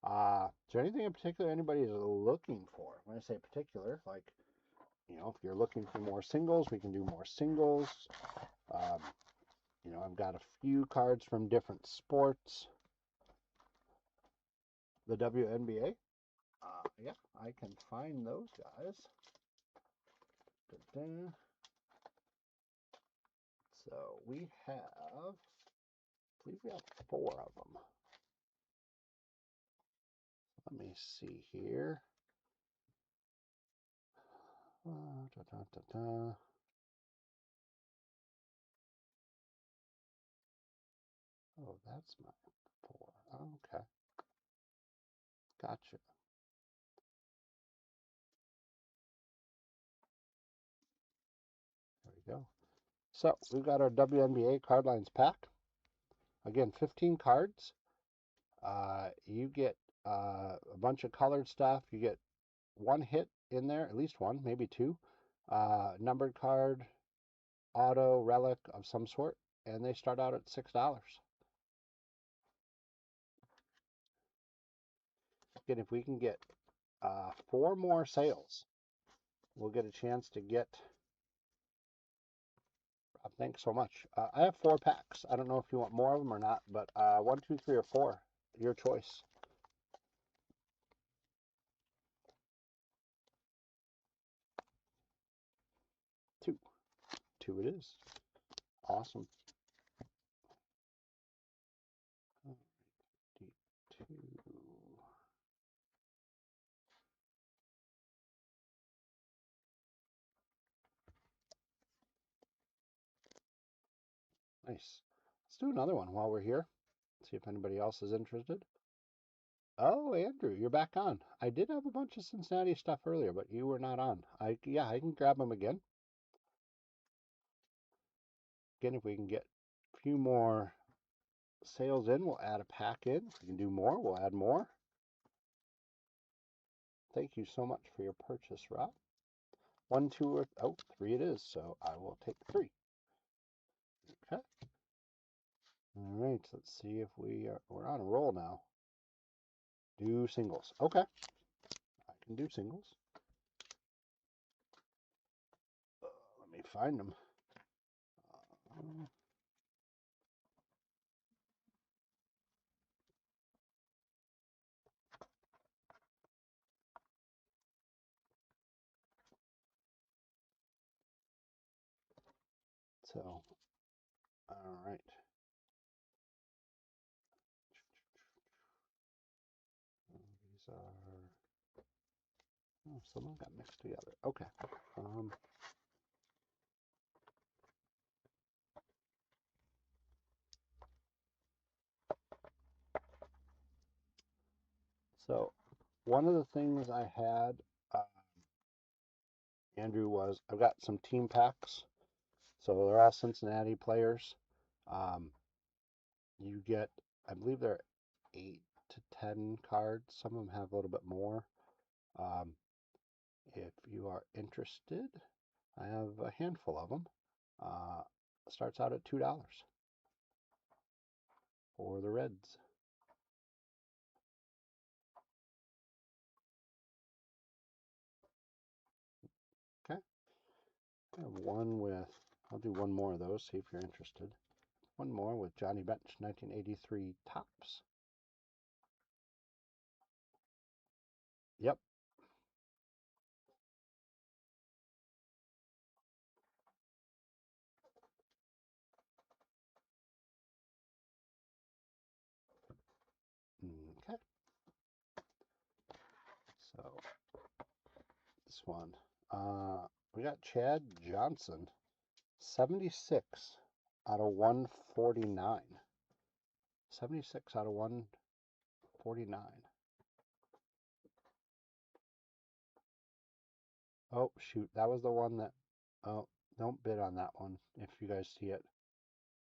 Is there anything in particular anybody is looking for? When I say particular, like, you know, if you're looking for more singles, we can do more singles. You know, I've got a few cards from different sports. The WNBA. Yeah, I can find those guys. Da-da. So we have, I believe we have 4 of them. Let me see here. Oh, that's my 4. Okay. Gotcha. There we go. So we've got our WNBA card lines pack. Again, 15 cards. You get a bunch of colored stuff. You get 1 hit in there, at least 1, maybe 2. Numbered card, auto, relic of some sort, and they start out at $6. Again, if we can get 4 more sales, we'll get a chance to get. Thanks so much. I have 4 packs. I don't know if you want more of them or not, but 1, 2, 3, or 4, your choice. 2. 2 it is. Awesome. 2. Nice. Let's do another one while we're here. See if anybody else is interested. Oh, Andrew, you're back on. I did have a bunch of Cincinnati stuff earlier, but you were not on. Yeah, I can grab them again. Again, if we can get a few more sales in, we'll add a pack in. If we can do more, we'll add more. Thank you so much for your purchase, Rob. 1, 2, or 3 it is, so I will take 3. Okay. All right, let's see if we're on a roll now. Do singles. Okay. I can do singles. Let me find them. So, all right. These are, oh, some of them got mixed together. Okay. So, one of the things I had, Andrew, was I've got some team packs. So they're all Cincinnati players. You get, I believe they're 8 to 10 cards. Some of them have a little bit more. If you are interested, I have a handful of them. Starts out at $2 for the Reds. Okay. I have one with, I'll do one more of those, see if you're interested. One more with Johnny Bench, 1983 Topps. Yep. this one? We got Chad Johnson, 76 out of 149. 76 out of 149. Oh, shoot. That was the one that... Oh, don't bid on that one if you guys see it.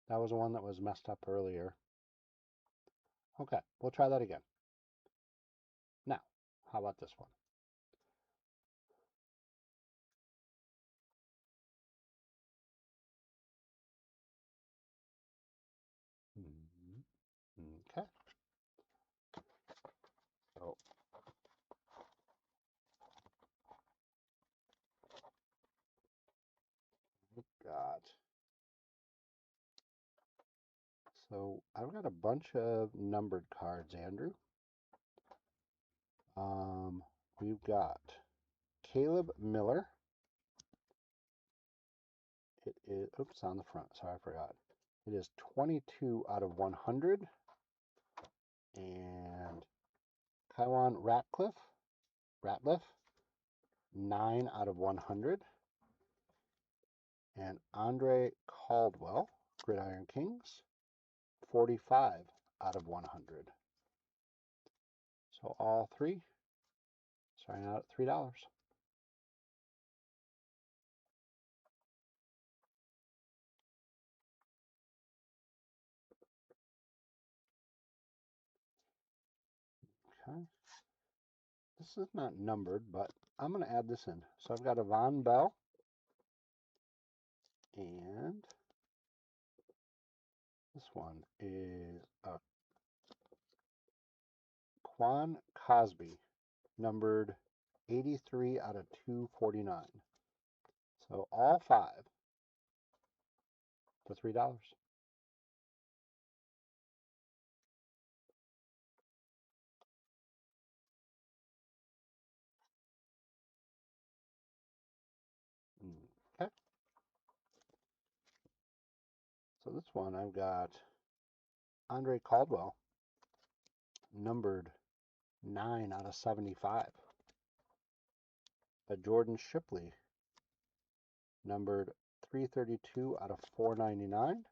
That was the one that was messed up earlier. Okay, we'll try that again. Now, how about this one? Okay. So, we got... So, I've got a bunch of numbered cards, Andrew. We've got Caleb Miller. It is, oops, on the front. Sorry, I forgot. It is 22 out of 100. And Kywan Ratliff, 9 out of 100. And Andre Caldwell, Gridiron Kings, 45 out of 100. So all three starting out at $3. Okay. This is not numbered, but I'm going to add this in. So I've got a Von Bell and this one is a Quan Cosby, numbered 83 out of 249. So all five for $3. Okay. So this one I've got Andre Caldwell, numbered 9 out of 75. A Jordan Shipley, numbered 332 out of 499.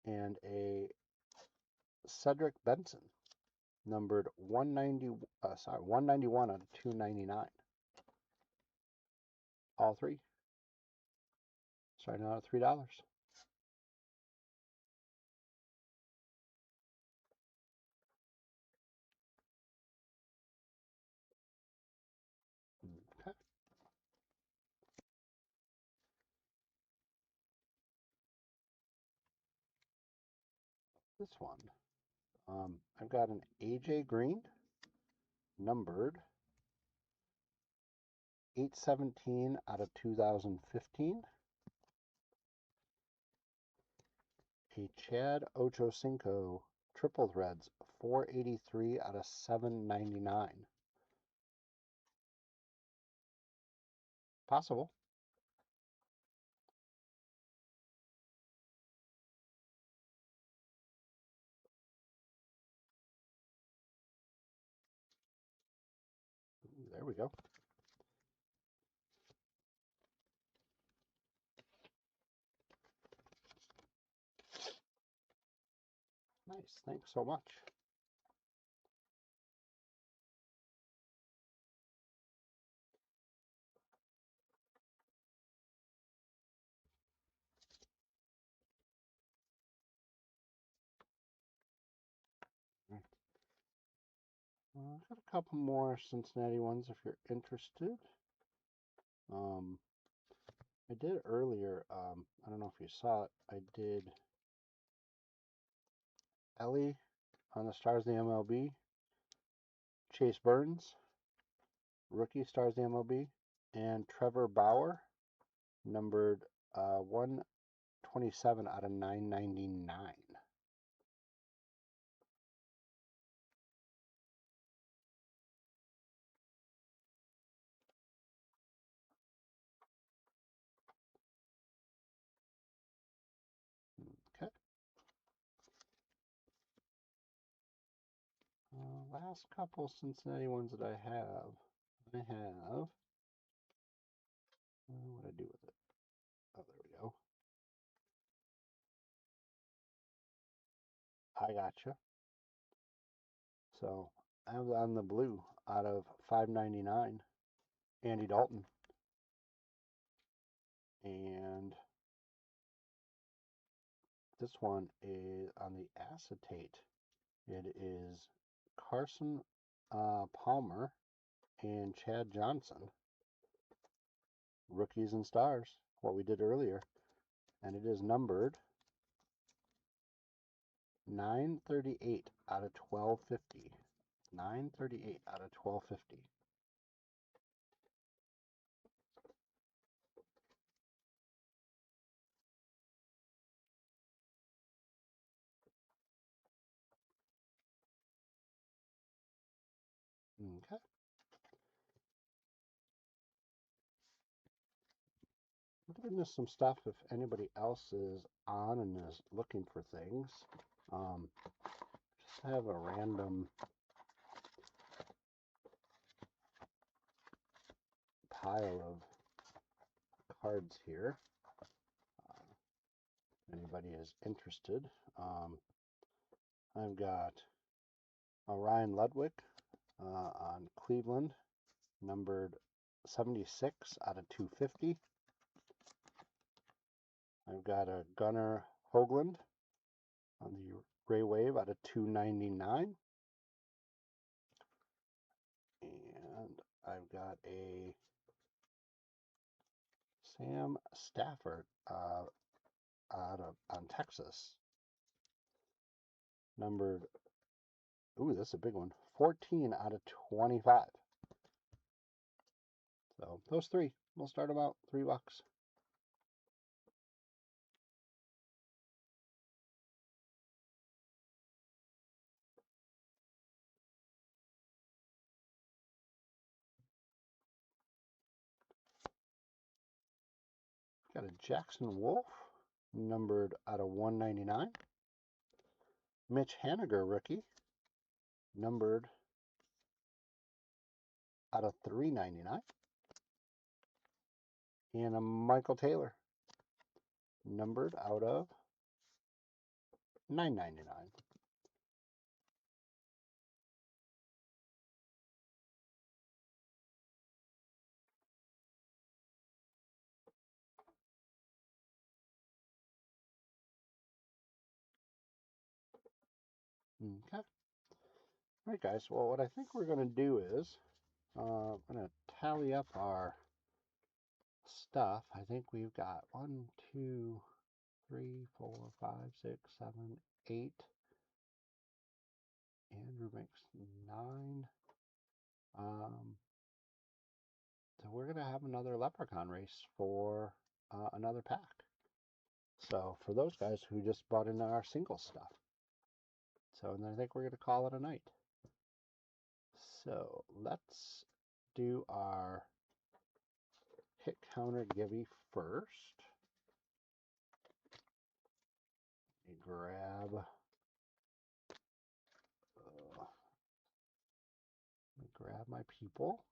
And a Cedric Benson, numbered 191 out of 299. All three starting out at $3. Okay. This one, I've got an AJ Green, numbered 817 out of 2015. A Chad Ochocinco, Triple Threads, 483 out of 799. Possible. Ooh, there we go. Nice. Thanks so much. I've got a couple more Cincinnati ones if you're interested. I did earlier, I don't know if you saw it, I did Ellie on the Stars of the MLB, Chase Burns, Rookie Stars of the MLB, and Trevor Bauer, numbered 127 out of 999. Okay. Last couple Cincinnati ones that I have What do I do with it? Oh, there we go. I gotcha. So I was on the blue out of $5.99, Andy Dalton. And this one is on the acetate. It is Carson Palmer and Chad Johnson. Rookies and Stars, what we did earlier. And it is numbered 938 out of 1250. 938 out of 1250. Okay. I'm giving this some stuff if anybody else is on and is looking for things. Just have a random pile of cards here. If anybody is interested. I've got Ryan Ludwig on Cleveland, numbered 76 out of 250. I've got a Gunnar Hoagland on the Gray Wave out of 299. And I've got a Sam Stafford on Texas, numbered, ooh, that's a big one, 14 out of 25. So those three, we'll start about $3. Got a Jackson Wolf, numbered out of 199. Mitch Haniger rookie, numbered out of 399. And a Michael Taylor, numbered out of 999. Okay. All right, guys. Well, what I think we're going to do is I'm going to tally up our stuff. I think we've got 1, 2, 3, 4, 5, 6, 7, 8. Andrew makes 9. So we're going to have another Leprechaun race for another pack. So for those guys who just bought into our single stuff. So and I think we're going to call it a night. So let's do our hit counter givey first. Let me grab my people.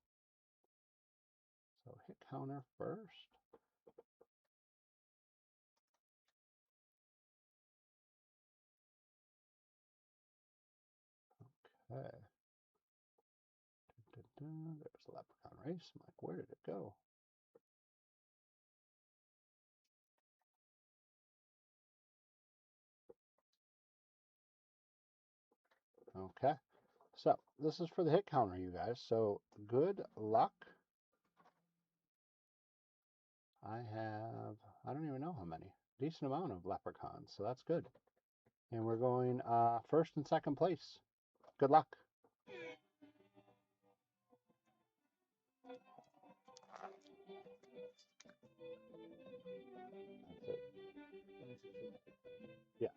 So hit counter first. Okay. There's a Leprechaun race. I'm like, where did it go? Okay. So this is for the hit counter, you guys. So good luck. I don't even know how many. Decent amount of leprechauns, so that's good. And we're going first and second place. Good luck. That's it. Yeah.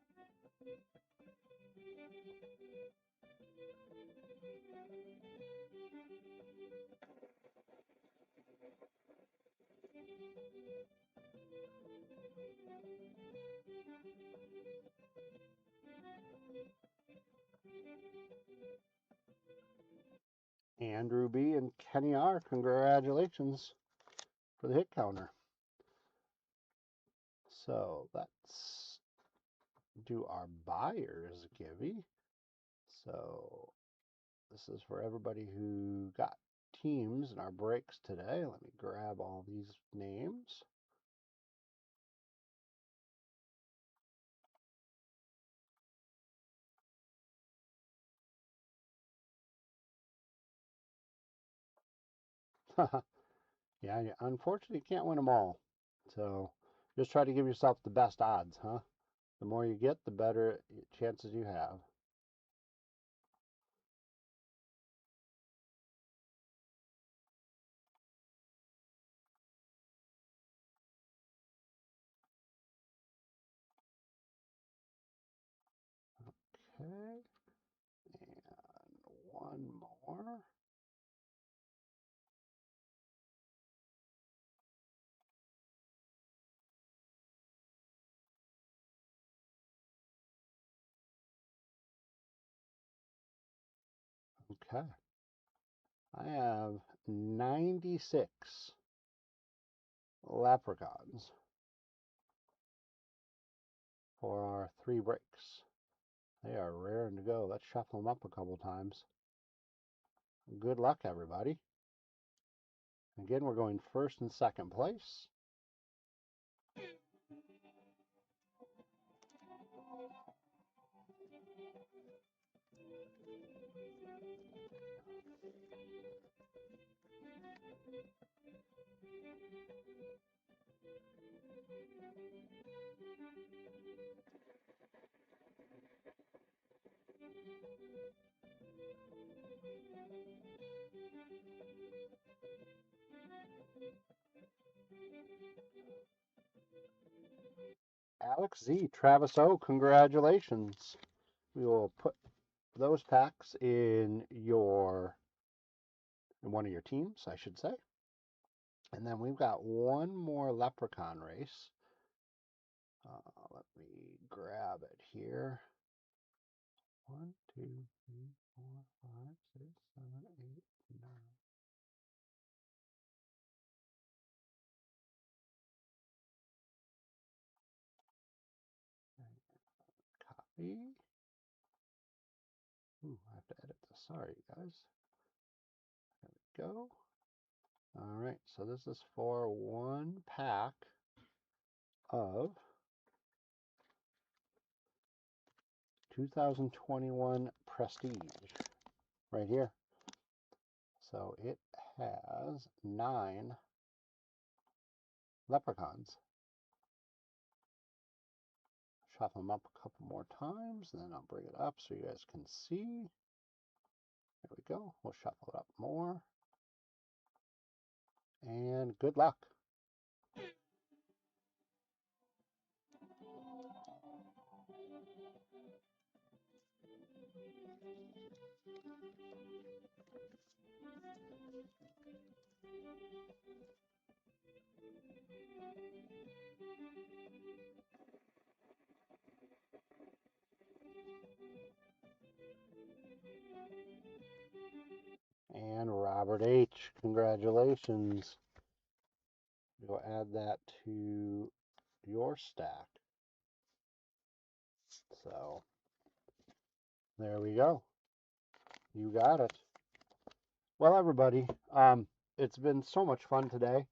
Andrew B. and Kenny R., congratulations. for the hit counter. So let's do our buyer's givey. So this is for everybody who got teams in our breaks today. Let me grab all these names. Yeah, unfortunately, you can't win them all. So just try to give yourself the best odds, huh? The more you get, the better chances you have. Okay, and one more. Okay, I have 96 leprechauns for our 3 breaks. They are raring to go. Let's shuffle them up a couple times. Good luck, everybody. Again, we're going first and second place. Alex Z, Travis O, congratulations. We will put those packs in one of your teams, I should say. And then we've got one more leprechaun race. Let me grab it here. 1, 2, 3, 4, 5, 6, 7, 8, 9. Copy. Ooh, I have to edit this. Sorry, guys. There we go. All right, so this is for one pack of 2021 Prestige right here. So it has 9 leprechauns. Shuffle them up a couple more times, and then I'll bring it up so you guys can see. There we go. We'll shuffle it up more. And good luck. And Robert H., congratulations. We'll add that to your stack. So there we go. You got it. Well, everybody, it's been so much fun today.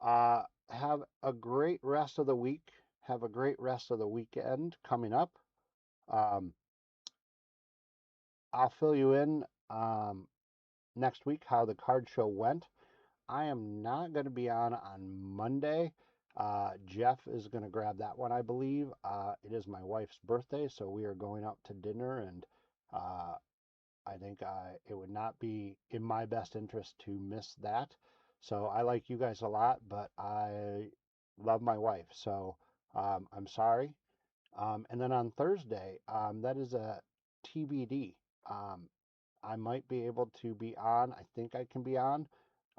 Have a great rest of the week. Have a great rest of the weekend coming up. Um, I'll fill you in next week how the card show went. I am not going to be on Monday. Jeff is going to grab that one, I believe. It is my wife's birthday, so we are going out to dinner, and I think it would not be in my best interest to miss that. So I like you guys a lot, but I love my wife, so I'm sorry. And then on Thursday, that is a TBD. Um, I might be able to be on. I think I can be on.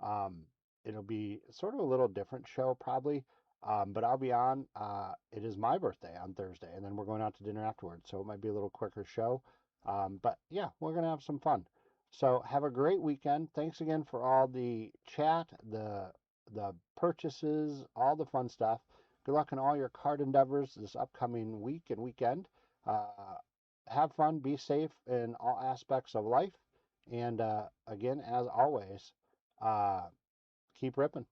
Um, it'll be sort of a little different show, probably. But I'll be on. It is my birthday on Thursday, and then we're going out to dinner afterwards. So it might be a little quicker show. But yeah, we're going to have some fun. So have a great weekend. Thanks again for all the chat, the the purchases, all the fun stuff. Good luck in all your card endeavors this upcoming week and weekend. Have fun, be safe in all aspects of life. And again, as always, keep ripping.